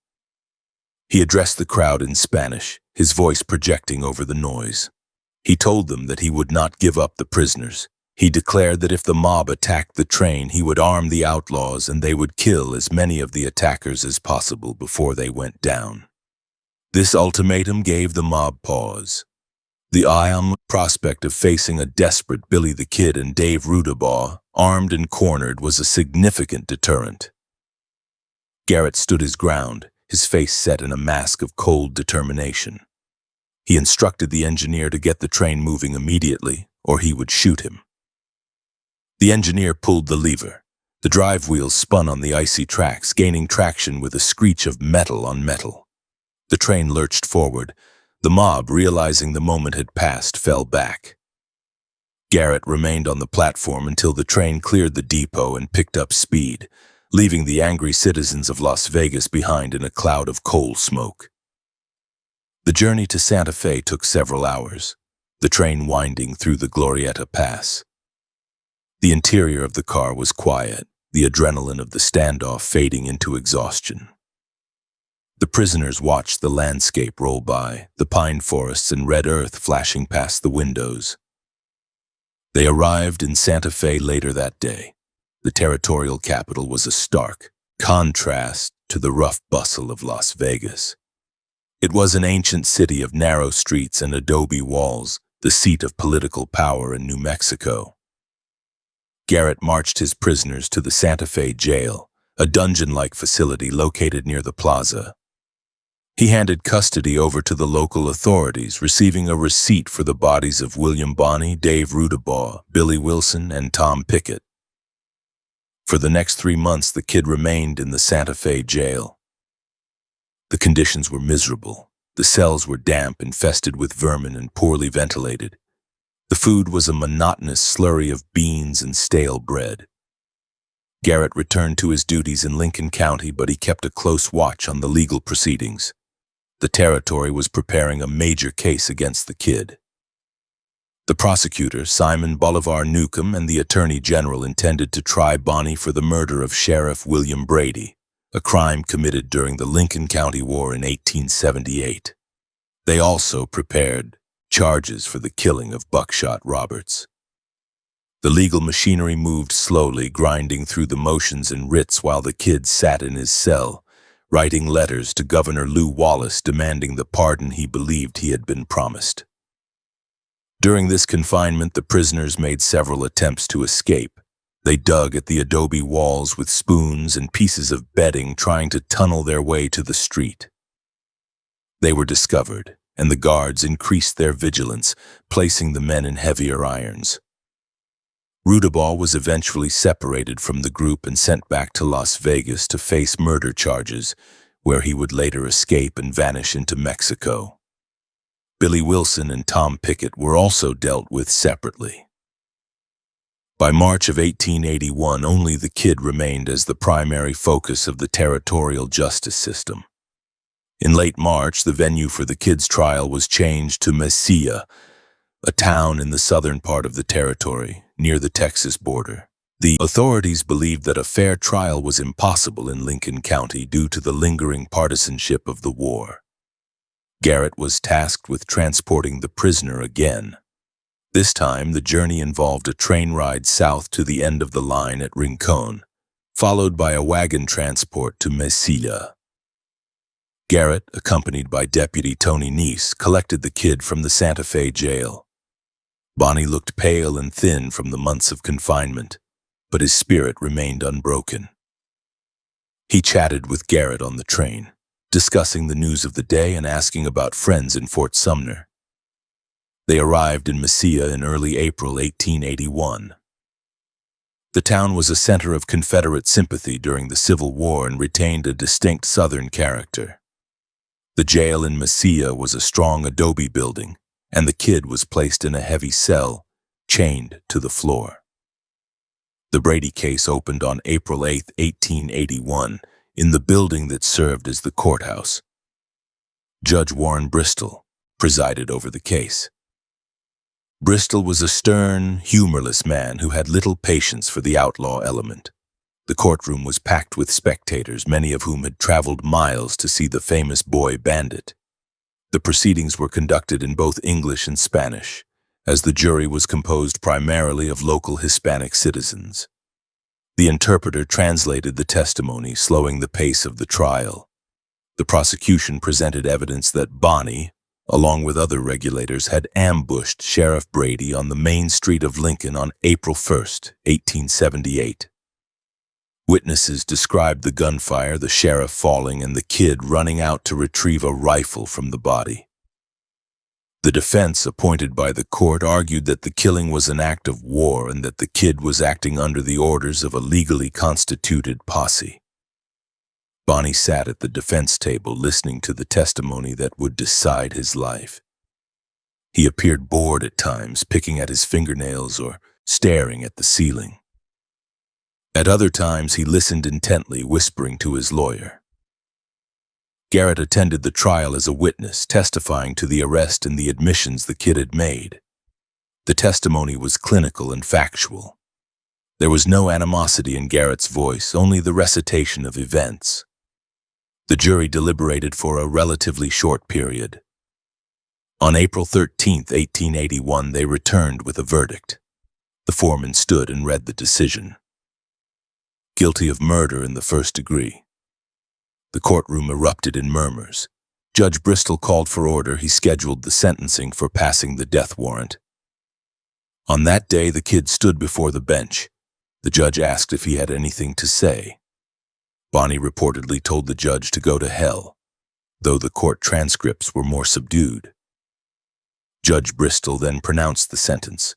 He addressed the crowd in Spanish, his voice projecting over the noise. He told them that he would not give up the prisoners. He declared that if the mob attacked the train, he would arm the outlaws and they would kill as many of the attackers as possible before they went down. This ultimatum gave the mob pause. The prospect of facing a desperate Billy the Kid and Dave Rudabaugh, armed and cornered, was a significant deterrent. Garrett stood his ground, his face set in a mask of cold determination. He instructed the engineer to get the train moving immediately, or he would shoot him. The engineer pulled the lever. The drive wheels spun on the icy tracks, gaining traction with a screech of metal on metal. The train lurched forward. The mob, realizing the moment had passed, fell back. Garrett remained on the platform until the train cleared the depot and picked up speed, leaving the angry citizens of Las Vegas behind in a cloud of coal smoke. The journey to Santa Fe took several hours, the train winding through the Glorieta Pass. The interior of the car was quiet, the adrenaline of the standoff fading into exhaustion. The prisoners watched the landscape roll by, the pine forests and red earth flashing past the windows. They arrived in Santa Fe later that day. The territorial capital was a stark contrast to the rough bustle of Las Vegas. It was an ancient city of narrow streets and adobe walls, the seat of political power in New Mexico. Garrett marched his prisoners to the Santa Fe jail, a dungeon-like facility located near the plaza. He handed custody over to the local authorities, receiving a receipt for the bodies of William Bonney, Dave Rudabaugh, Billy Wilson, and Tom Pickett. For the next 3 months, the kid remained in the Santa Fe jail. The conditions were miserable. The cells were damp, infested with vermin, and poorly ventilated. The food was a monotonous slurry of beans and stale bread. Garrett returned to his duties in Lincoln County, but he kept a close watch on the legal proceedings. The territory was preparing a major case against the kid. The prosecutor, Simon Bolivar Newcomb, and the attorney general intended to try Bonney for the murder of Sheriff William Brady, a crime committed during the Lincoln County War in 1878. They also prepared charges for the killing of Buckshot Roberts. The legal machinery moved slowly, grinding through the motions and writs while the kid sat in his cell, writing letters to Governor Lew Wallace demanding the pardon he believed he had been promised. During this confinement, the prisoners made several attempts to escape. They dug at the adobe walls with spoons and pieces of bedding, trying to tunnel their way to the street. They were discovered, and the guards increased their vigilance, placing the men in heavier irons. Rudabaugh was eventually separated from the group and sent back to Las Vegas to face murder charges, where he would later escape and vanish into Mexico. Billy Wilson and Tom Pickett were also dealt with separately. By March of 1881, only the kid remained as the primary focus of the territorial justice system. In late March, the venue for the kid's trial was changed to Mesilla, a town in the southern part of the territory, near the Texas border. The authorities believed that a fair trial was impossible in Lincoln County due to the lingering partisanship of the war. Garrett was tasked with transporting the prisoner again. This time, the journey involved a train ride south to the end of the line at Rincon, followed by a wagon transport to Mesilla. Garrett, accompanied by Deputy Tony Neese, collected the kid from the Santa Fe jail. Bonnie looked pale and thin from the months of confinement, but his spirit remained unbroken. He chatted with Garrett on the train, discussing the news of the day and asking about friends in Fort Sumner. They arrived in Mesilla in early April 1881. The town was a center of Confederate sympathy during the Civil War and retained a distinct Southern character. The jail in Mesilla was a strong adobe building, and the kid was placed in a heavy cell, chained to the floor. The Brady case opened on April 8, 1881, in the building that served as the courthouse. Judge Warren Bristol presided over the case. Bristol was a stern, humorless man who had little patience for the outlaw element. The courtroom was packed with spectators, many of whom had traveled miles to see the famous boy bandit. The proceedings were conducted in both English and Spanish, as the jury was composed primarily of local Hispanic citizens. The interpreter translated the testimony, slowing the pace of the trial. The prosecution presented evidence that Bonnie, along with other regulators, had ambushed Sheriff Brady on the main street of Lincoln on April 1, 1878. Witnesses described the gunfire, the sheriff falling, and the kid running out to retrieve a rifle from the body. The defense, appointed by the court, argued that the killing was an act of war and that the kid was acting under the orders of a legally constituted posse. Bonnie sat at the defense table listening to the testimony that would decide his life. He appeared bored at times, picking at his fingernails or staring at the ceiling. At other times, he listened intently, whispering to his lawyer. Garrett attended the trial as a witness, testifying to the arrest and the admissions the kid had made. The testimony was clinical and factual. There was no animosity in Garrett's voice, only the recitation of events. The jury deliberated for a relatively short period. On April 13, 1881, they returned with a verdict. The foreman stood and read the decision. Guilty of murder in the first degree. The courtroom erupted in murmurs. Judge Bristol called for order. He scheduled the sentencing for passing the death warrant. On that day, the kid stood before the bench. The judge asked if he had anything to say. Bonnie reportedly told the judge to go to hell, though the court transcripts were more subdued. Judge Bristol then pronounced the sentence.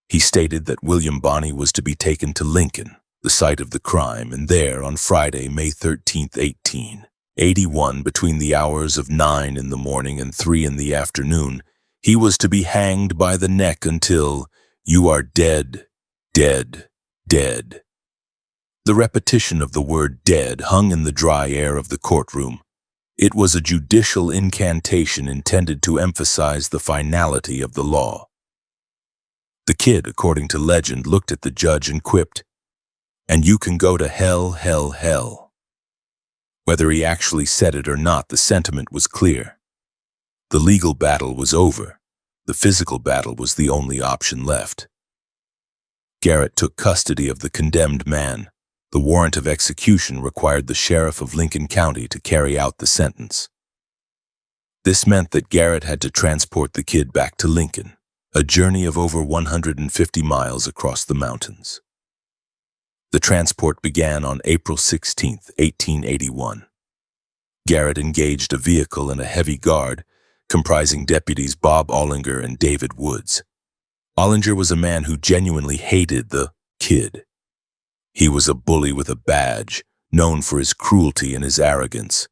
He stated that William Bonnie was to be taken to Lincoln, the site of the crime, and there on Friday, May 13, 1881, between the hours of 9 in the morning and 3 in the afternoon, he was to be hanged by the neck until "you are dead, dead, dead." The repetition of the word "dead" hung in the dry air of the courtroom. It was a judicial incantation intended to emphasize the finality of the law. The kid, according to legend, looked at the judge and quipped, "And you can go to hell, hell, hell." Whether he actually said it or not, the sentiment was clear. The legal battle was over. The physical battle was the only option left. Garrett took custody of the condemned man. The warrant of execution required the sheriff of Lincoln County to carry out the sentence. This meant that Garrett had to transport the kid back to Lincoln, a journey of over 150 miles across the mountains. The transport began on April 16, 1881. Garrett engaged a vehicle and a heavy guard, comprising deputies Bob Ollinger and David Woods. Ollinger was a man who genuinely hated the kid. He was a bully with a badge, known for his cruelty and his arrogance.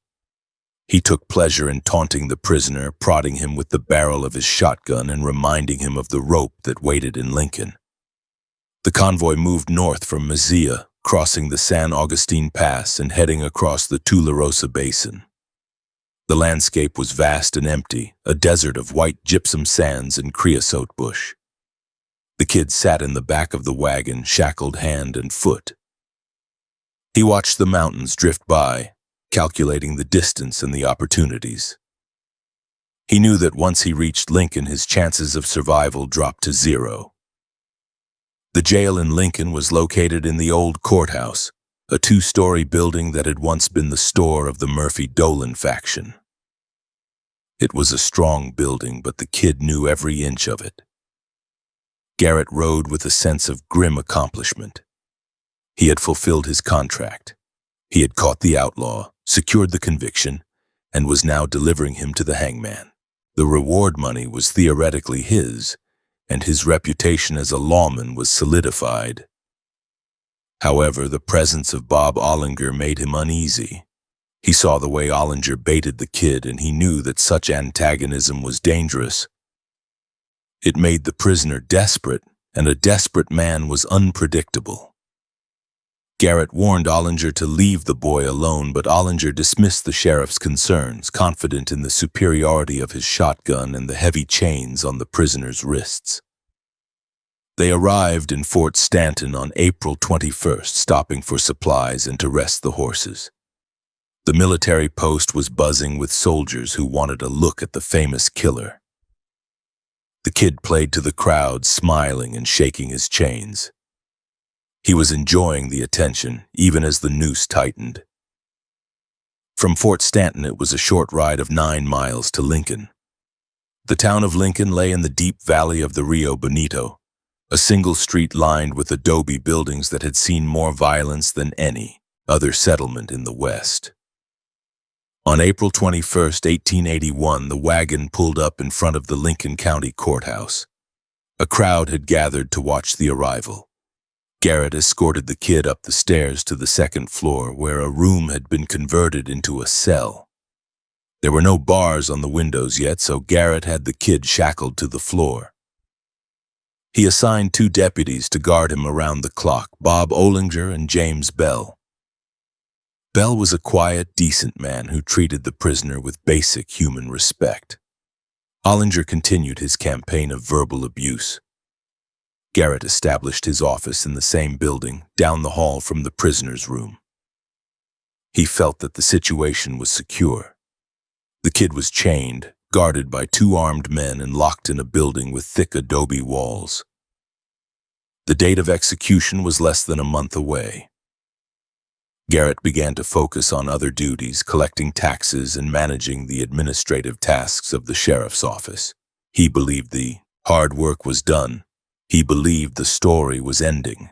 He took pleasure in taunting the prisoner, prodding him with the barrel of his shotgun and reminding him of the rope that waited in Lincoln. The convoy moved north from Mesilla, crossing the San Agustin Pass and heading across the Tularosa Basin. The landscape was vast and empty, a desert of white gypsum sands and creosote bush. The kid sat in the back of the wagon, shackled hand and foot. He watched the mountains drift by, calculating the distance and the opportunities. He knew that once he reached Lincoln, his chances of survival dropped to 0. The jail in Lincoln was located in the old courthouse, a two-story building that had once been the store of the Murphy-Dolan faction. It was a strong building, but the kid knew every inch of it. Garrett rode with a sense of grim accomplishment. He had fulfilled his contract. He had caught the outlaw, secured the conviction, and was now delivering him to the hangman. The reward money was theoretically his, and his reputation as a lawman was solidified. However, the presence of Bob Ollinger made him uneasy. He saw the way Ollinger baited the kid, and he knew that such antagonism was dangerous. It made the prisoner desperate, and a desperate man was unpredictable. Garrett warned Ollinger to leave the boy alone, but Ollinger dismissed the sheriff's concerns, confident in the superiority of his shotgun and the heavy chains on the prisoner's wrists. They arrived in Fort Stanton on April 21st, stopping for supplies and to rest the horses. The military post was buzzing with soldiers who wanted a look at the famous killer. The kid played to the crowd, smiling and shaking his chains. He was enjoying the attention, even as the noose tightened. From Fort Stanton, it was a short ride of 9 miles to Lincoln. The town of Lincoln lay in the deep valley of the Rio Bonito, a single street lined with adobe buildings that had seen more violence than any other settlement in the West. On April 21, 1881, the wagon pulled up in front of the Lincoln County Courthouse. A crowd had gathered to watch the arrival. Garrett escorted the kid up the stairs to the second floor, where a room had been converted into a cell. There were no bars on the windows yet, so Garrett had the kid shackled to the floor. He assigned 2 deputies to guard him around the clock, Bob Ollinger and James Bell. Bell was a quiet, decent man who treated the prisoner with basic human respect. Ollinger continued his campaign of verbal abuse. Garrett established his office in the same building, down the hall from the prisoner's room. He felt that the situation was secure. The kid was chained, guarded by 2 armed men, and locked in a building with thick adobe walls. The date of execution was less than a month away. Garrett began to focus on other duties, collecting taxes and managing the administrative tasks of the sheriff's office. He believed the hard work was done. He believed the story was ending.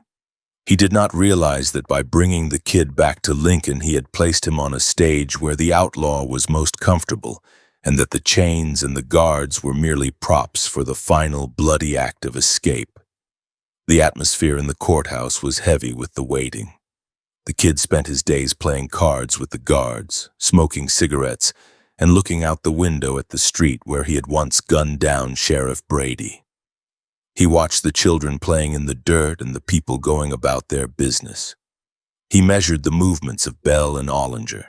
He did not realize that by bringing the kid back to Lincoln, he had placed him on a stage where the outlaw was most comfortable, and that the chains and the guards were merely props for the final bloody act of escape. The atmosphere in the courthouse was heavy with the waiting. The kid spent his days playing cards with the guards, smoking cigarettes, and looking out the window at the street where he had once gunned down Sheriff Brady. He watched the children playing in the dirt and the people going about their business. He measured the movements of Bell and Ollinger.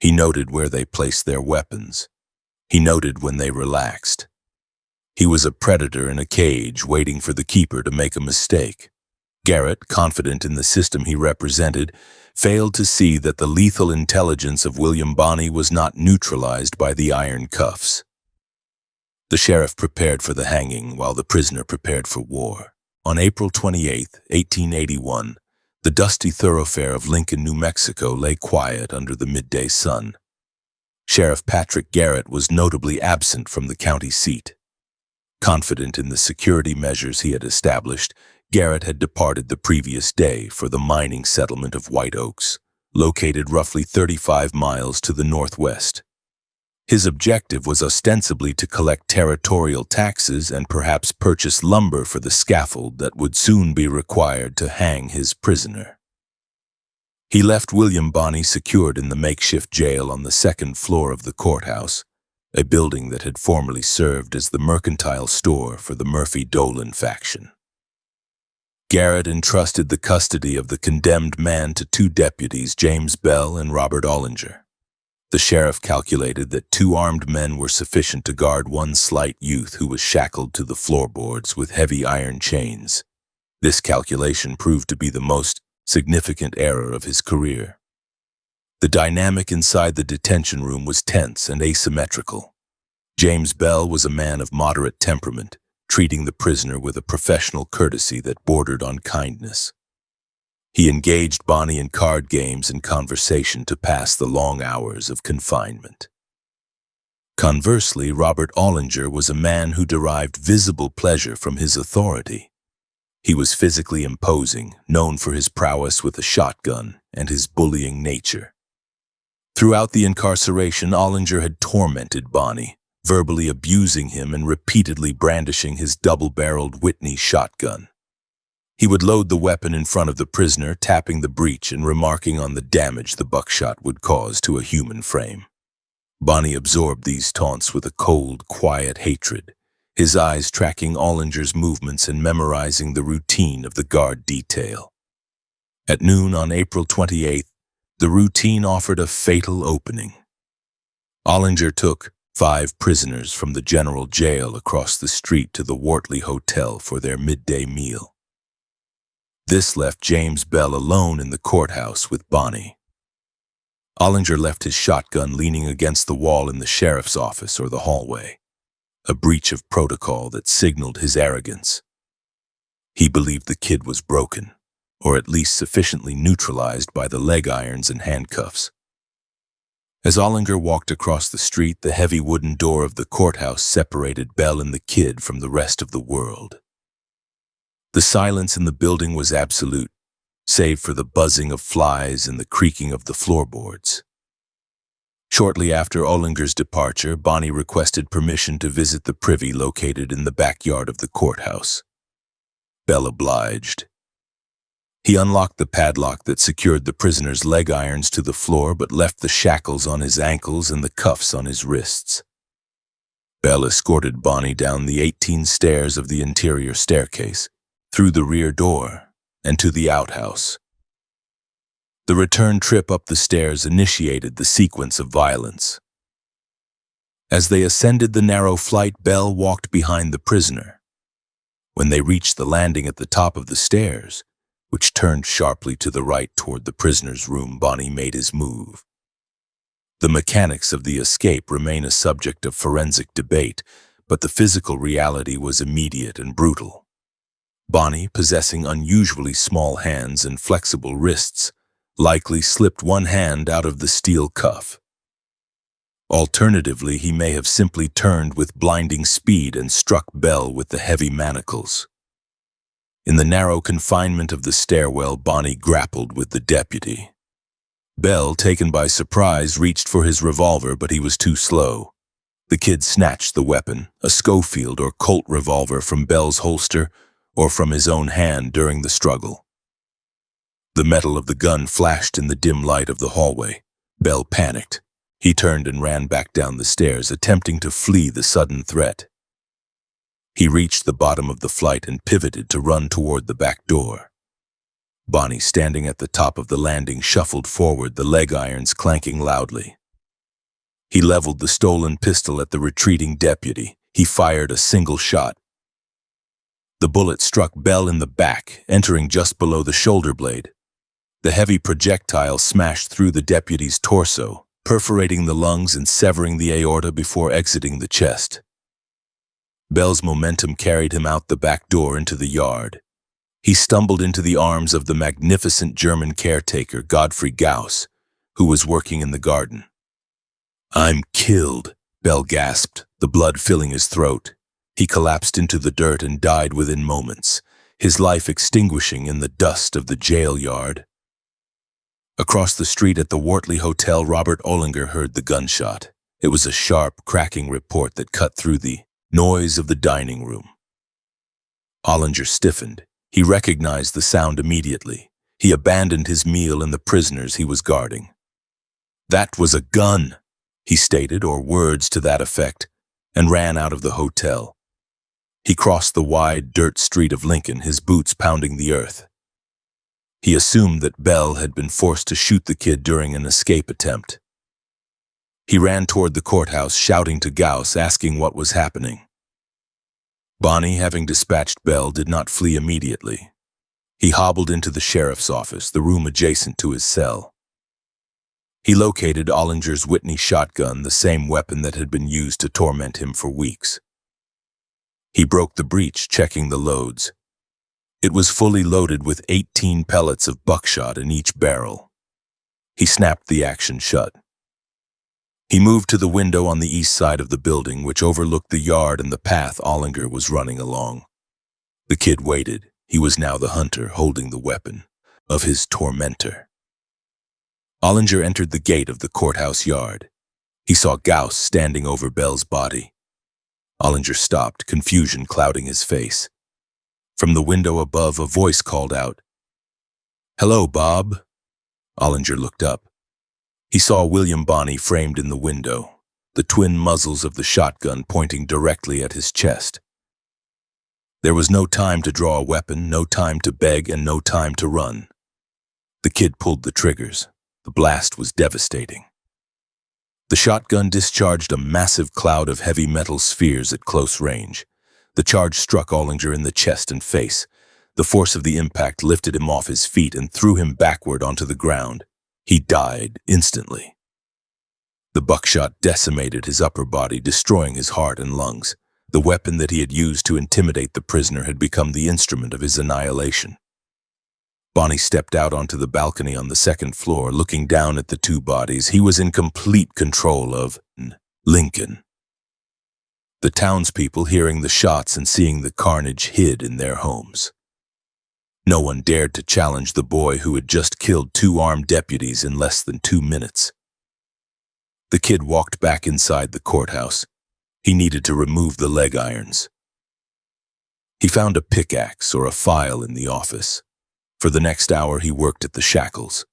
He noted where they placed their weapons. He noted when they relaxed. He was a predator in a cage, waiting for the keeper to make a mistake. Garrett, confident in the system he represented, failed to see that the lethal intelligence of William Bonney was not neutralized by the iron cuffs. The sheriff prepared for the hanging while the prisoner prepared for war. On April 28, 1881, the dusty thoroughfare of Lincoln, New Mexico lay quiet under the midday sun. Sheriff Patrick Garrett was notably absent from the county seat. Confident in the security measures he had established, Garrett had departed the previous day for the mining settlement of White Oaks, located roughly 35 miles to the northwest. His objective was ostensibly to collect territorial taxes and perhaps purchase lumber for the scaffold that would soon be required to hang his prisoner. He left William Bonney secured in the makeshift jail on the second floor of the courthouse, a building that had formerly served as the mercantile store for the Murphy-Dolan faction. Garrett entrusted the custody of the condemned man to 2 deputies, James Bell and Robert Ollinger. The sheriff calculated that 2 armed men were sufficient to guard one slight youth who was shackled to the floorboards with heavy iron chains. This calculation proved to be the most significant error of his career. The dynamic inside the detention room was tense and asymmetrical. James Bell was a man of moderate temperament, treating the prisoner with a professional courtesy that bordered on kindness. He engaged Bonnie in card games and conversation to pass the long hours of confinement. Conversely, Robert Ollinger was a man who derived visible pleasure from his authority. He was physically imposing, known for his prowess with a shotgun and his bullying nature. Throughout the incarceration, Ollinger had tormented Bonnie, verbally abusing him and repeatedly brandishing his double-barreled Whitney shotgun. He would load the weapon in front of the prisoner, tapping the breech and remarking on the damage the buckshot would cause to a human frame. Bonnie absorbed these taunts with a cold, quiet hatred, his eyes tracking Ollinger's movements and memorizing the routine of the guard detail. At noon on April 28th, the routine offered a fatal opening. Ollinger took 5 prisoners from the general jail across the street to the Wortley Hotel for their midday meal. This left James Bell alone in the courthouse with Bonnie. Ollinger left his shotgun leaning against the wall in the sheriff's office or the hallway, a breach of protocol that signaled his arrogance. He believed the kid was broken, or at least sufficiently neutralized by the leg irons and handcuffs. As Ollinger walked across the street, the heavy wooden door of the courthouse separated Bell and the kid from the rest of the world. The silence in the building was absolute, save for the buzzing of flies and the creaking of the floorboards. Shortly after Ollinger's departure, Bonnie requested permission to visit the privy located in the backyard of the courthouse. Bell obliged. He unlocked the padlock that secured the prisoner's leg irons to the floor but left the shackles on his ankles and the cuffs on his wrists. Bell escorted Bonnie down the 18 stairs of the interior staircase, through the rear door, and to the outhouse. The return trip up the stairs initiated the sequence of violence. As they ascended the narrow flight, Bell walked behind the prisoner. When they reached the landing at the top of the stairs, which turned sharply to the right toward the prisoner's room, Bonnie made his move. The mechanics of the escape remain a subject of forensic debate, but the physical reality was immediate and brutal. Bonnie, possessing unusually small hands and flexible wrists, likely slipped one hand out of the steel cuff. Alternatively, he may have simply turned with blinding speed and struck Bell with the heavy manacles. In the narrow confinement of the stairwell, Bonnie grappled with the deputy. Bell, taken by surprise, reached for his revolver, but he was too slow. The kid snatched the weapon, a Schofield or Colt revolver, from Bell's holster or from his own hand during the struggle. The metal of the gun flashed in the dim light of the hallway. Bell panicked. He turned and ran back down the stairs, attempting to flee the sudden threat. He reached the bottom of the flight and pivoted to run toward the back door. Bonnie, standing at the top of the landing, shuffled forward, the leg irons clanking loudly. He leveled the stolen pistol at the retreating deputy. He fired a single shot. The bullet struck Bell in the back, entering just below the shoulder blade. The heavy projectile smashed through the deputy's torso, perforating the lungs and severing the aorta before exiting the chest. Bell's momentum carried him out the back door into the yard. He stumbled into the arms of the magnificent German caretaker, Godfrey Gauss, who was working in the garden. "I'm killed," Bell gasped, the blood filling his throat. He collapsed into the dirt and died within moments, his life extinguishing in the dust of the jail yard. Across the street at the Wortley Hotel, Robert Ollinger heard the gunshot. It was a sharp, cracking report that cut through the noise of the dining room. Ollinger stiffened. He recognized the sound immediately. He abandoned his meal and the prisoners he was guarding. "That was a gun," he stated, or words to that effect, and ran out of the hotel. He crossed the wide dirt street of Lincoln, his boots pounding the earth. He assumed that Bell had been forced to shoot the kid during an escape attempt. He ran toward the courthouse, shouting to Gauss, asking what was happening. Bonnie, having dispatched Bell, did not flee immediately. He hobbled into the sheriff's office, the room adjacent to his cell. He located Ollinger's Whitney shotgun, the same weapon that had been used to torment him for weeks. He broke the breech, checking the loads. It was fully loaded with 18 pellets of buckshot in each barrel. He snapped the action shut. He moved to the window on the east side of the building, which overlooked the yard and the path Ollinger was running along. The kid waited. He was now the hunter, holding the weapon of his tormentor. Ollinger entered the gate of the courthouse yard. He saw Gauss standing over Bell's body. Ollinger stopped, confusion clouding his face. From the window above, a voice called out, "Hello, Bob." Ollinger looked up. He saw William Bonney framed in the window, the twin muzzles of the shotgun pointing directly at his chest. There was no time to draw a weapon, no time to beg, and no time to run. The kid pulled the triggers. The blast was devastating. The shotgun discharged a massive cloud of heavy metal spheres at close range. The charge struck Ollinger in the chest and face. The force of the impact lifted him off his feet and threw him backward onto the ground. He died instantly. The buckshot decimated his upper body, destroying his heart and lungs. The weapon that he had used to intimidate the prisoner had become the instrument of his annihilation. Bonney stepped out onto the balcony on the second floor, looking down at the two bodies. He was in complete control of Lincoln. The townspeople, hearing the shots and seeing the carnage, hid in their homes. No one dared to challenge the boy who had just killed 2 armed deputies in less than 2 minutes. The kid walked back inside the courthouse. He needed to remove the leg irons. He found a pickaxe or a file in the office. For the next hour, he worked at the shackles.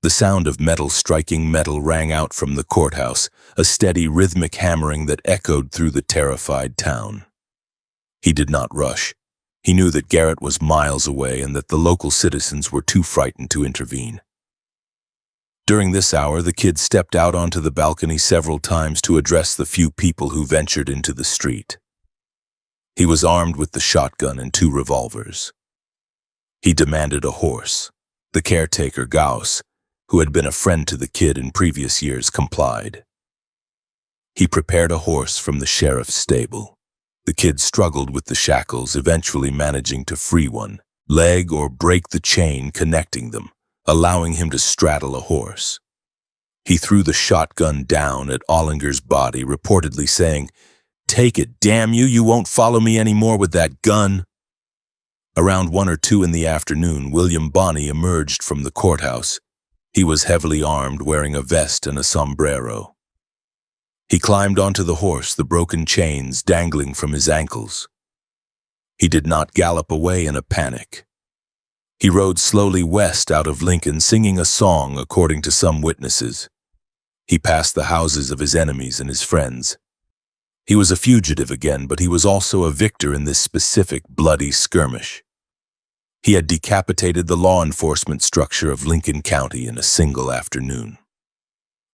The sound of metal striking metal rang out from the courthouse, a steady rhythmic hammering that echoed through the terrified town. He did not rush. He knew that Garrett was miles away and that the local citizens were too frightened to intervene. During this hour, the kid stepped out onto the balcony several times to address the few people who ventured into the street. He was armed with the shotgun and 2 revolvers. He demanded a horse. The caretaker, Gauss, who had been a friend to the kid in previous years, complied. He prepared a horse from the sheriff's stable. The kid struggled with the shackles, eventually managing to free one leg or break the chain connecting them, allowing him to straddle a horse. He threw the shotgun down at Ollinger's body, reportedly saying, "Take it, damn you, you won't follow me anymore with that gun." Around 1 or 2 in the afternoon, William Bonney emerged from the courthouse. He was heavily armed, wearing a vest and a sombrero. He climbed onto the horse, the broken chains dangling from his ankles. He did not gallop away in a panic. He rode slowly west out of Lincoln, singing a song, according to some witnesses. He passed the houses of his enemies and his friends. He was a fugitive again, but he was also a victor in this specific bloody skirmish. He had decapitated the law enforcement structure of Lincoln County in a single afternoon.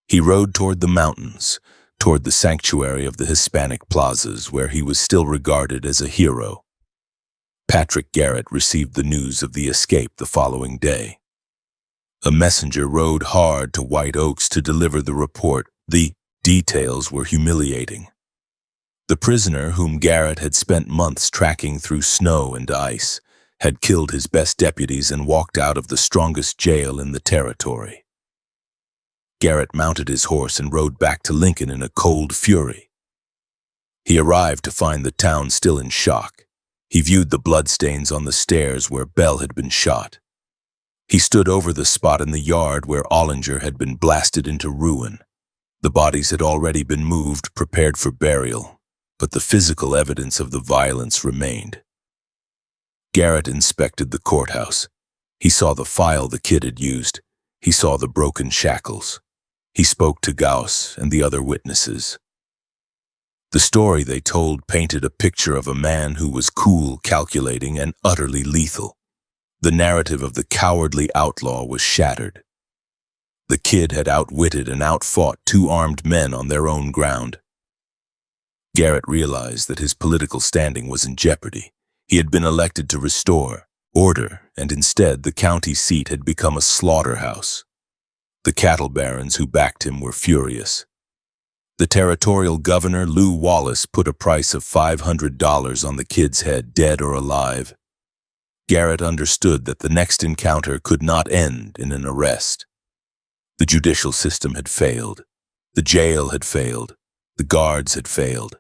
He rode toward the mountains, toward the sanctuary of the Hispanic plazas, where he was still regarded as a hero. Patrick Garrett received the news of the escape the following day. A messenger rode hard to White Oaks to deliver the report. The details were humiliating. The prisoner, whom Garrett had spent months tracking through snow and ice, had killed his best deputies and walked out of the strongest jail in the territory. Garrett mounted his horse and rode back to Lincoln in a cold fury. He arrived to find the town still in shock. He viewed the bloodstains on the stairs where Bell had been shot. He stood over the spot in the yard where Ollinger had been blasted into ruin. The bodies had already been moved, prepared for burial, but the physical evidence of the violence remained. Garrett inspected the courthouse. He saw the file the kid had used. He saw the broken shackles. He spoke to Gauss and the other witnesses. The story they told painted a picture of a man who was cool, calculating, and utterly lethal. The narrative of the cowardly outlaw was shattered. The kid had outwitted and outfought 2 armed men on their own ground. Garrett realized that his political standing was in jeopardy. He had been elected to restore order, and instead the county seat had become a slaughterhouse. The cattle barons who backed him were furious. The territorial governor, Lew Wallace, put a price of $500 on the kid's head, dead or alive. Garrett understood that the next encounter could not end in an arrest. The judicial system had failed. The jail had failed. The guards had failed.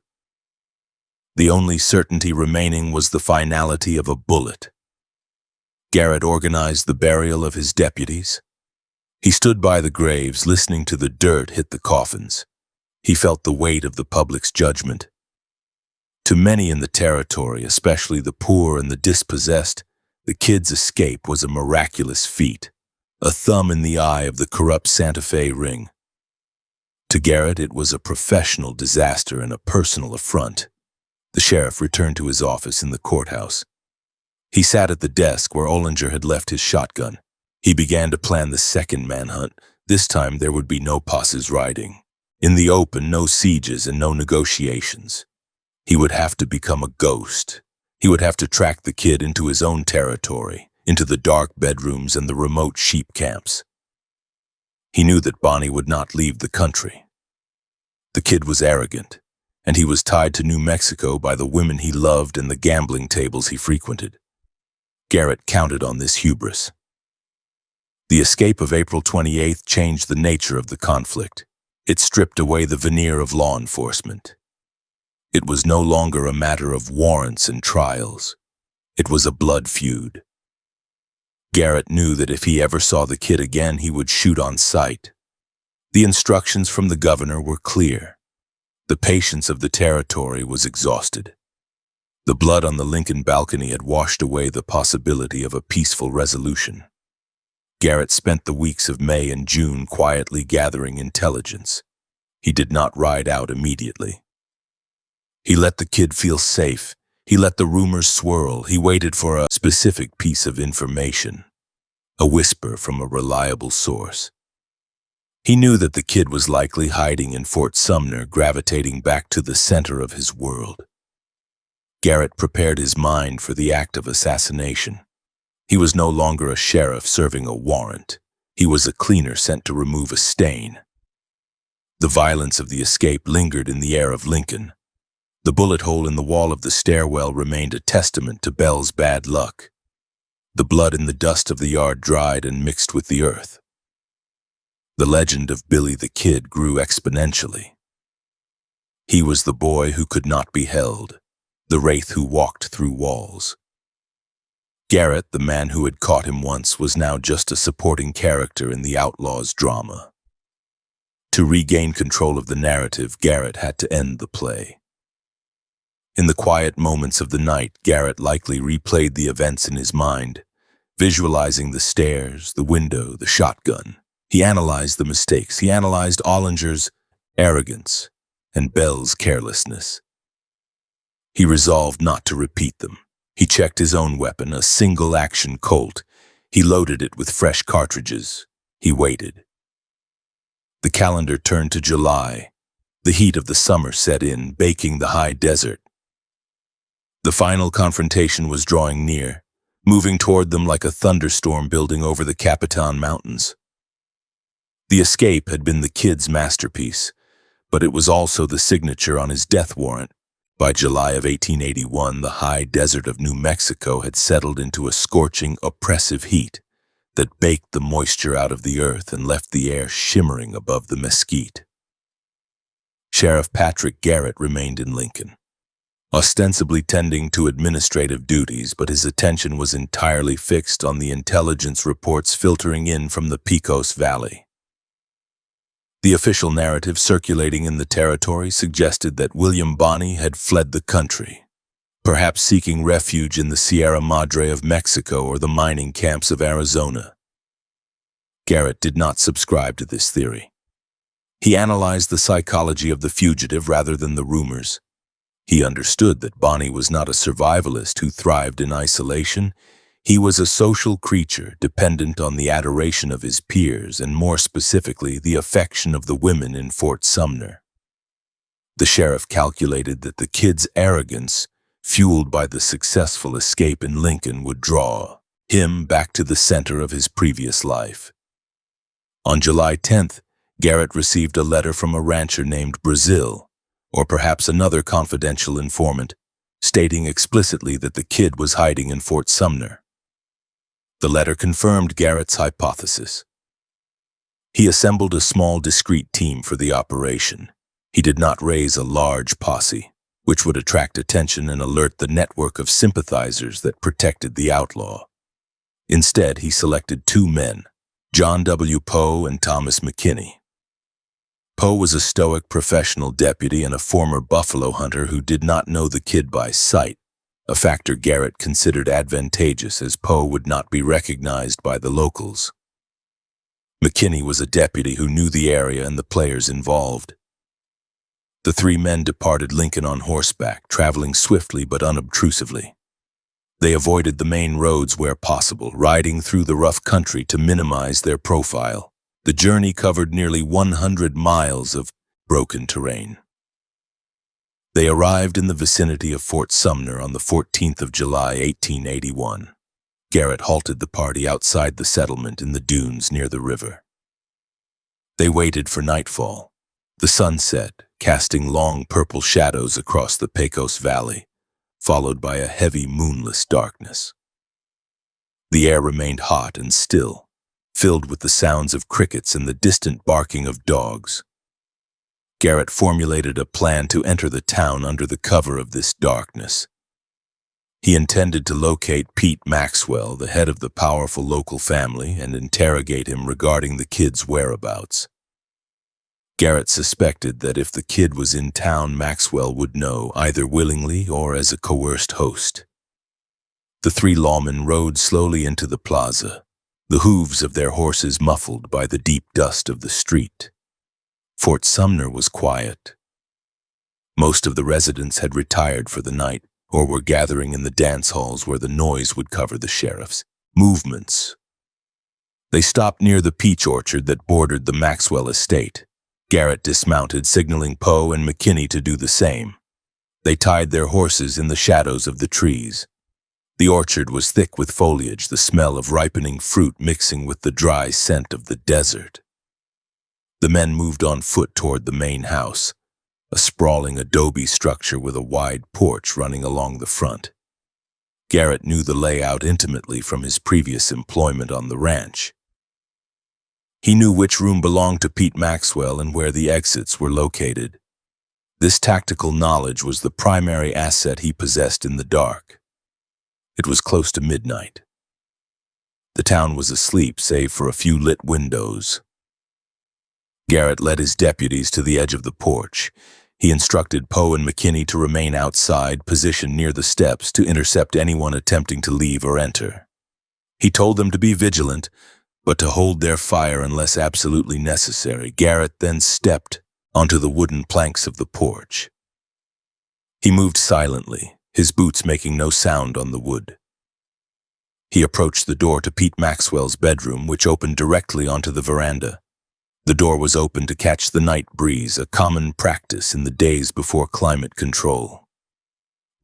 The only certainty remaining was the finality of a bullet. Garrett organized the burial of his deputies. He stood by the graves, listening to the dirt hit the coffins. He felt the weight of the public's judgment. To many in the territory, especially the poor and the dispossessed, the kid's escape was a miraculous feat, a thumb in the eye of the corrupt Santa Fe ring. To Garrett, it was a professional disaster and a personal affront. The sheriff returned to his office in the courthouse. He sat at the desk where Ollinger had left his shotgun. He began to plan the second manhunt. This time there would be no passes riding. In the open, no sieges and no negotiations. He would have to become a ghost. He would have to track the kid into his own territory, into the dark bedrooms and the remote sheep camps. He knew that Bonnie would not leave the country. The kid was arrogant, and he was tied to New Mexico by the women he loved and the gambling tables he frequented. Garrett counted on this hubris. The escape of April 28th changed the nature of the conflict. It stripped away the veneer of law enforcement. It was no longer a matter of warrants and trials. It was a blood feud. Garrett knew that if he ever saw the kid again, he would shoot on sight. The instructions from the governor were clear. The patience of the territory was exhausted. The blood on the Lincoln balcony had washed away the possibility of a peaceful resolution. Garrett spent the weeks of May and June quietly gathering intelligence. He did not ride out immediately. He let the kid feel safe. He let the rumors swirl. He waited for a specific piece of information, a whisper from a reliable source. He knew that the kid was likely hiding in Fort Sumner, gravitating back to the center of his world. Garrett prepared his mind for the act of assassination. He was no longer a sheriff serving a warrant. He was a cleaner sent to remove a stain. The violence of the escape lingered in the air of Lincoln. The bullet hole in the wall of the stairwell remained a testament to Bell's bad luck. The blood in the dust of the yard dried and mixed with the earth. The legend of Billy the Kid grew exponentially. He was the boy who could not be held, the wraith who walked through walls. Garrett, the man who had caught him once, was now just a supporting character in the outlaw's drama. To regain control of the narrative, Garrett had to end the play. In the quiet moments of the night, Garrett likely replayed the events in his mind, visualizing the stairs, the window, the shotgun. He analyzed the mistakes. He analyzed Ollinger's arrogance and Bell's carelessness. He resolved not to repeat them. He checked his own weapon, a single-action Colt. He loaded it with fresh cartridges. He waited. The calendar turned to July. The heat of the summer set in, baking the high desert. The final confrontation was drawing near, moving toward them like a thunderstorm building over the Capitan Mountains. The escape had been the kid's masterpiece, but it was also the signature on his death warrant. By July of 1881, the high desert of New Mexico had settled into a scorching, oppressive heat that baked the moisture out of the earth and left the air shimmering above the mesquite. Sheriff Patrick Garrett remained in Lincoln, ostensibly tending to administrative duties, but his attention was entirely fixed on the intelligence reports filtering in from the Pecos Valley. The official narrative circulating in the territory suggested that William Bonney had fled the country, perhaps seeking refuge in the Sierra Madre of Mexico or the mining camps of Arizona. Garrett did not subscribe to this theory. He analyzed the psychology of the fugitive rather than the rumors. He understood that Bonney was not a survivalist who thrived in isolation. He was a social creature dependent on the adoration of his peers and, more specifically, the affection of the women in Fort Sumner. The sheriff calculated that the kid's arrogance, fueled by the successful escape in Lincoln, would draw him back to the center of his previous life. On July 10th, Garrett received a letter from a rancher named Brazil, or perhaps another confidential informant, stating explicitly that the kid was hiding in Fort Sumner. The letter confirmed Garrett's hypothesis. He assembled a small, discreet team for the operation. He did not raise a large posse, which would attract attention and alert the network of sympathizers that protected the outlaw. Instead, he selected two men, John W. Poe and Thomas McKinney. Poe was a stoic professional deputy and a former buffalo hunter who did not know the kid by sight, a factor Garrett considered advantageous as Poe would not be recognized by the locals. McKinney was a deputy who knew the area and the players involved. The three men departed Lincoln on horseback, traveling swiftly but unobtrusively. They avoided the main roads where possible, riding through the rough country to minimize their profile. The journey covered nearly 100 miles of broken terrain. They arrived in the vicinity of Fort Sumner on the 14th of July, 1881. Garrett halted the party outside the settlement in the dunes near the river. They waited for nightfall. The sun set, casting long purple shadows across the Pecos Valley, followed by a heavy moonless darkness. The air remained hot and still, filled with the sounds of crickets and the distant barking of dogs. Garrett formulated a plan to enter the town under the cover of this darkness. He intended to locate Pete Maxwell, the head of the powerful local family, and interrogate him regarding the kid's whereabouts. Garrett suspected that if the kid was in town, Maxwell would know, either willingly or as a coerced host. The three lawmen rode slowly into the plaza, the hooves of their horses muffled by the deep dust of the street. Fort Sumner was quiet. Most of the residents had retired for the night or were gathering in the dance halls where the noise would cover the sheriff's movements. They stopped near the peach orchard that bordered the Maxwell estate. Garrett dismounted, signaling Poe and McKinney to do the same. They tied their horses in the shadows of the trees. The orchard was thick with foliage, the smell of ripening fruit mixing with the dry scent of the desert. The men moved on foot toward the main house, a sprawling adobe structure with a wide porch running along the front. Garrett knew the layout intimately from his previous employment on the ranch. He knew which room belonged to Pete Maxwell and where the exits were located. This tactical knowledge was the primary asset he possessed in the dark. It was close to midnight. The town was asleep save for a few lit windows. Garrett led his deputies to the edge of the porch. He instructed Poe and McKinney to remain outside, positioned near the steps to intercept anyone attempting to leave or enter. He told them to be vigilant, but to hold their fire unless absolutely necessary. Garrett then stepped onto the wooden planks of the porch. He moved silently, his boots making no sound on the wood. He approached the door to Pete Maxwell's bedroom, which opened directly onto the veranda. The door was open to catch the night breeze, a common practice in the days before climate control.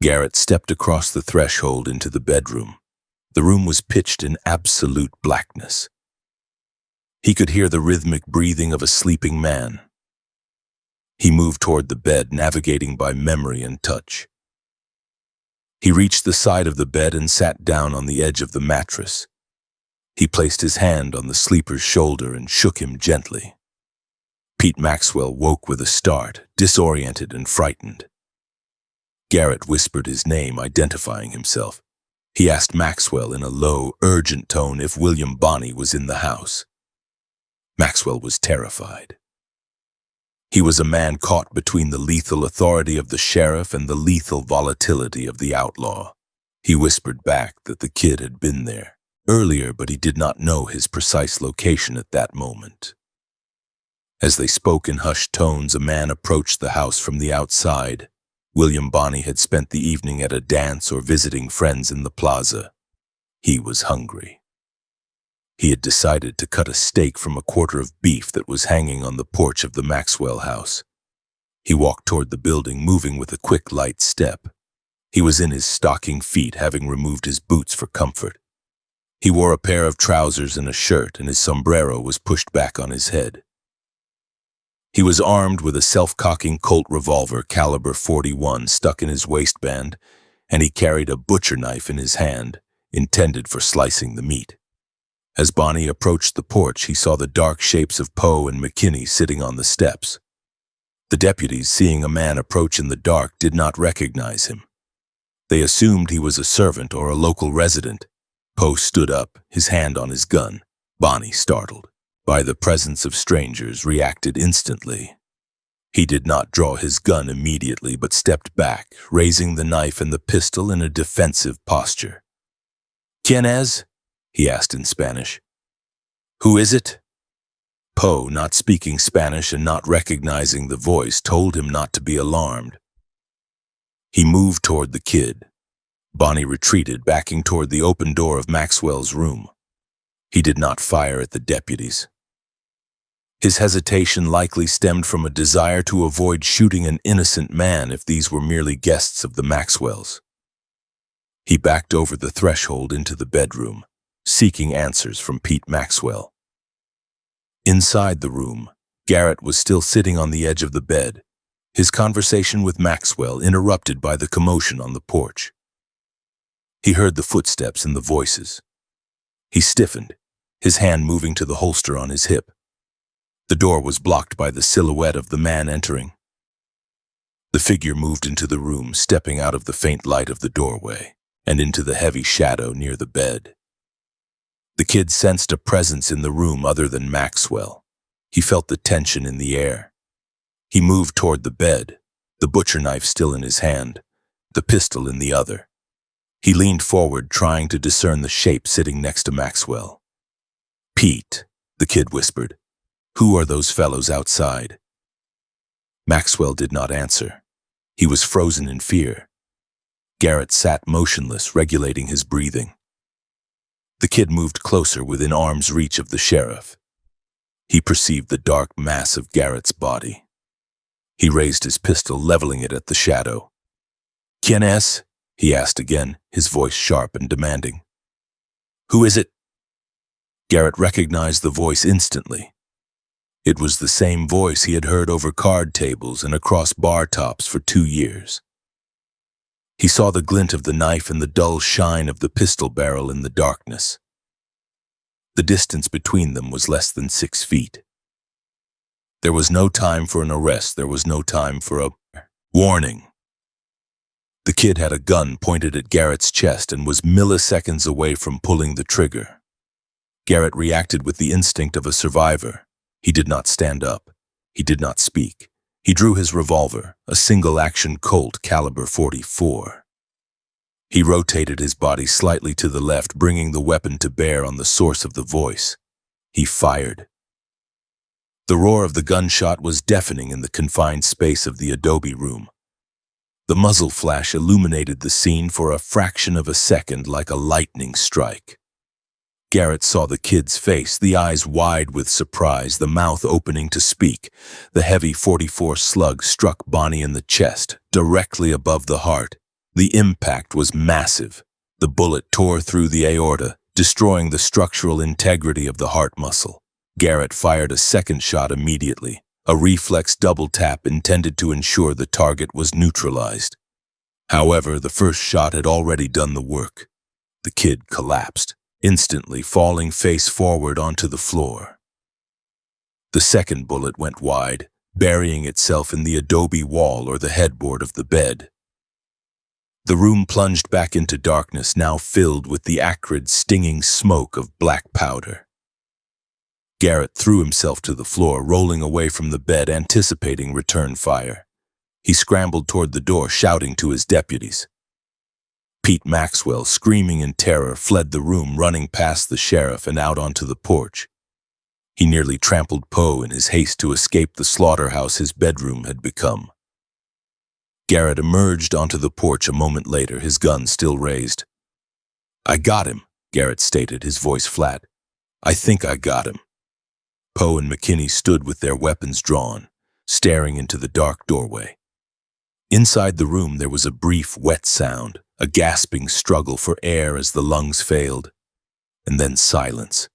Garrett stepped across the threshold into the bedroom. The room was pitched in absolute blackness. He could hear the rhythmic breathing of a sleeping man. He moved toward the bed, navigating by memory and touch. He reached the side of the bed and sat down on the edge of the mattress. He placed his hand on the sleeper's shoulder and shook him gently. Pete Maxwell woke with a start, disoriented and frightened. Garrett whispered his name, identifying himself. He asked Maxwell in a low, urgent tone if William Bonney was in the house. Maxwell was terrified. He was a man caught between the lethal authority of the sheriff and the lethal volatility of the outlaw. He whispered back that the kid had been there earlier, but he did not know his precise location at that moment. As they spoke in hushed tones, a man approached the house from the outside. William Bonney had spent the evening at a dance or visiting friends in the plaza. He was hungry. He had decided to cut a steak from a quarter of beef that was hanging on the porch of the Maxwell house. He walked toward the building, moving with a quick, light step. He was in his stocking feet, having removed his boots for comfort. He wore a pair of trousers and a shirt, and his sombrero was pushed back on his head. He was armed with a self-cocking Colt revolver caliber .41 stuck in his waistband, and he carried a butcher knife in his hand, intended for slicing the meat. As Bonnie approached the porch, he saw the dark shapes of Poe and McKinney sitting on the steps. The deputies, seeing a man approach in the dark, did not recognize him. They assumed he was a servant or a local resident. Poe stood up, his hand on his gun. Bonnie, startled by the presence of strangers, reacted instantly. He did not draw his gun immediately, but stepped back, raising the knife and the pistol in a defensive posture. "¿Quién es?" he asked in Spanish. "Who is it?" Poe, not speaking Spanish and not recognizing the voice, told him not to be alarmed. He moved toward the kid. Bonnie retreated, backing toward the open door of Maxwell's room. He did not fire at the deputies. His hesitation likely stemmed from a desire to avoid shooting an innocent man if these were merely guests of the Maxwells. He backed over the threshold into the bedroom, seeking answers from Pete Maxwell. Inside the room, Garrett was still sitting on the edge of the bed, his conversation with Maxwell interrupted by the commotion on the porch. He heard the footsteps and the voices. He stiffened, his hand moving to the holster on his hip. The door was blocked by the silhouette of the man entering. The figure moved into the room, stepping out of the faint light of the doorway and into the heavy shadow near the bed. The kid sensed a presence in the room other than Maxwell. He felt the tension in the air. He moved toward the bed, the butcher knife still in his hand, the pistol in the other. He leaned forward, trying to discern the shape sitting next to Maxwell. "Pete," the kid whispered. "Who are those fellows outside?" Maxwell did not answer. He was frozen in fear. Garrett sat motionless, regulating his breathing. The kid moved closer, within arm's reach of the sheriff. He perceived the dark mass of Garrett's body. He raised his pistol, leveling it at the shadow. "¿Quién es?" he asked again, his voice sharp and demanding. "Who is it?" Garrett recognized the voice instantly. It was the same voice he had heard over card tables and across bar tops for 2 years. He saw the glint of the knife and the dull shine of the pistol barrel in the darkness. The distance between them was less than 6 feet. There was no time for an arrest. There was no time for a warning. The kid had a gun pointed at Garrett's chest and was milliseconds away from pulling the trigger. Garrett reacted with the instinct of a survivor. He did not stand up. He did not speak. He drew his revolver, a single-action Colt caliber .44. He rotated his body slightly to the left, bringing the weapon to bear on the source of the voice. He fired. The roar of the gunshot was deafening in the confined space of the adobe room. The muzzle flash illuminated the scene for a fraction of a second like a lightning strike. Garrett saw the kid's face, the eyes wide with surprise, the mouth opening to speak. The heavy .44 slug struck Bonnie in the chest, directly above the heart. The impact was massive. The bullet tore through the aorta, destroying the structural integrity of the heart muscle. Garrett fired a second shot immediately, a reflex double tap intended to ensure the target was neutralized. However, the first shot had already done the work. The kid collapsed, instantly falling face forward onto the floor. The second bullet went wide, burying itself in the adobe wall or the headboard of the bed. The room plunged back into darkness, now filled with the acrid, stinging smoke of black powder. Garrett threw himself to the floor, rolling away from the bed, anticipating return fire. He scrambled toward the door, shouting to his deputies. Pete Maxwell, screaming in terror, fled the room, running past the sheriff and out onto the porch. He nearly trampled Poe in his haste to escape the slaughterhouse his bedroom had become. Garrett emerged onto the porch a moment later, his gun still raised. "I got him," Garrett stated, his voice flat. "I think I got him." Poe and McKinney stood with their weapons drawn, staring into the dark doorway. Inside the room there was a brief, wet sound, a gasping struggle for air as the lungs failed, and then silence.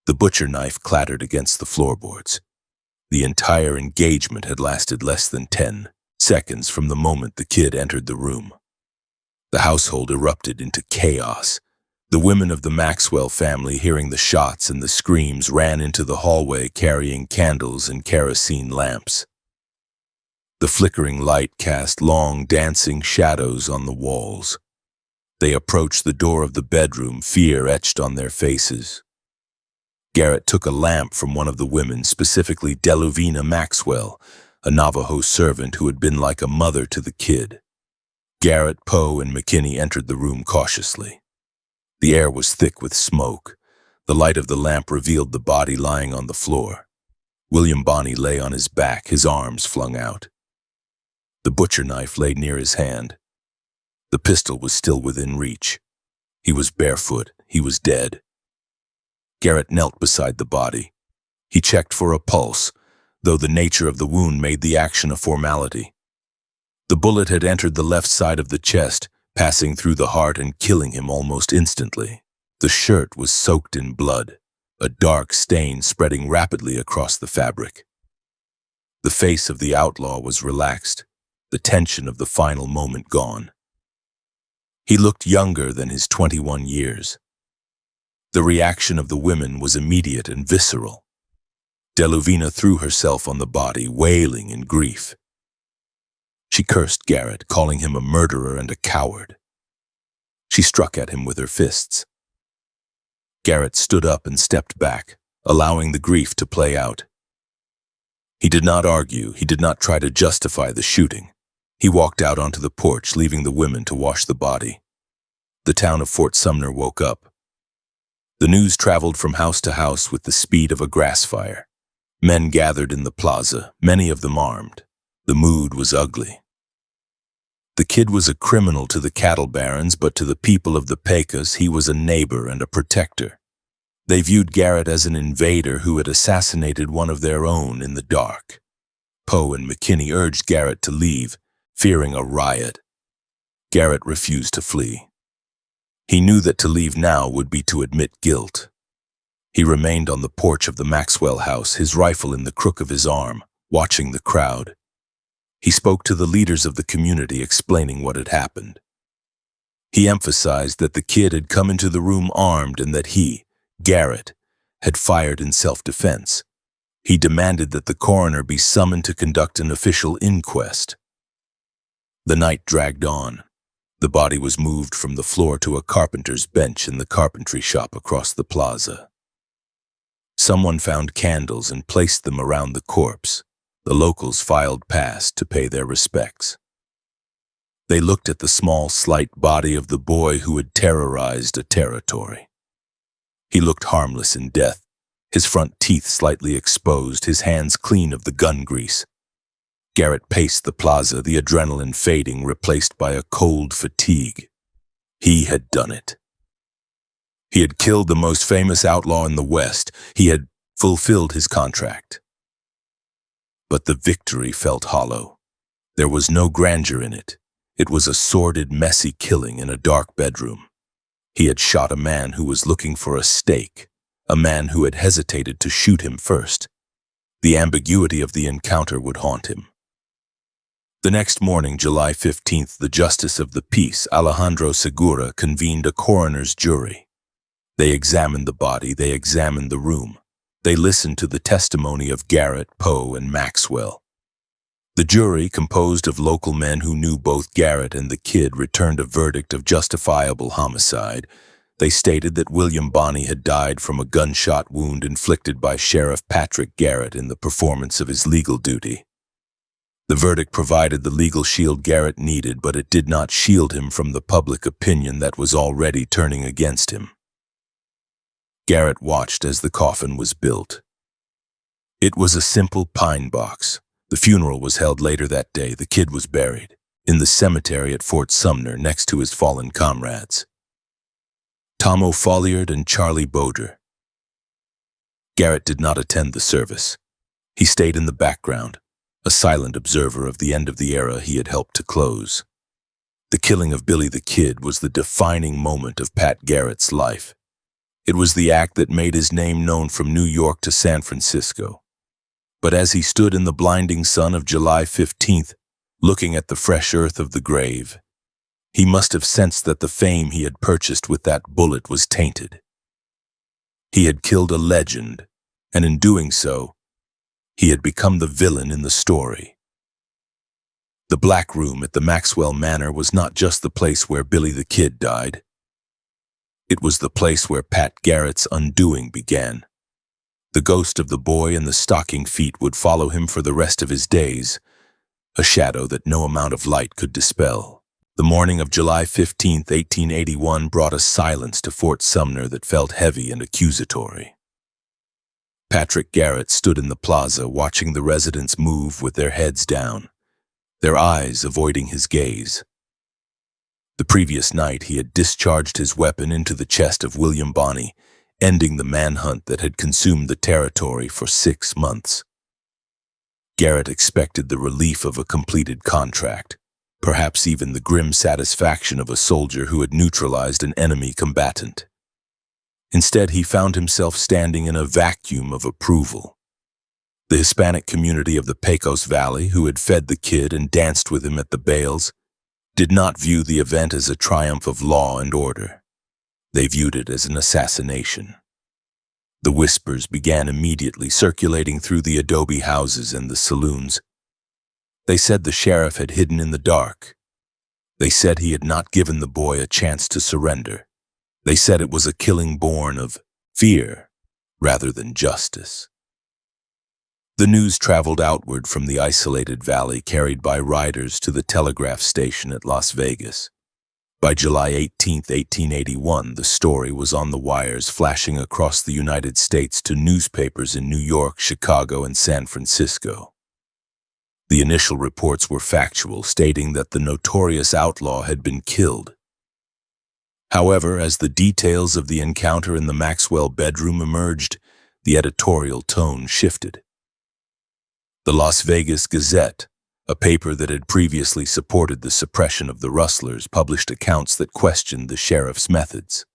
The butcher knife clattered against the floorboards. The entire engagement had lasted less than 10 seconds from the moment the kid entered the room. The household erupted into chaos. The women of the Maxwell family, hearing the shots and the screams, ran into the hallway carrying candles and kerosene lamps. The flickering light cast long, dancing shadows on the walls. They approached the door of the bedroom, fear etched on their faces. Garrett took a lamp from one of the women, specifically Deluvina Maxwell, a Navajo servant who had been like a mother to the kid. Garrett, Poe, and McKinney entered the room cautiously. The air was thick with smoke. The light of the lamp revealed the body lying on the floor. William Bonney lay on his back, his arms flung out. The butcher knife lay near his hand. The pistol was still within reach. He was barefoot. He was dead. Garrett knelt beside the body. He checked for a pulse, though the nature of the wound made the action a formality. The bullet had entered the left side of the chest, passing through the heart and killing him almost instantly. The shirt was soaked in blood, a dark stain spreading rapidly across the fabric. The face of the outlaw was relaxed, the tension of the final moment gone. He looked younger than his 21 years. The reaction of the women was immediate and visceral. Deluvina threw herself on the body, wailing in grief. She cursed Garrett, calling him a murderer and a coward. She struck at him with her fists. Garrett stood up and stepped back, allowing the grief to play out. He did not argue. He did not try to justify the shooting. He walked out onto the porch, leaving the women to wash the body. The town of Fort Sumner woke up. The news traveled from house to house with the speed of a grass fire. Men gathered in the plaza, many of them armed. The mood was ugly. The kid was a criminal to the cattle barons, but to the people of the Pecos, he was a neighbor and a protector. They viewed Garrett as an invader who had assassinated one of their own in the dark. Poe and McKinney urged Garrett to leave, fearing a riot. Garrett refused to flee. He knew that to leave now would be to admit guilt. He remained on the porch of the Maxwell house, his rifle in the crook of his arm, watching the crowd. He spoke to the leaders of the community, explaining what had happened. He emphasized that the kid had come into the room armed and that he, Garrett, had fired in self-defense. He demanded that the coroner be summoned to conduct an official inquest. The night dragged on. The body was moved from the floor to a carpenter's bench in the carpentry shop across the plaza. Someone found candles and placed them around the corpse. The locals filed past to pay their respects. They looked at the small, slight body of the boy who had terrorized a territory. He looked harmless in death, his front teeth slightly exposed, his hands clean of the gun grease. Garrett paced the plaza, the adrenaline fading, replaced by a cold fatigue. He had done it. He had killed the most famous outlaw in the West. He had fulfilled his contract. But the victory felt hollow. There was no grandeur in it. It was a sordid, messy killing in a dark bedroom. He had shot a man who was looking for a stake, a man who had hesitated to shoot him first. The ambiguity of the encounter would haunt him. The next morning, July 15th, the Justice of the Peace, Alejandro Segura, convened a coroner's jury. They examined the body, they examined the room. They listened to the testimony of Garrett, Poe, and Maxwell. The jury, composed of local men who knew both Garrett and the kid, returned a verdict of justifiable homicide. They stated that William Bonney had died from a gunshot wound inflicted by Sheriff Patrick Garrett in the performance of his legal duty. The verdict provided the legal shield Garrett needed, but it did not shield him from the public opinion that was already turning against him. Garrett watched as the coffin was built. It was a simple pine box. The funeral was held later that day. The kid was buried in the cemetery at Fort Sumner next to his fallen comrades, Tom O'Folliard and Charlie Boder. Garrett did not attend the service. He stayed in the background, a silent observer of the end of the era he had helped to close. The killing of Billy the Kid was the defining moment of Pat Garrett's life. It was the act that made his name known from New York to San Francisco. But as he stood in the blinding sun of July 15th, looking at the fresh earth of the grave, He must have sensed that the fame he had purchased with that bullet was tainted. He had killed a legend, and in doing so, he had become the villain in the story. The Black Room at the Maxwell Manor was not just the place where Billy the Kid died. It was the place where Pat Garrett's undoing began. The ghost of the boy in the stocking feet would follow him for the rest of his days, a shadow that no amount of light could dispel. The morning of July 15, 1881 brought a silence to Fort Sumner that felt heavy and accusatory. Patrick Garrett stood in the plaza watching the residents move with their heads down, their eyes avoiding his gaze. The previous night he had discharged his weapon into the chest of William Bonney, ending the manhunt that had consumed the territory for 6 months. Garrett expected the relief of a completed contract, perhaps even the grim satisfaction of a soldier who had neutralized an enemy combatant. Instead, he found himself standing in a vacuum of approval. The Hispanic community of the Pecos Valley, who had fed the kid and danced with him at the bales, did not view the event as a triumph of law and order. They viewed it as an assassination. The whispers began immediately circulating through the adobe houses and the saloons. They said the sheriff had hidden in the dark. They said he had not given the boy a chance to surrender. They said it was a killing born of fear rather than justice. The news traveled outward from the isolated valley, carried by riders to the telegraph station at Las Vegas. By July 18, 1881, the story was on the wires, flashing across the United States to newspapers in New York, Chicago, and San Francisco. The initial reports were factual, stating that the notorious outlaw had been killed. However, as the details of the encounter in the Maxwell bedroom emerged, the editorial tone shifted. The Las Vegas Gazette, a paper that had previously supported the suppression of the rustlers, published accounts that questioned the sheriff's methods.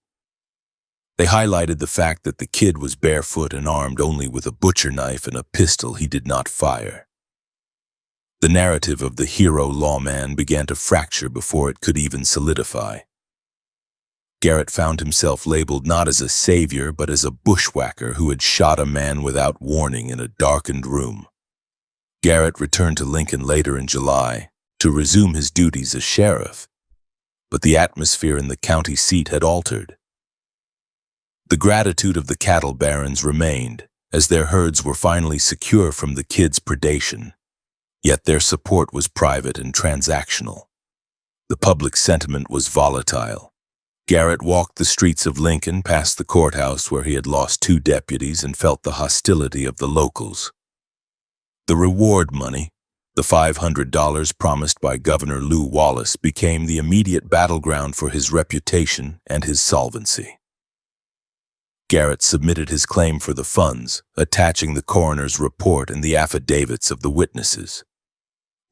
They highlighted the fact that the kid was barefoot and armed only with a butcher knife and a pistol he did not fire. The narrative of the hero lawman began to fracture before it could even solidify. Garrett found himself labeled not as a savior but as a bushwhacker who had shot a man without warning in a darkened room. Garrett returned to Lincoln later in July to resume his duties as sheriff, but the atmosphere in the county seat had altered. The gratitude of the cattle barons remained, as their herds were finally secure from the kid's predation, yet their support was private and transactional. The public sentiment was volatile. Garrett walked the streets of Lincoln past the courthouse where he had lost 2 deputies and felt the hostility of the locals. The reward money, the $500 promised by Governor Lew Wallace, became the immediate battleground for his reputation and his solvency. Garrett submitted his claim for the funds, attaching the coroner's report and the affidavits of the witnesses.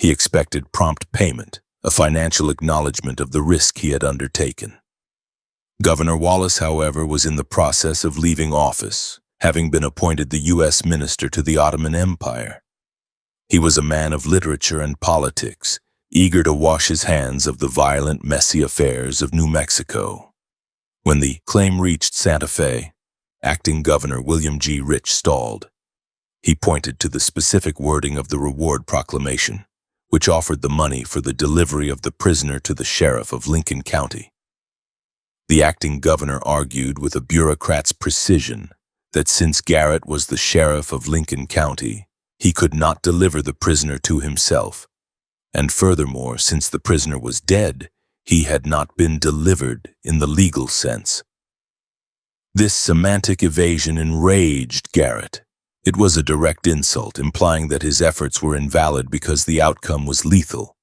He expected prompt payment, a financial acknowledgement of the risk he had undertaken. Governor Wallace, however, was in the process of leaving office, having been appointed the U.S. Minister to the Ottoman Empire. He was a man of literature and politics, eager to wash his hands of the violent, messy affairs of New Mexico. When the claim reached Santa Fe, Acting Governor William G. Rich stalled. He pointed to the specific wording of the reward proclamation, which offered the money for the delivery of the prisoner to the sheriff of Lincoln County. The acting governor argued with a bureaucrat's precision that since Garrett was the sheriff of Lincoln County, he could not deliver the prisoner to himself, and furthermore, since the prisoner was dead, he had not been delivered in the legal sense. This semantic evasion enraged Garrett. It was a direct insult, implying that his efforts were invalid because the outcome was lethal.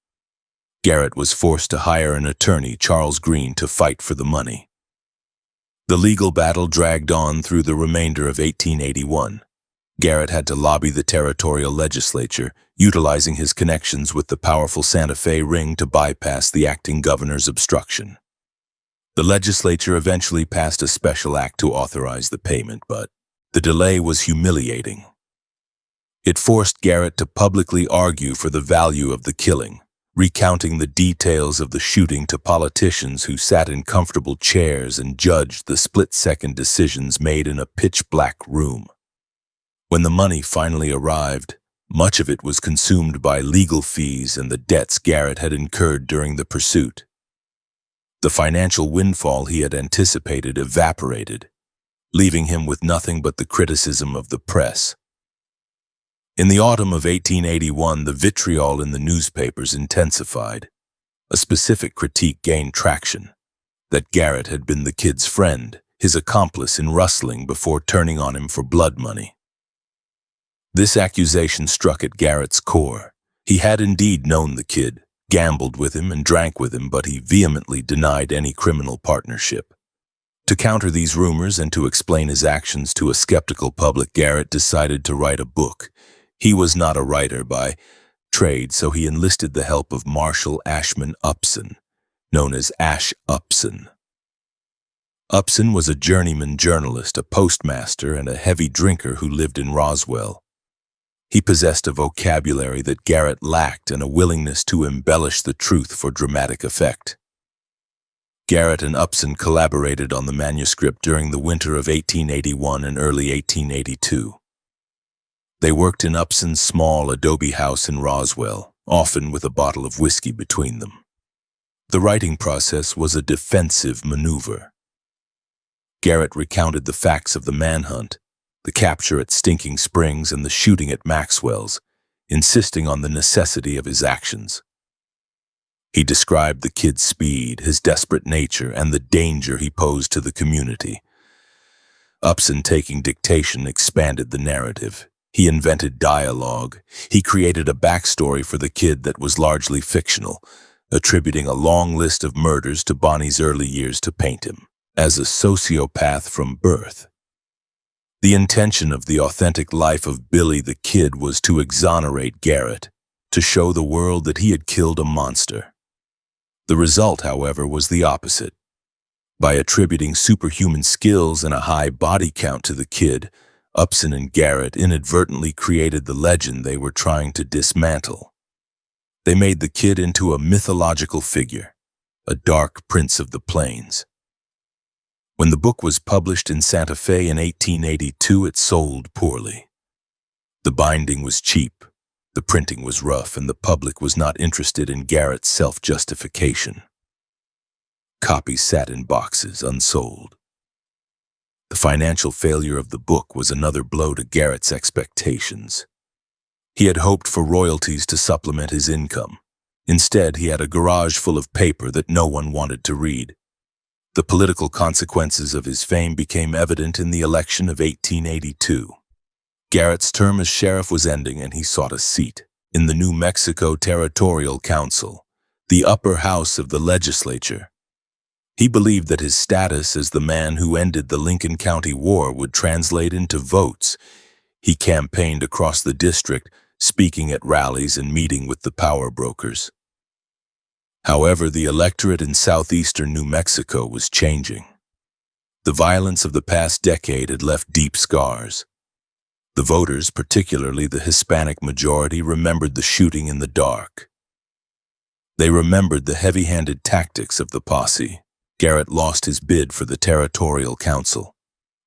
Garrett was forced to hire an attorney, Charles Green, to fight for the money. The legal battle dragged on through the remainder of 1881. Garrett had to lobby the territorial legislature, utilizing his connections with the powerful Santa Fe ring to bypass the acting governor's obstruction. The legislature eventually passed a special act to authorize the payment, but the delay was humiliating. It forced Garrett to publicly argue for the value of the killing, recounting the details of the shooting to politicians who sat in comfortable chairs and judged the split-second decisions made in a pitch-black room. When the money finally arrived, much of it was consumed by legal fees and the debts Garrett had incurred during the pursuit. The financial windfall he had anticipated evaporated, leaving him with nothing but the criticism of the press. In the autumn of 1881, the vitriol in the newspapers intensified. A specific critique gained traction, that Garrett had been the kid's friend, his accomplice in rustling before turning on him for blood money. This accusation struck at Garrett's core. He had indeed known the kid, gambled with him and drank with him, but he vehemently denied any criminal partnership. To counter these rumors and to explain his actions to a skeptical public, Garrett decided to write a book. He was not a writer by trade, so he enlisted the help of Marshall Ashman Upson, known as Ash Upson. Upson was a journeyman journalist, a postmaster, and a heavy drinker who lived in Roswell. He possessed a vocabulary that Garrett lacked and a willingness to embellish the truth for dramatic effect. Garrett and Upson collaborated on the manuscript during the winter of 1881 and early 1882. They worked in Upson's small adobe house in Roswell, often with a bottle of whiskey between them. The writing process was a defensive maneuver. Garrett recounted the facts of the manhunt, the capture at Stinking Springs and the shooting at Maxwell's, insisting on the necessity of his actions. He described the kid's speed, his desperate nature, and the danger he posed to the community. Upson, taking dictation, expanded the narrative. He invented dialogue. He created a backstory for the kid that was largely fictional, attributing a long list of murders to Bonnie's early years to paint him as a sociopath from birth. The intention of the authentic life of Billy the Kid was to exonerate Garrett, to show the world that he had killed a monster. The result, however, was the opposite. By attributing superhuman skills and a high body count to the kid, Upson and Garrett inadvertently created the legend they were trying to dismantle. They made the kid into a mythological figure, a dark prince of the plains. When the book was published in Santa Fe in 1882, it sold poorly. The binding was cheap, the printing was rough, and the public was not interested in Garrett's self-justification. Copies sat in boxes, unsold. The financial failure of the book was another blow to Garrett's expectations. He had hoped for royalties to supplement his income. Instead, he had a garage full of paper that no one wanted to read. The political consequences of his fame became evident in the election of 1882. Garrett's term as sheriff was ending, and he sought a seat in the New Mexico Territorial Council, the upper house of the legislature. He believed that his status as the man who ended the Lincoln County War would translate into votes. He campaigned across the district, speaking at rallies and meeting with the power brokers. However, the electorate in southeastern New Mexico was changing. The violence of the past decade had left deep scars. The voters, particularly the Hispanic majority, remembered the shooting in the dark. They remembered the heavy-handed tactics of the posse. Garrett lost his bid for the Territorial Council.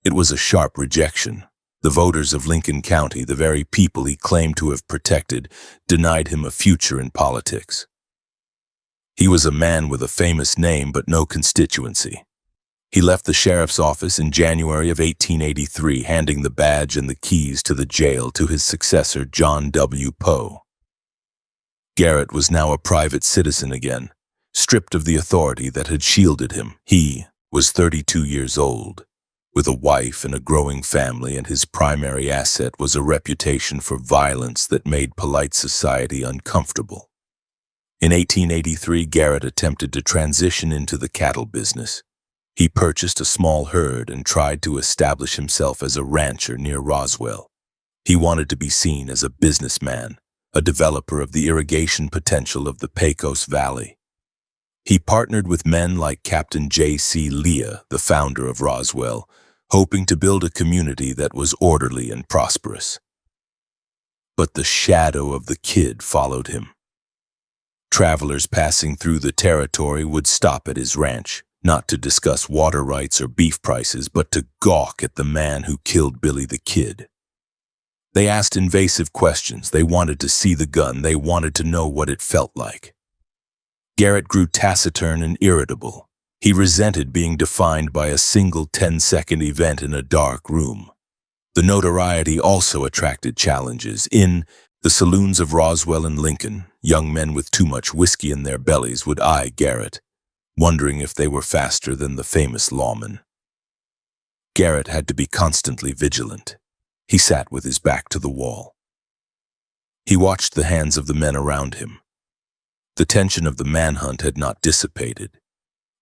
It was a sharp rejection. The voters of Lincoln County, the very people he claimed to have protected, denied him a future in politics. He was a man with a famous name but no constituency. He left the sheriff's office in January of 1883, handing the badge and the keys to the jail to his successor, John W. Poe. Garrett was now a private citizen again, stripped of the authority that had shielded him. He was 32 years old, with a wife and a growing family, and his primary asset was a reputation for violence that made polite society uncomfortable. In 1883, Garrett attempted to transition into the cattle business. He purchased a small herd and tried to establish himself as a rancher near Roswell. He wanted to be seen as a businessman, a developer of the irrigation potential of the Pecos Valley. He partnered with men like Captain J.C. Leah, the founder of Roswell, hoping to build a community that was orderly and prosperous. But the shadow of the kid followed him. Travelers passing through the territory would stop at his ranch, not to discuss water rights or beef prices, but to gawk at the man who killed Billy the Kid. They asked invasive questions. They wanted to see the gun. They wanted to know what it felt like. Garrett grew taciturn and irritable. He resented being defined by a single 10-second event in a dark room. The notoriety also attracted challenges. In the saloons of Roswell and Lincoln, young men with too much whiskey in their bellies would eye Garrett, wondering if they were faster than the famous Lawman. Garrett had to be constantly vigilant. He sat with his back to the wall. He watched the hands of the men around him. The tension of the manhunt had not dissipated.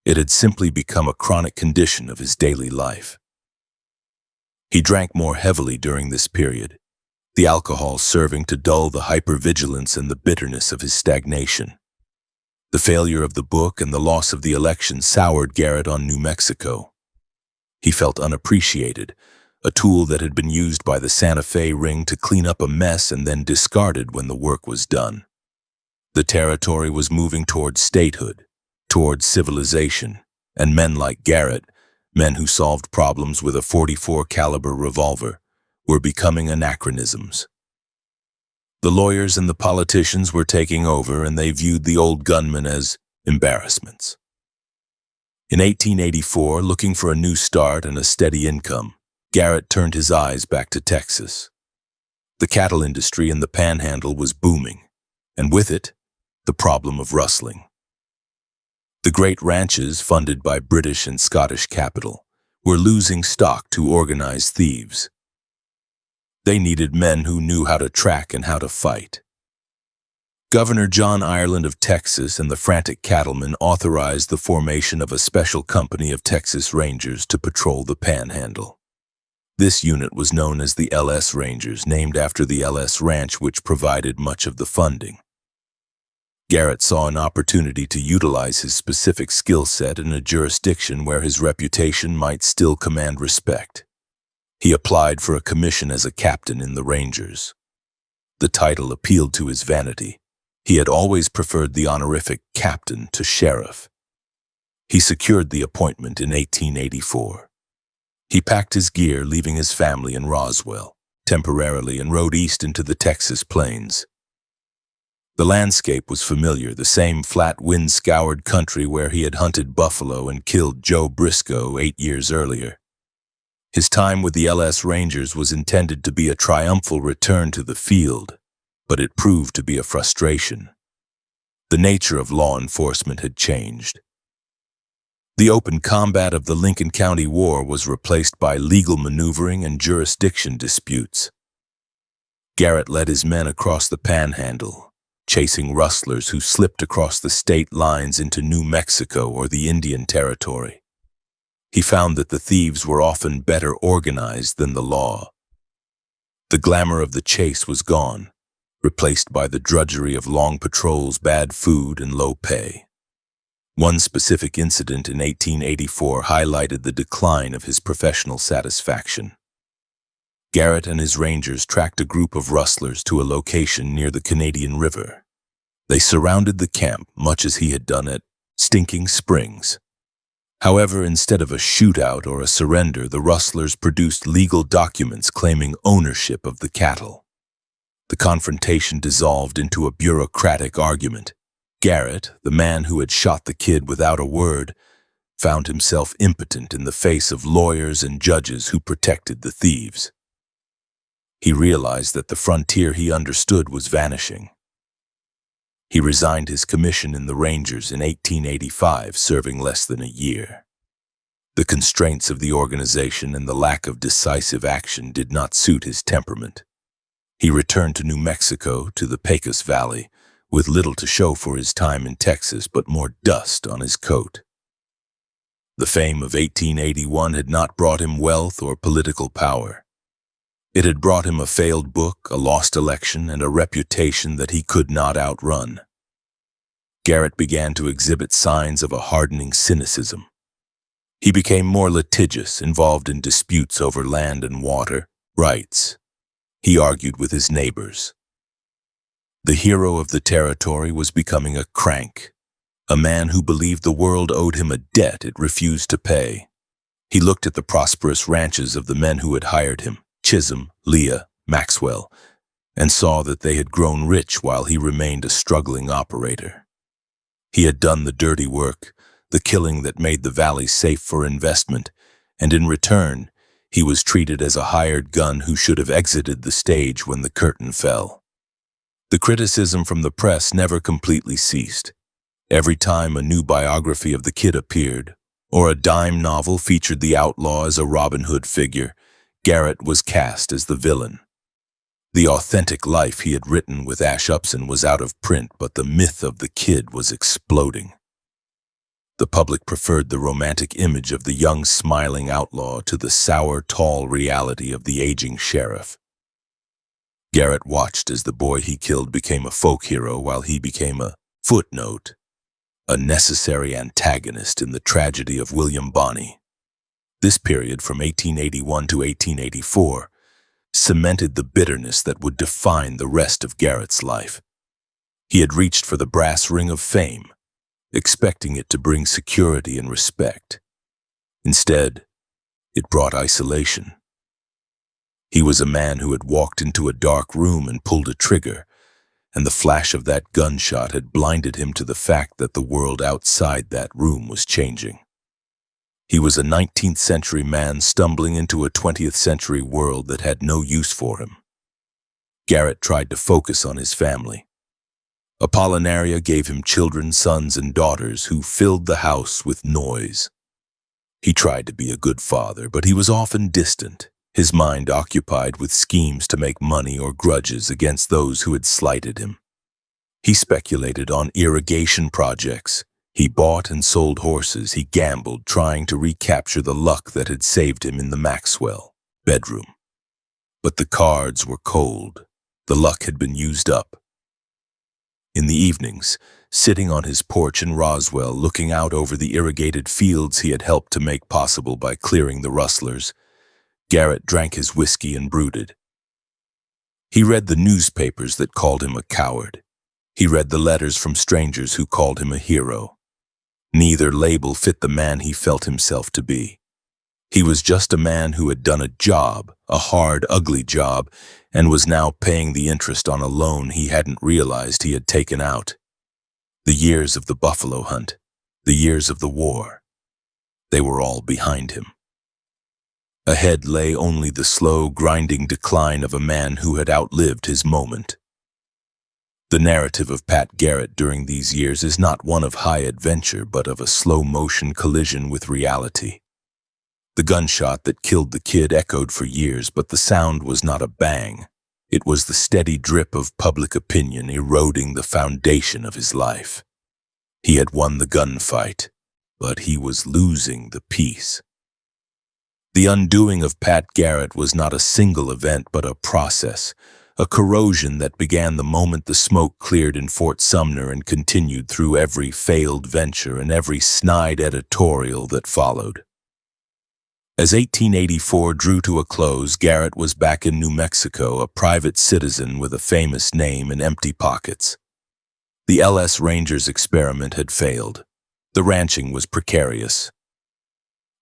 It had simply become a chronic condition of his daily life. He drank more heavily during this period, the alcohol serving to dull the hypervigilance and the bitterness of his stagnation. The failure of the book and the loss of the election soured Garrett on New Mexico. He felt unappreciated, a tool that had been used by the Santa Fe ring to clean up a mess and then discarded when the work was done. The territory was moving towards statehood, towards civilization, and men like Garrett, men who solved problems with a .44 caliber revolver, were becoming anachronisms. The lawyers and the politicians were taking over, and they viewed the old gunmen as embarrassments. In 1884, looking for a new start and a steady income, Garrett turned his eyes back to Texas. The cattle industry in the Panhandle was booming, and with it, the problem of rustling. The great ranches, funded by British and Scottish capital, were losing stock to organized thieves. They needed men who knew how to track and how to fight. Governor John Ireland of Texas and the frantic cattlemen authorized the formation of a special company of Texas Rangers to patrol the Panhandle. This unit was known as the LS Rangers, named after the LS Ranch, which provided much of the funding. Garrett saw an opportunity to utilize his specific skill set in a jurisdiction where his reputation might still command respect. He applied for a commission as a captain in the Rangers. The title appealed to his vanity. He had always preferred the honorific captain to sheriff. He secured the appointment in 1884. He packed his gear, leaving his family in Roswell temporarily, and rode east into the Texas plains. The landscape was familiar, the same flat, wind-scoured country where he had hunted buffalo and killed Joe Briscoe 8 years earlier. His time with the LS Rangers was intended to be a triumphal return to the field, but it proved to be a frustration. The nature of law enforcement had changed. The open combat of the Lincoln County War was replaced by legal maneuvering and jurisdiction disputes. Garrett led his men across the Panhandle, chasing rustlers who slipped across the state lines into New Mexico or the Indian Territory. He found that the thieves were often better organized than the law. The glamour of the chase was gone, replaced by the drudgery of long patrols, bad food, and low pay. One specific incident in 1884 highlighted the decline of his professional satisfaction. Garrett and his Rangers tracked a group of rustlers to a location near the Canadian River. They surrounded the camp, much as he had done at Stinking Springs. However, instead of a shootout or a surrender, the rustlers produced legal documents claiming ownership of the cattle. The confrontation dissolved into a bureaucratic argument. Garrett, the man who had shot the kid without a word, found himself impotent in the face of lawyers and judges who protected the thieves. He realized that the frontier he understood was vanishing. He resigned his commission in the Rangers in 1885, serving less than a year. The constraints of the organization and the lack of decisive action did not suit his temperament. He returned to New Mexico, to the Pecos Valley, with little to show for his time in Texas but more dust on his coat. The fame of 1881 had not brought him wealth or political power. It had brought him a failed book, a lost election, and a reputation that he could not outrun. Garrett began to exhibit signs of a hardening cynicism. He became more litigious, involved in disputes over land and water rights. He argued with his neighbors. The hero of the territory was becoming a crank, a man who believed the world owed him a debt it refused to pay. He looked at the prosperous ranches of the men who had hired him, Chisholm, Leah, Maxwell, and saw that they had grown rich while he remained a struggling operator. He had done the dirty work, the killing that made the valley safe for investment, and in return, he was treated as a hired gun who should have exited the stage when the curtain fell. The criticism from the press never completely ceased. Every time a new biography of the kid appeared, or a dime novel featured the outlaw as a Robin Hood figure, Garrett was cast as the villain. The authentic life he had written with Ash Upson was out of print, but the myth of the kid was exploding. The public preferred the romantic image of the young, smiling outlaw to the sour, tall reality of the aging sheriff. Garrett watched as the boy he killed became a folk hero while he became a footnote, a necessary antagonist in the tragedy of William Bonney. This period, from 1881 to 1884, cemented the bitterness that would define the rest of Garrett's life. He had reached for the brass ring of fame, expecting it to bring security and respect. Instead, it brought isolation. He was a man who had walked into a dark room and pulled a trigger, and the flash of that gunshot had blinded him to the fact that the world outside that room was changing. He was a 19th century man stumbling into a 20th century world that had no use for him. Garrett tried to focus on his family. Apollinaria gave him children, sons and daughters who filled the house with noise. He tried to be a good father, but he was often distant, his mind occupied with schemes to make money or grudges against those who had slighted him. He speculated on irrigation projects. He bought and sold horses. He gambled, trying to recapture the luck that had saved him in the Maxwell bedroom. But the cards were cold. The luck had been used up. In the evenings, sitting on his porch in Roswell, looking out over the irrigated fields he had helped to make possible by clearing the rustlers, Garrett drank his whiskey and brooded. He read the newspapers that called him a coward. He read the letters from strangers who called him a hero. Neither label fit the man he felt himself to be. He was just a man who had done a job, a hard, ugly job, and was now paying the interest on a loan he hadn't realized he had taken out. The years of the buffalo hunt, the years of the war, they were all behind him. Ahead lay only the slow, grinding decline of a man who had outlived his moment. The narrative of Pat Garrett during these years is not one of high adventure, but of a slow-motion collision with reality. The gunshot that killed the kid echoed for years, but the sound was not a bang. It was the steady drip of public opinion eroding the foundation of his life. He had won the gunfight, but he was losing the peace. The undoing of Pat Garrett was not a single event, but a process, a corrosion that began the moment the smoke cleared in Fort Sumner and continued through every failed venture and every snide editorial that followed. As 1884 drew to a close, Garrett was back in New Mexico, a private citizen with a famous name and empty pockets. The LS Rangers experiment had failed. The ranching was precarious.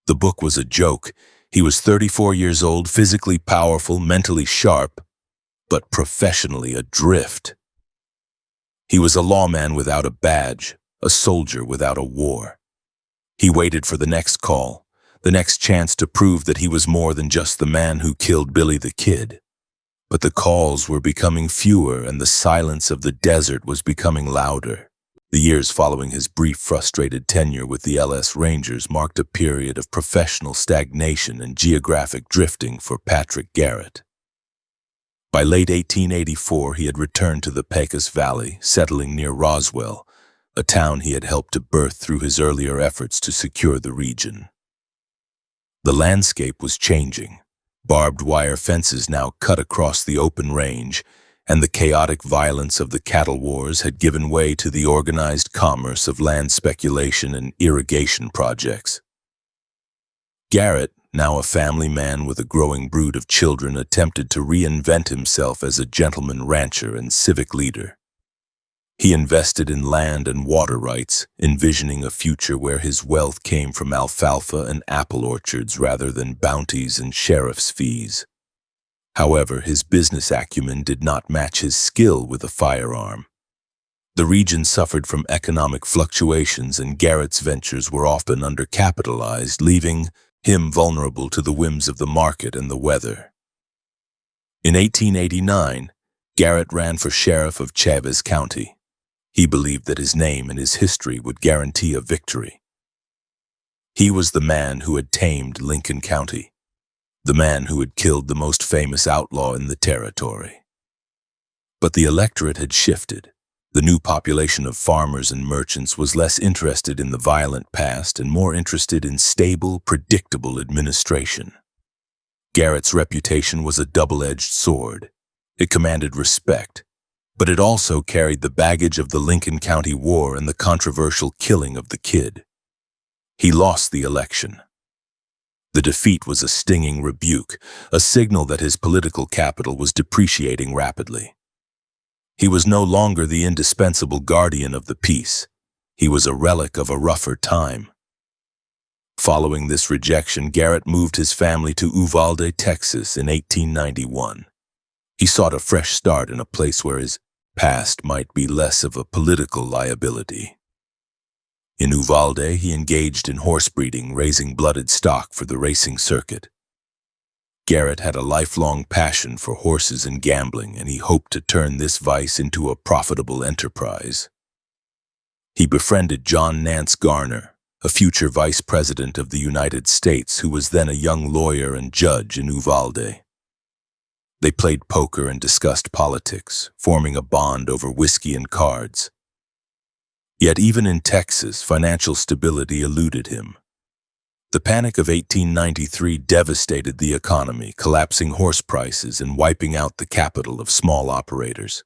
The book was a joke. He was 34 years old, physically powerful, mentally sharp, but professionally adrift. He was a lawman without a badge, a soldier without a war. He waited for the next call, the next chance to prove that he was more than just the man who killed Billy the Kid. But the calls were becoming fewer and the silence of the desert was becoming louder. The years following his brief, frustrated tenure with the LS Rangers marked a period of professional stagnation and geographic drifting for Patrick Garrett. By late 1884, he had returned to the Pecos Valley, settling near Roswell, a town he had helped to birth through his earlier efforts to secure the region. The landscape was changing. Barbed wire fences now cut across the open range, and the chaotic violence of the cattle wars had given way to the organized commerce of land speculation and irrigation projects. Garrett, now a family man with a growing brood of children, attempted to reinvent himself as a gentleman rancher and civic leader. He invested in land and water rights, envisioning a future where his wealth came from alfalfa and apple orchards rather than bounties and sheriff's fees. However, his business acumen did not match his skill with a firearm. The region suffered from economic fluctuations, and Garrett's ventures were often undercapitalized, leaving him vulnerable to the whims of the market and the weather. In 1889, Garrett ran for sheriff of Chaves County. He believed that his name and his history would guarantee a victory. He was the man who had tamed Lincoln County, the man who had killed the most famous outlaw in the territory. But the electorate had shifted. The new population of farmers and merchants was less interested in the violent past and more interested in stable, predictable administration. Garrett's reputation was a double-edged sword. It commanded respect, but it also carried the baggage of the Lincoln County War and the controversial killing of the kid. He lost the election. The defeat was a stinging rebuke, a signal that his political capital was depreciating rapidly. He was no longer the indispensable guardian of the peace. He was a relic of a rougher time. Following this rejection, Garrett moved his family to Uvalde, Texas in 1891. He sought a fresh start in a place where his past might be less of a political liability. In Uvalde, he engaged in horse breeding, raising blooded stock for the racing circuit. Garrett had a lifelong passion for horses and gambling, and he hoped to turn this vice into a profitable enterprise. He befriended John Nance Garner, a future vice president of the United States who was then a young lawyer and judge in Uvalde. They played poker and discussed politics, forming a bond over whiskey and cards. Yet even in Texas, financial stability eluded him. The Panic of 1893 devastated the economy, collapsing horse prices and wiping out the capital of small operators.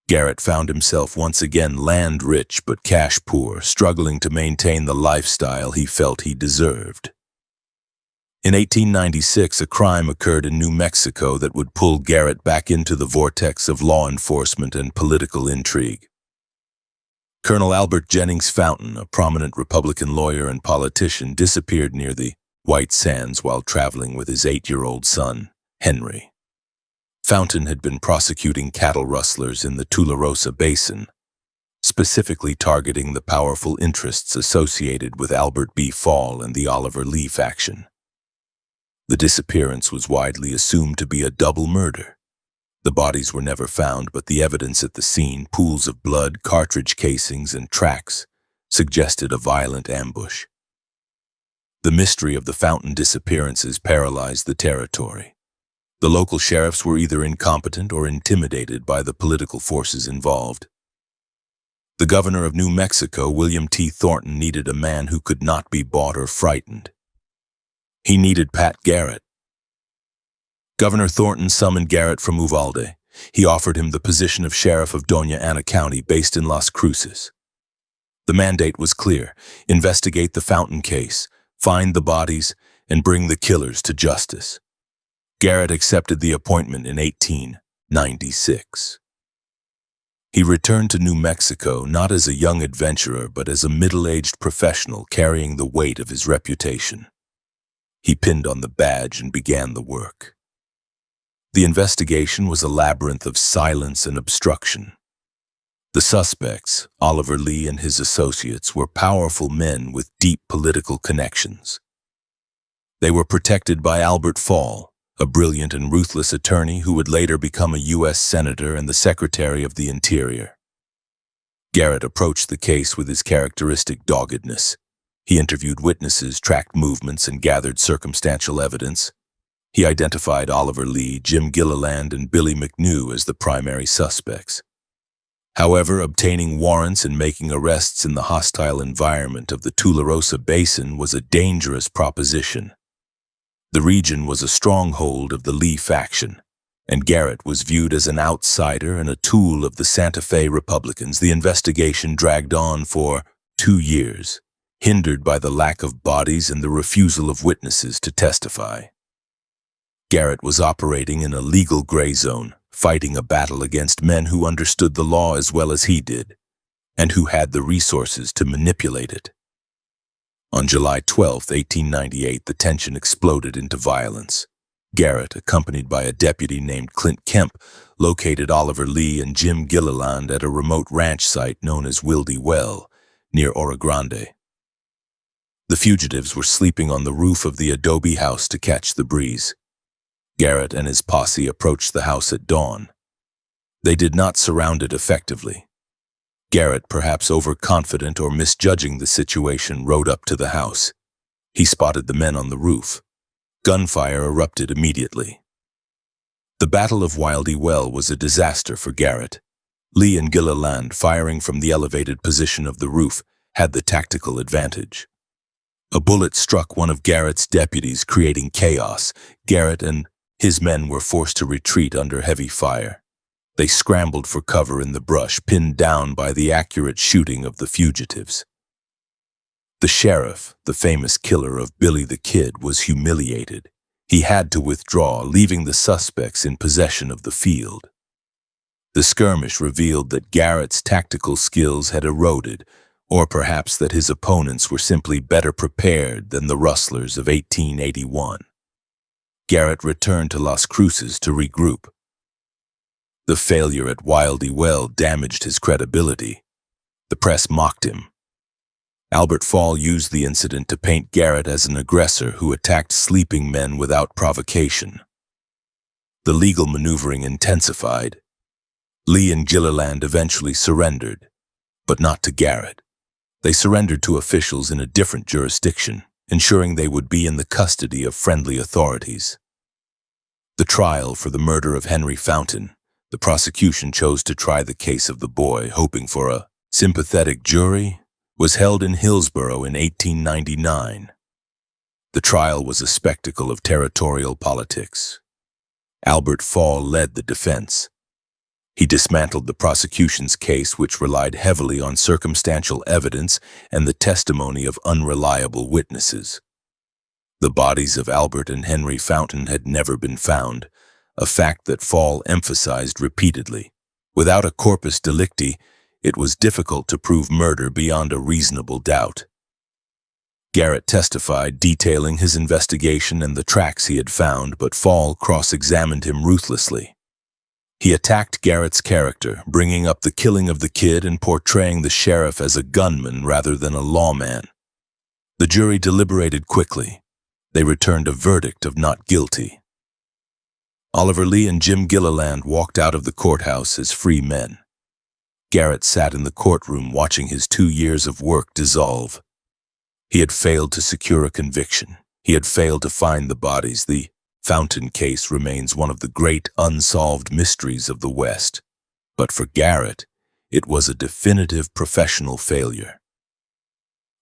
Garrett found himself once again land-rich but cash-poor, struggling to maintain the lifestyle he felt he deserved. In 1896, a crime occurred in New Mexico that would pull Garrett back into the vortex of law enforcement and political intrigue. Colonel Albert Jennings Fountain, a prominent Republican lawyer and politician, disappeared near the White Sands while traveling with his 8-year-old son, Henry. Fountain had been prosecuting cattle rustlers in the Tularosa Basin, specifically targeting the powerful interests associated with Albert B. Fall and the Oliver Lee faction. The disappearance was widely assumed to be a double murder. The bodies were never found, but the evidence at the scene, pools of blood, cartridge casings, and tracks, suggested a violent ambush. The mystery of the Fountain disappearances paralyzed the territory. The local sheriffs were either incompetent or intimidated by the political forces involved. The governor of New Mexico, William T. Thornton, needed a man who could not be bought or frightened. He needed Pat Garrett. Governor Thornton summoned Garrett from Uvalde. He offered him the position of sheriff of Doña Ana County, based in Las Cruces. The mandate was clear: investigate the Fountain case, find the bodies, and bring the killers to justice. Garrett accepted the appointment in 1896. He returned to New Mexico not as a young adventurer, but as a middle-aged professional carrying the weight of his reputation. He pinned on the badge and began the work. The investigation was a labyrinth of silence and obstruction. The suspects, Oliver Lee and his associates, were powerful men with deep political connections. They were protected by Albert Fall, a brilliant and ruthless attorney who would later become a U.S. Senator and the Secretary of the Interior. Garrett approached the case with his characteristic doggedness. He interviewed witnesses, tracked movements, and gathered circumstantial evidence. He identified Oliver Lee, Jim Gilliland, and Billy McNew as the primary suspects. However, obtaining warrants and making arrests in the hostile environment of the Tularosa Basin was a dangerous proposition. The region was a stronghold of the Lee faction, and Garrett was viewed as an outsider and a tool of the Santa Fe Republicans. The investigation dragged on for 2 years, hindered by the lack of bodies and the refusal of witnesses to testify. Garrett was operating in a legal gray zone, fighting a battle against men who understood the law as well as he did, and who had the resources to manipulate it. On July 12, 1898, the tension exploded into violence. Garrett, accompanied by a deputy named Clint Kemp, located Oliver Lee and Jim Gilliland at a remote ranch site known as Wildy Well, near Oro Grande. The fugitives were sleeping on the roof of the adobe house to catch the breeze. Garrett and his posse approached the house at dawn. They did not surround it effectively. Garrett, perhaps overconfident or misjudging the situation, rode up to the house. He spotted the men on the roof. Gunfire erupted immediately. The Battle of Wildy Well was a disaster for Garrett. Lee and Gilliland, firing from the elevated position of the roof, had the tactical advantage. A bullet struck one of Garrett's deputies, creating chaos. Garrett and his men were forced to retreat under heavy fire. They scrambled for cover in the brush, pinned down by the accurate shooting of the fugitives. The sheriff, the famous killer of Billy the Kid, was humiliated. He had to withdraw, leaving the suspects in possession of the field. The skirmish revealed that Garrett's tactical skills had eroded, or perhaps that his opponents were simply better prepared than the rustlers of 1881. Garrett returned to Las Cruces to regroup. The failure at Wildy Well damaged his credibility. The press mocked him. Albert Fall used the incident to paint Garrett as an aggressor who attacked sleeping men without provocation. The legal maneuvering intensified. Lee and Gilliland eventually surrendered, but not to Garrett. They surrendered to officials in a different jurisdiction, ensuring they would be in the custody of friendly authorities. The trial for the murder of Henry Fountain, the prosecution chose to try the case of the boy, hoping for a sympathetic jury, was held in Hillsborough in 1899. The trial was a spectacle of territorial politics. Albert Fall led the defense. He dismantled the prosecution's case, which relied heavily on circumstantial evidence and the testimony of unreliable witnesses. The bodies of Albert and Henry Fountain had never been found, a fact that Fall emphasized repeatedly. Without a corpus delicti, it was difficult to prove murder beyond a reasonable doubt. Garrett testified, detailing his investigation and the tracks he had found, but Fall cross-examined him ruthlessly. He attacked Garrett's character, bringing up the killing of the kid and portraying the sheriff as a gunman rather than a lawman. The jury deliberated quickly. They returned a verdict of not guilty. Oliver Lee and Jim Gilliland walked out of the courthouse as free men. Garrett sat in the courtroom watching his 2 years of work dissolve. He had failed to secure a conviction. He had failed to find the bodies. The Fountain case remains one of the great unsolved mysteries of the West. But for Garrett, it was a definitive professional failure.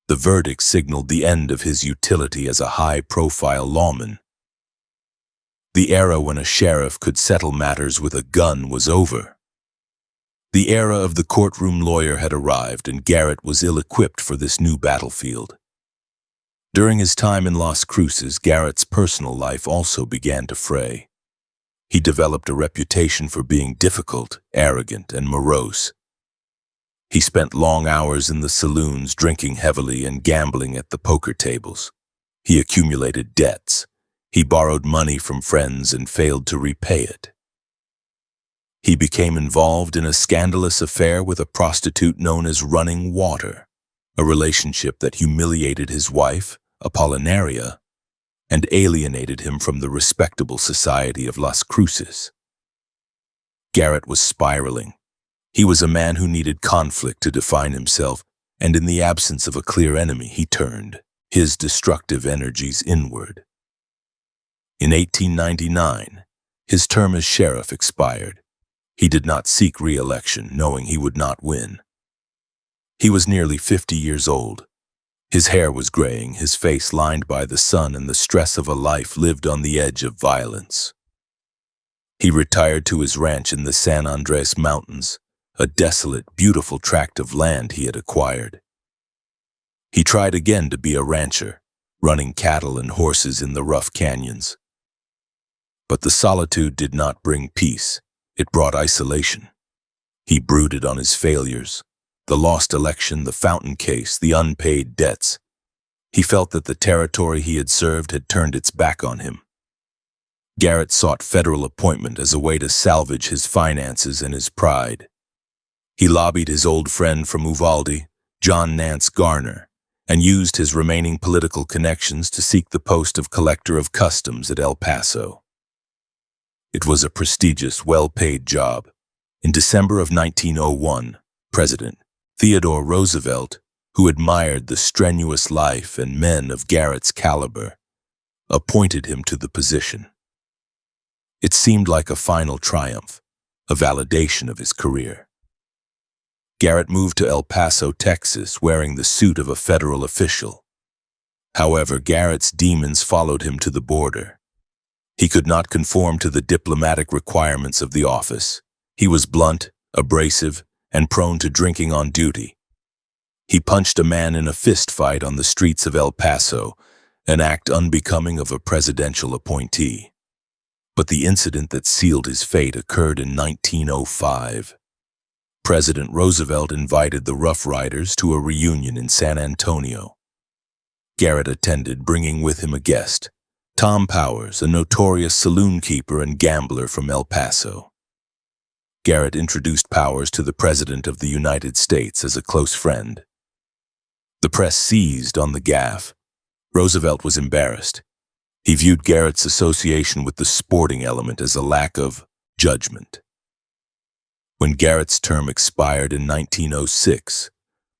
The verdict signaled the end of his utility as a high-profile lawman. The era when a sheriff could settle matters with a gun was over. The era of the courtroom lawyer had arrived, and Garrett was ill-equipped for this new battlefield. During his time in Las Cruces, Garrett's personal life also began to fray. He developed a reputation for being difficult, arrogant, and morose. He spent long hours in the saloons, drinking heavily and gambling at the poker tables. He accumulated debts. He borrowed money from friends and failed to repay it. He became involved in a scandalous affair with a prostitute known as Running Water, a relationship that humiliated his wife, Apollinaria, and alienated him from the respectable society of Las Cruces. Garrett was spiraling. He was a man who needed conflict to define himself, and in the absence of a clear enemy, he turned his destructive energies inward. In 1899, his term as sheriff expired. He did not seek re-election, knowing he would not win. He was nearly 50 years old. His hair was graying, his face lined by the sun and the stress of a life lived on the edge of violence. He retired to his ranch in the San Andres Mountains, a desolate, beautiful tract of land he had acquired. He tried again to be a rancher, running cattle and horses in the rough canyons. But the solitude did not bring peace. It brought isolation. He brooded on his failures, the lost election, the fountain case, the unpaid debts. He felt that the territory he had served had turned its back on him. Garrett sought federal appointment as a way to salvage his finances and his pride. He lobbied his old friend from Uvalde, John Nance Garner, and used his remaining political connections to seek the post of collector of customs at El Paso. It was a prestigious, well-paid job. In December of 1901, President Theodore Roosevelt, who admired the strenuous life and men of Garrett's caliber, appointed him to the position. It seemed like a final triumph, a validation of his career. Garrett moved to El Paso, Texas, wearing the suit of a federal official. However, Garrett's demons followed him to the border. He could not conform to the diplomatic requirements of the office. He was blunt, abrasive, and prone to drinking on duty. He punched a man in a fist fight on the streets of El Paso, an act unbecoming of a presidential appointee. But the incident that sealed his fate occurred in 1905. President Roosevelt invited the Rough Riders to a reunion in San Antonio. Garrett attended, bringing with him a guest, Tom Powers, a notorious saloon keeper and gambler from El Paso. Garrett introduced Powers to the President of the United States as a close friend. The press seized on the gaffe. Roosevelt was embarrassed. He viewed Garrett's association with the sporting element as a lack of judgment. When Garrett's term expired in 1906,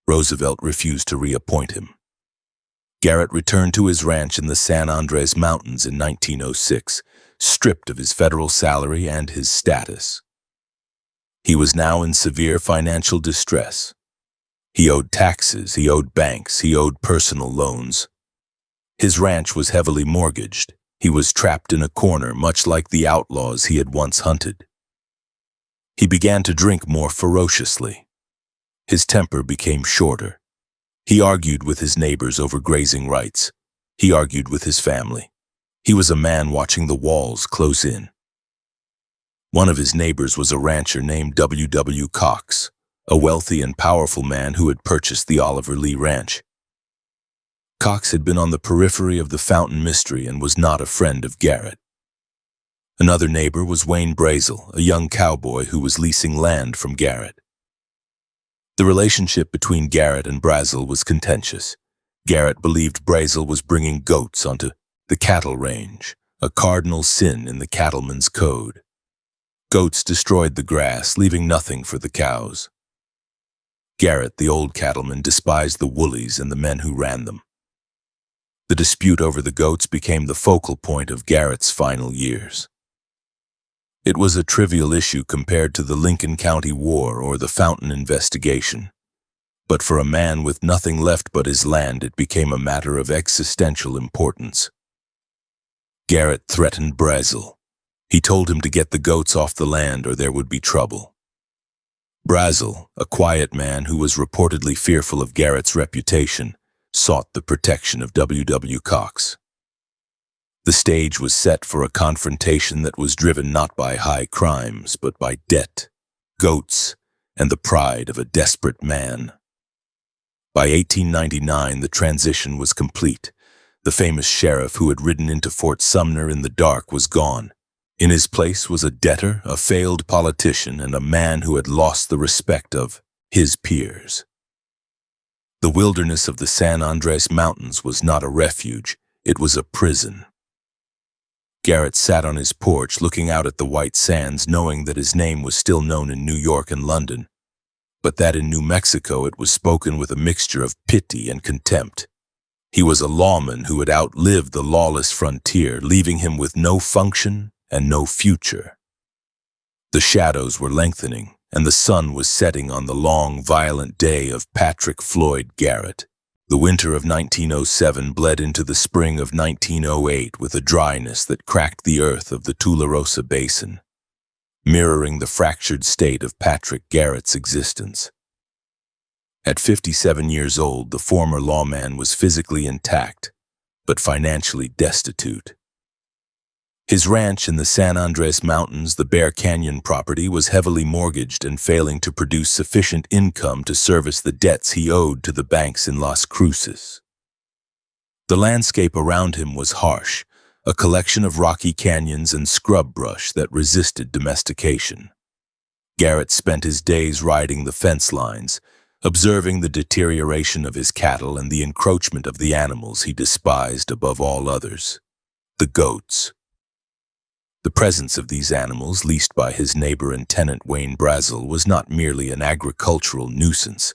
Roosevelt refused to reappoint him. Garrett returned to his ranch in the San Andres Mountains in 1906, stripped of his federal salary and his status. He was now in severe financial distress. He owed taxes, he owed banks, he owed personal loans. His ranch was heavily mortgaged. He was trapped in a corner, much like the outlaws he had once hunted. He began to drink more ferociously. His temper became shorter. He argued with his neighbors over grazing rights. He argued with his family. He was a man watching the walls close in. One of his neighbors was a rancher named W. Cox, a wealthy and powerful man who had purchased the Oliver Lee Ranch. Cox had been on the periphery of the Fountain mystery and was not a friend of Garrett. Another neighbor was Wayne Brazel, a young cowboy who was leasing land from Garrett. The relationship between Garrett and Brazel was contentious. Garrett believed Brazel was bringing goats onto the cattle range, a cardinal sin in the cattleman's code. Goats destroyed the grass, leaving nothing for the cows. Garrett, the old cattleman, despised the woolies and the men who ran them. The dispute over the goats became the focal point of Garrett's final years. It was a trivial issue compared to the Lincoln County War or the Fountain investigation. But for a man with nothing left but his land, it became a matter of existential importance. Garrett threatened Brazel. He told him to get the goats off the land or there would be trouble. Brazel, a quiet man who was reportedly fearful of Garrett's reputation, sought the protection of W. Cox. The stage was set for a confrontation that was driven not by high crimes, but by debt, goats, and the pride of a desperate man. By 1899, the transition was complete. The famous sheriff who had ridden into Fort Sumner in the dark was gone. In his place was a debtor, a failed politician, and a man who had lost the respect of his peers. The wilderness of the San Andres Mountains was not a refuge, it was a prison. Garrett sat on his porch looking out at the white sands, knowing that his name was still known in New York and London, but that in New Mexico it was spoken with a mixture of pity and contempt. He was a lawman who had outlived the lawless frontier, leaving him with no function and no future. The shadows were lengthening, and the sun was setting on the long, violent day of Patrick Floyd Garrett. The winter of 1907 bled into the spring of 1908 with a dryness that cracked the earth of the Tularosa Basin, mirroring the fractured state of Patrick Garrett's existence. At 57 years old, the former lawman was physically intact, but financially destitute. His ranch in the San Andres Mountains, the Bear Canyon property, was heavily mortgaged and failing to produce sufficient income to service the debts he owed to the banks in Las Cruces. The landscape around him was harsh, a collection of rocky canyons and scrub brush that resisted domestication. Garrett spent his days riding the fence lines, observing the deterioration of his cattle and the encroachment of the animals he despised above all others, the goats. The presence of these animals, leased by his neighbor and tenant Wayne Brazel, was not merely an agricultural nuisance.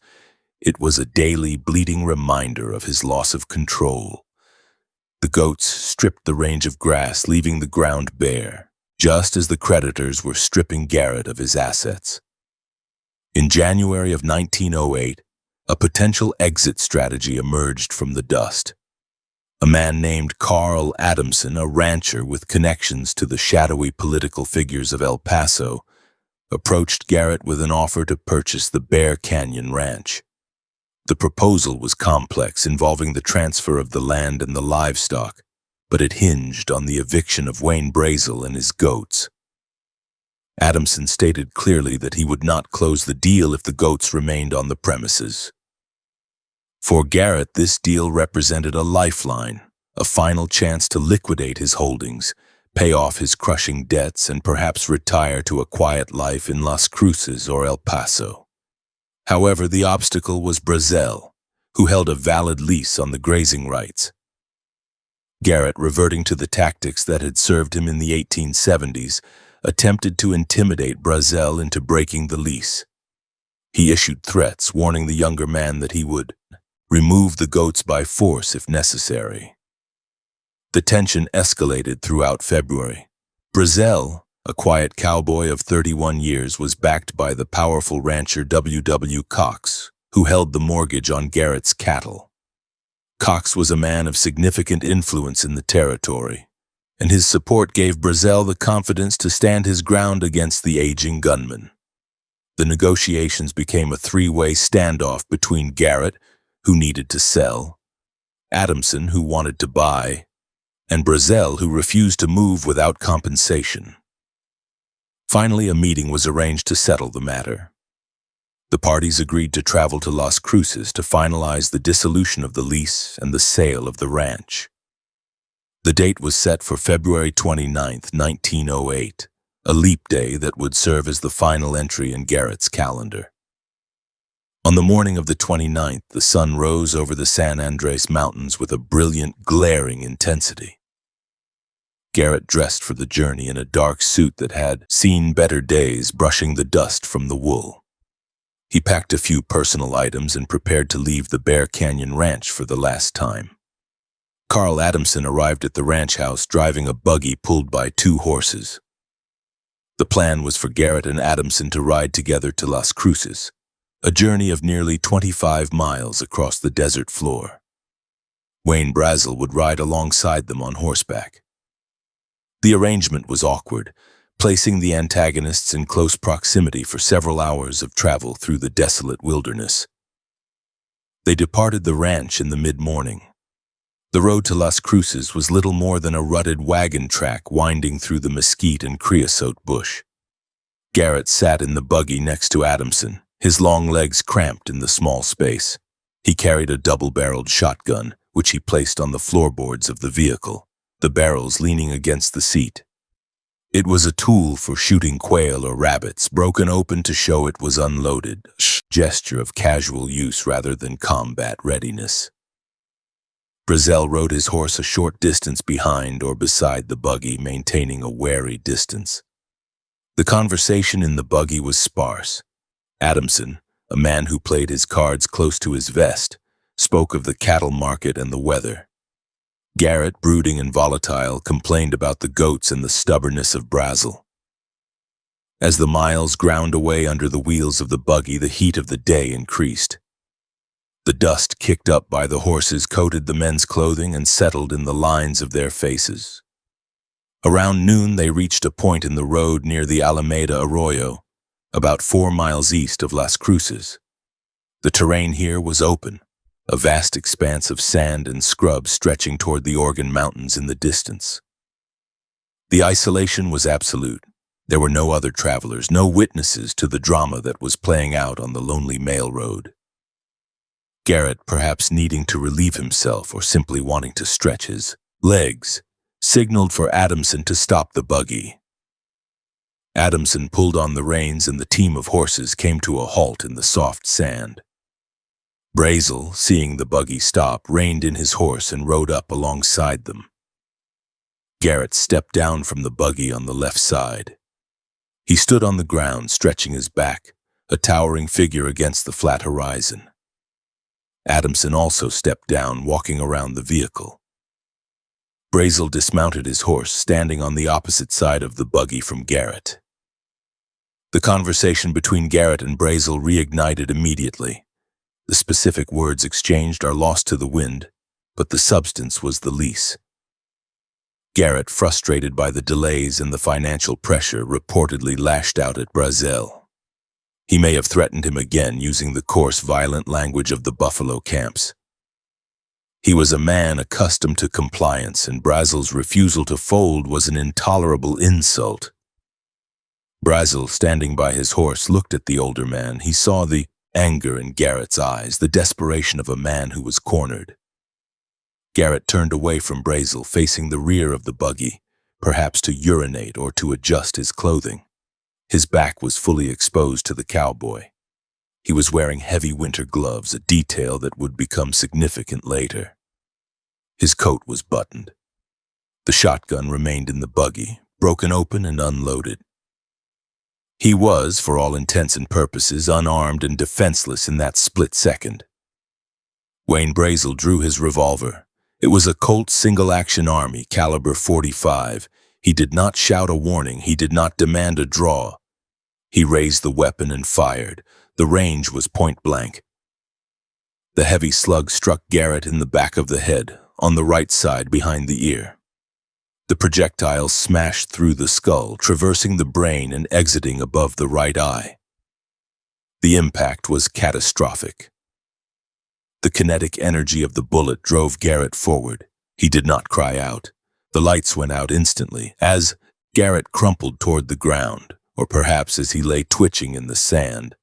It was a daily, bleeding reminder of his loss of control. The goats stripped the range of grass, leaving the ground bare, just as the creditors were stripping Garrett of his assets. In January of 1908, a potential exit strategy emerged from the dust. A man named Carl Adamson, a rancher with connections to the shadowy political figures of El Paso, approached Garrett with an offer to purchase the Bear Canyon Ranch. The proposal was complex, involving the transfer of the land and the livestock, but it hinged on the eviction of Wayne Brazel and his goats. Adamson stated clearly that he would not close the deal if the goats remained on the premises. For Garrett, this deal represented a lifeline, a final chance to liquidate his holdings, pay off his crushing debts, and perhaps retire to a quiet life in Las Cruces or El Paso. However, the obstacle was Brazel, who held a valid lease on the grazing rights. Garrett, reverting to the tactics that had served him in the 1870s, attempted to intimidate Brazel into breaking the lease. He issued threats, warning the younger man that he would remove the goats by force if necessary. The tension escalated throughout February. Brazel, a quiet cowboy of 31 years, was backed by the powerful rancher W. Cox, who held the mortgage on Garrett's cattle. Cox was a man of significant influence in the territory, and his support gave Brazel the confidence to stand his ground against the aging gunman. The negotiations became a three-way standoff between Garrett, who needed to sell, Adamson, who wanted to buy, and Brazel, who refused to move without compensation. Finally, a meeting was arranged to settle the matter. The parties agreed to travel to Las Cruces to finalize the dissolution of the lease and the sale of the ranch. The date was set for February 29, 1908, a leap day that would serve as the final entry in Garrett's calendar. On the morning of the 29th, the sun rose over the San Andres Mountains with a brilliant, glaring intensity. Garrett dressed for the journey in a dark suit that had seen better days, brushing the dust from the wool. He packed a few personal items and prepared to leave the Bear Canyon Ranch for the last time. Carl Adamson arrived at the ranch house driving a buggy pulled by 2 horses. The plan was for Garrett and Adamson to ride together to Las Cruces, a journey of nearly 25 miles across the desert floor. Wayne Brazel would ride alongside them on horseback. The arrangement was awkward, placing the antagonists in close proximity for several hours of travel through the desolate wilderness. They departed the ranch in the mid-morning. The road to Las Cruces was little more than a rutted wagon track winding through the mesquite and creosote bush. Garrett sat in the buggy next to Adamson, his long legs cramped in the small space. He carried a double-barreled shotgun, which he placed on the floorboards of the vehicle, the barrels leaning against the seat. It was a tool for shooting quail or rabbits, broken open to show it was unloaded, a gesture of casual use rather than combat readiness. Brazel rode his horse a short distance behind or beside the buggy, maintaining a wary distance. The conversation in the buggy was sparse. Adamson, a man who played his cards close to his vest, spoke of the cattle market and the weather. Garrett, brooding and volatile, complained about the goats and the stubbornness of Brazel. As the miles ground away under the wheels of the buggy, the heat of the day increased. The dust kicked up by the horses coated the men's clothing and settled in the lines of their faces. Around noon, they reached a point in the road near the Alameda Arroyo, about 4 miles east of Las Cruces. The terrain here was open, a vast expanse of sand and scrub stretching toward the Organ Mountains in the distance. The isolation was absolute. There were no other travelers, no witnesses to the drama that was playing out on the lonely mail road. Garrett, perhaps needing to relieve himself or simply wanting to stretch his legs, signaled for Adamson to stop the buggy. Adamson pulled on the reins and the team of horses came to a halt in the soft sand. Brazel, seeing the buggy stop, reined in his horse and rode up alongside them. Garrett stepped down from the buggy on the left side. He stood on the ground, stretching his back, a towering figure against the flat horizon. Adamson also stepped down, walking around the vehicle. Brazel dismounted his horse, standing on the opposite side of the buggy from Garrett. The conversation between Garrett and Brazel reignited immediately. The specific words exchanged are lost to the wind, but the substance was the lease. Garrett, frustrated by the delays and the financial pressure, reportedly lashed out at Brazel. He may have threatened him again using the coarse, violent language of the buffalo camps. He was a man accustomed to compliance, and Brazel's refusal to fold was an intolerable insult. Brazel, standing by his horse, looked at the older man. He saw the anger in Garrett's eyes, the desperation of a man who was cornered. Garrett turned away from Brazel, facing the rear of the buggy, perhaps to urinate or to adjust his clothing. His back was fully exposed to the cowboy. He was wearing heavy winter gloves, a detail that would become significant later. His coat was buttoned. The shotgun remained in the buggy, broken open and unloaded. He was, for all intents and purposes, unarmed and defenseless in that split second. Wayne Brazel drew his revolver. It was a Colt single-action Army, caliber .45. He did not shout a warning. He did not demand a draw. He raised the weapon and fired. The range was point blank. The heavy slug struck Garrett in the back of the head, on the right side behind the ear. The projectile smashed through the skull, traversing the brain and exiting above the right eye. The impact was catastrophic. The kinetic energy of the bullet drove Garrett forward. He did not cry out. The lights went out instantly, as Garrett crumpled toward the ground, or perhaps as he lay twitching in the sand.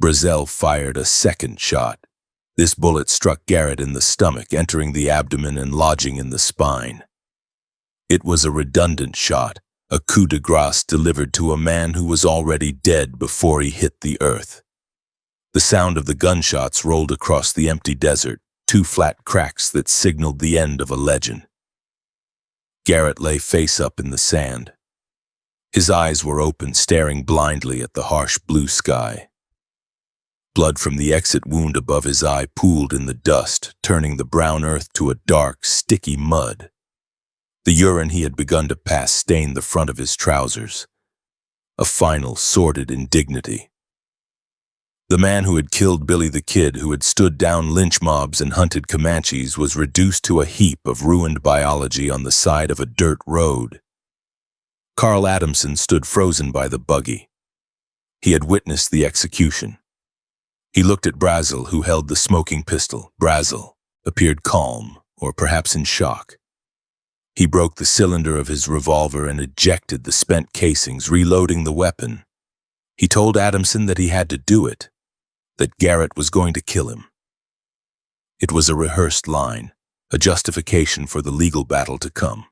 Brazel fired a second shot. This bullet struck Garrett in the stomach, entering the abdomen and lodging in the spine. It was a redundant shot, a coup de grace delivered to a man who was already dead before he hit the earth. The sound of the gunshots rolled across the empty desert, two flat cracks that signaled the end of a legend. Garrett lay face up in the sand. His eyes were open, staring blindly at the harsh blue sky. Blood from the exit wound above his eye pooled in the dust, turning the brown earth to a dark, sticky mud. The urine he had begun to pass stained the front of his trousers. A final, sordid indignity. The man who had killed Billy the Kid, who had stood down lynch mobs and hunted Comanches, was reduced to a heap of ruined biology on the side of a dirt road. Carl Adamson stood frozen by the buggy. He had witnessed the execution. He looked at Brazel, who held the smoking pistol. Brazel appeared calm, or perhaps in shock. He broke the cylinder of his revolver and ejected the spent casings, reloading the weapon. He told Adamson that he had to do it, that Garrett was going to kill him. It was a rehearsed line, a justification for the legal battle to come.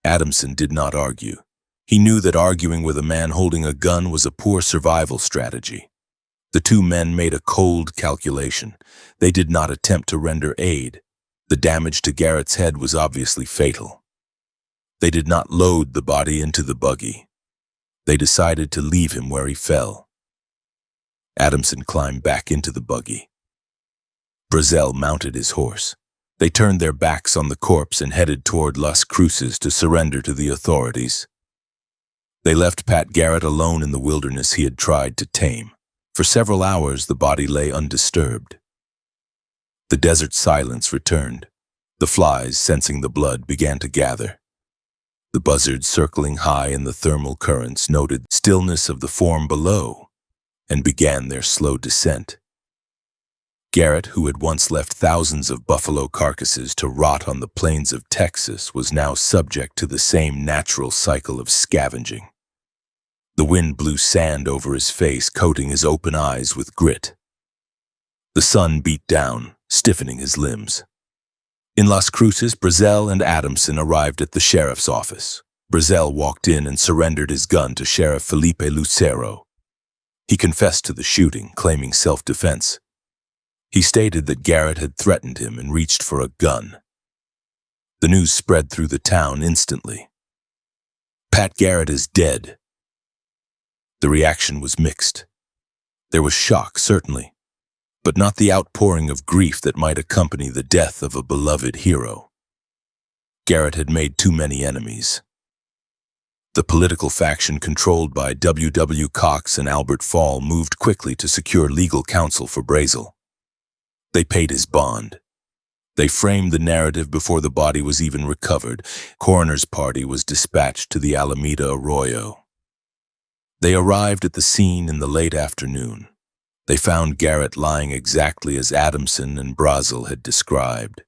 Adamson did not argue. He knew that arguing with a man holding a gun was a poor survival strategy. The two men made a cold calculation. They did not attempt to render aid. The damage to Garrett's head was obviously fatal. They did not load the body into the buggy. They decided to leave him where he fell. Adamson climbed back into the buggy. Brazel mounted his horse. They turned their backs on the corpse and headed toward Las Cruces to surrender to the authorities. They left Pat Garrett alone in the wilderness he had tried to tame. For several hours, the body lay undisturbed. The desert silence returned. The flies, sensing the blood, began to gather. The buzzards circling high in the thermal currents noted stillness of the form below and began their slow descent. Garrett, who had once left thousands of buffalo carcasses to rot on the plains of Texas, was now subject to the same natural cycle of scavenging. The wind blew sand over his face, coating his open eyes with grit. The sun beat down, stiffening his limbs. In Las Cruces, Brazel and Adamson arrived at the sheriff's office. Brazel walked in and surrendered his gun to Sheriff Felipe Lucero. He confessed to the shooting, claiming self-defense. He stated that Garrett had threatened him and reached for a gun. The news spread through the town instantly. "Pat Garrett is dead." The reaction was mixed. There was shock, certainly, but not the outpouring of grief that might accompany the death of a beloved hero. Garrett had made too many enemies. The political faction controlled by W. Cox and Albert Fall moved quickly to secure legal counsel for Brazel. They paid his bond. They framed the narrative before the body was even recovered. Coroner's party was dispatched to the Alameda Arroyo. They arrived at the scene in the late afternoon. They found Garrett lying exactly as Adamson and Brazel had described.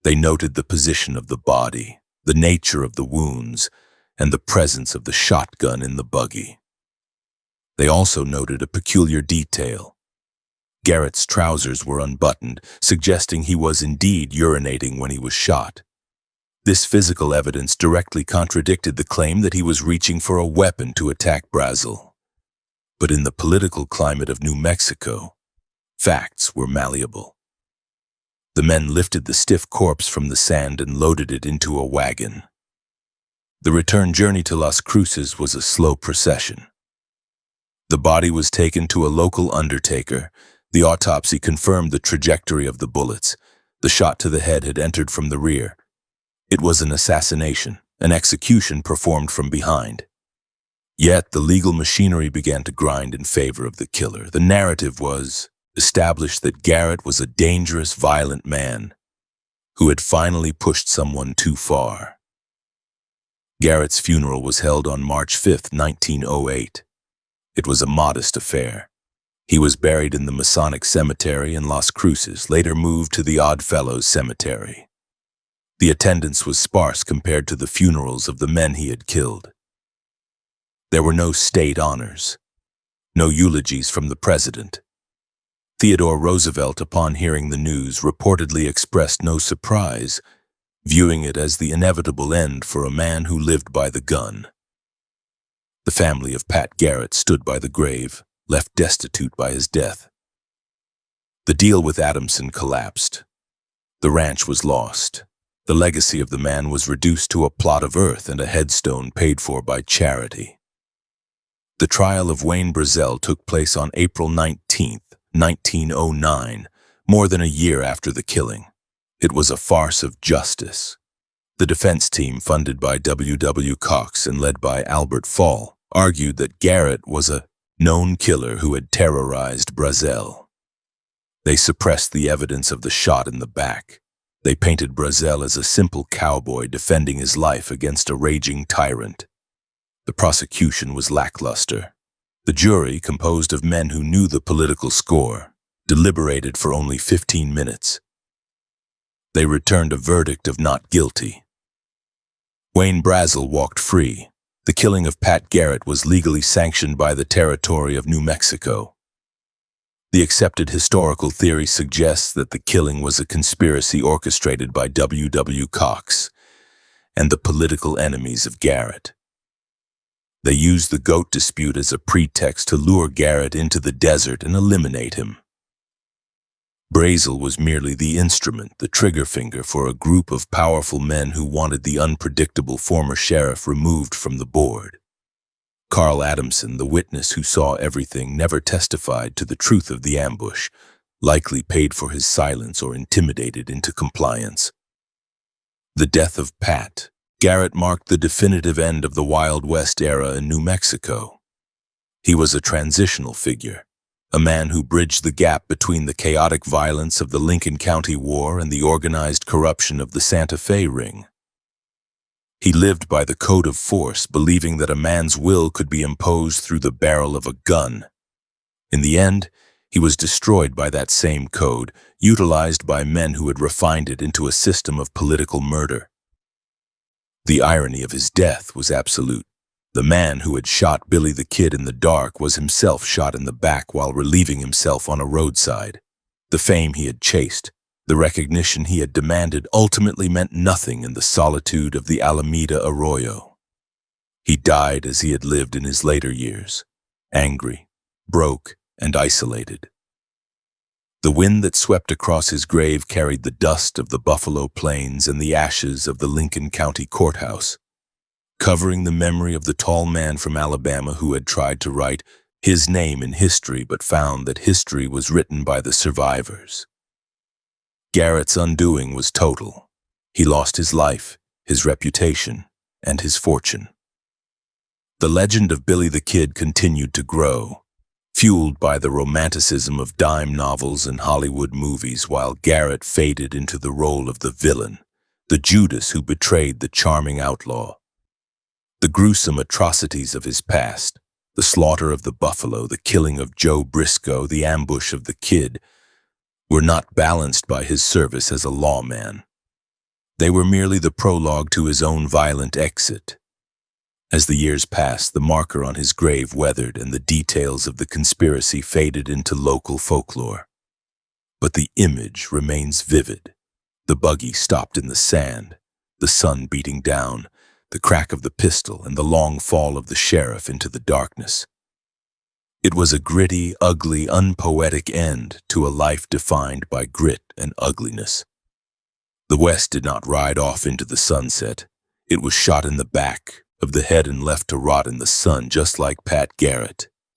They noted the position of the body, the nature of the wounds, and the presence of the shotgun in the buggy. They also noted a peculiar detail. Garrett's trousers were unbuttoned, suggesting he was indeed urinating when he was shot. This physical evidence directly contradicted the claim that he was reaching for a weapon to attack Brazel. But in the political climate of New Mexico, facts were malleable. The men lifted the stiff corpse from the sand and loaded it into a wagon. The return journey to Las Cruces was a slow procession. The body was taken to a local undertaker. The autopsy confirmed the trajectory of the bullets. The shot to the head had entered from the rear. It was an assassination, an execution performed from behind. Yet the legal machinery began to grind in favor of the killer. The narrative was established that Garrett was a dangerous, violent man who had finally pushed someone too far. Garrett's funeral was held on March 5, 1908. It was a modest affair. He was buried in the Masonic Cemetery in Las Cruces, later moved to the Oddfellows Cemetery. The attendance was sparse compared to the funerals of the men he had killed. There were no state honors, no eulogies from the president. Theodore Roosevelt, upon hearing the news, reportedly expressed no surprise, viewing it as the inevitable end for a man who lived by the gun. The family of Pat Garrett stood by the grave, left destitute by his death. The deal with Adamson collapsed. The ranch was lost. The legacy of the man was reduced to a plot of earth and a headstone paid for by charity. The trial of Wayne Brazel took place on April 19, 1909, more than a year after the killing. It was a farce of justice. The defense team, funded by W. Cox and led by Albert Fall, argued that Garrett was a known killer who had terrorized Brazel. They suppressed the evidence of the shot in the back. They painted Brazel as a simple cowboy defending his life against a raging tyrant. The prosecution was lackluster. The jury, composed of men who knew the political score, deliberated for only 15 minutes. They returned a verdict of not guilty. Wayne Brazel walked free. The killing of Pat Garrett was legally sanctioned by the territory of New Mexico. The accepted historical theory suggests that the killing was a conspiracy orchestrated by W. Cox and the political enemies of Garrett. They used the goat dispute as a pretext to lure Garrett into the desert and eliminate him. Brazel was merely the instrument, the trigger finger for a group of powerful men who wanted the unpredictable former sheriff removed from the board. Carl Adamson, the witness who saw everything, never testified to the truth of the ambush, likely paid for his silence or intimidated into compliance. The death of Pat Garrett marked the definitive end of the Wild West era in New Mexico. He was a transitional figure, a man who bridged the gap between the chaotic violence of the Lincoln County War and the organized corruption of the Santa Fe Ring. He lived by the code of force, believing that a man's will could be imposed through the barrel of a gun. In the end, He was destroyed by that same code, utilized by men who had refined it into a system of political murder. The irony of his death was absolute. The man who had shot Billy the Kid in the dark was himself shot in the back while relieving himself on a roadside. The fame he had chased, the recognition he had demanded ultimately meant nothing in the solitude of the Alameda Arroyo. He died as he had lived in his later years, angry, broke, and isolated. The wind that swept across his grave carried the dust of the Buffalo Plains and the ashes of the Lincoln County Courthouse, covering the memory of the tall man from Alabama who had tried to write his name in history but found that history was written by the survivors. Garrett's undoing was total. He lost his life, his reputation, and his fortune. The legend of Billy the Kid continued to grow, fueled by the romanticism of dime novels and Hollywood movies, while Garrett faded into the role of the villain, the Judas who betrayed the charming outlaw. The gruesome atrocities of his past, the slaughter of the buffalo, the killing of Joe Briscoe, the ambush of the Kid, were not balanced by his service as a lawman. They were merely the prologue to his own violent exit. As the years passed, the marker on his grave weathered and the details of the conspiracy faded into local folklore. But the image remains vivid. The buggy stopped in the sand, the sun beating down, the crack of the pistol, and the long fall of the sheriff into the darkness. It was a gritty, ugly, unpoetic end to a life defined by grit and ugliness. The West did not ride off into the sunset. It was shot in the back of the head and left to rot in the sun, just like Pat Garrett.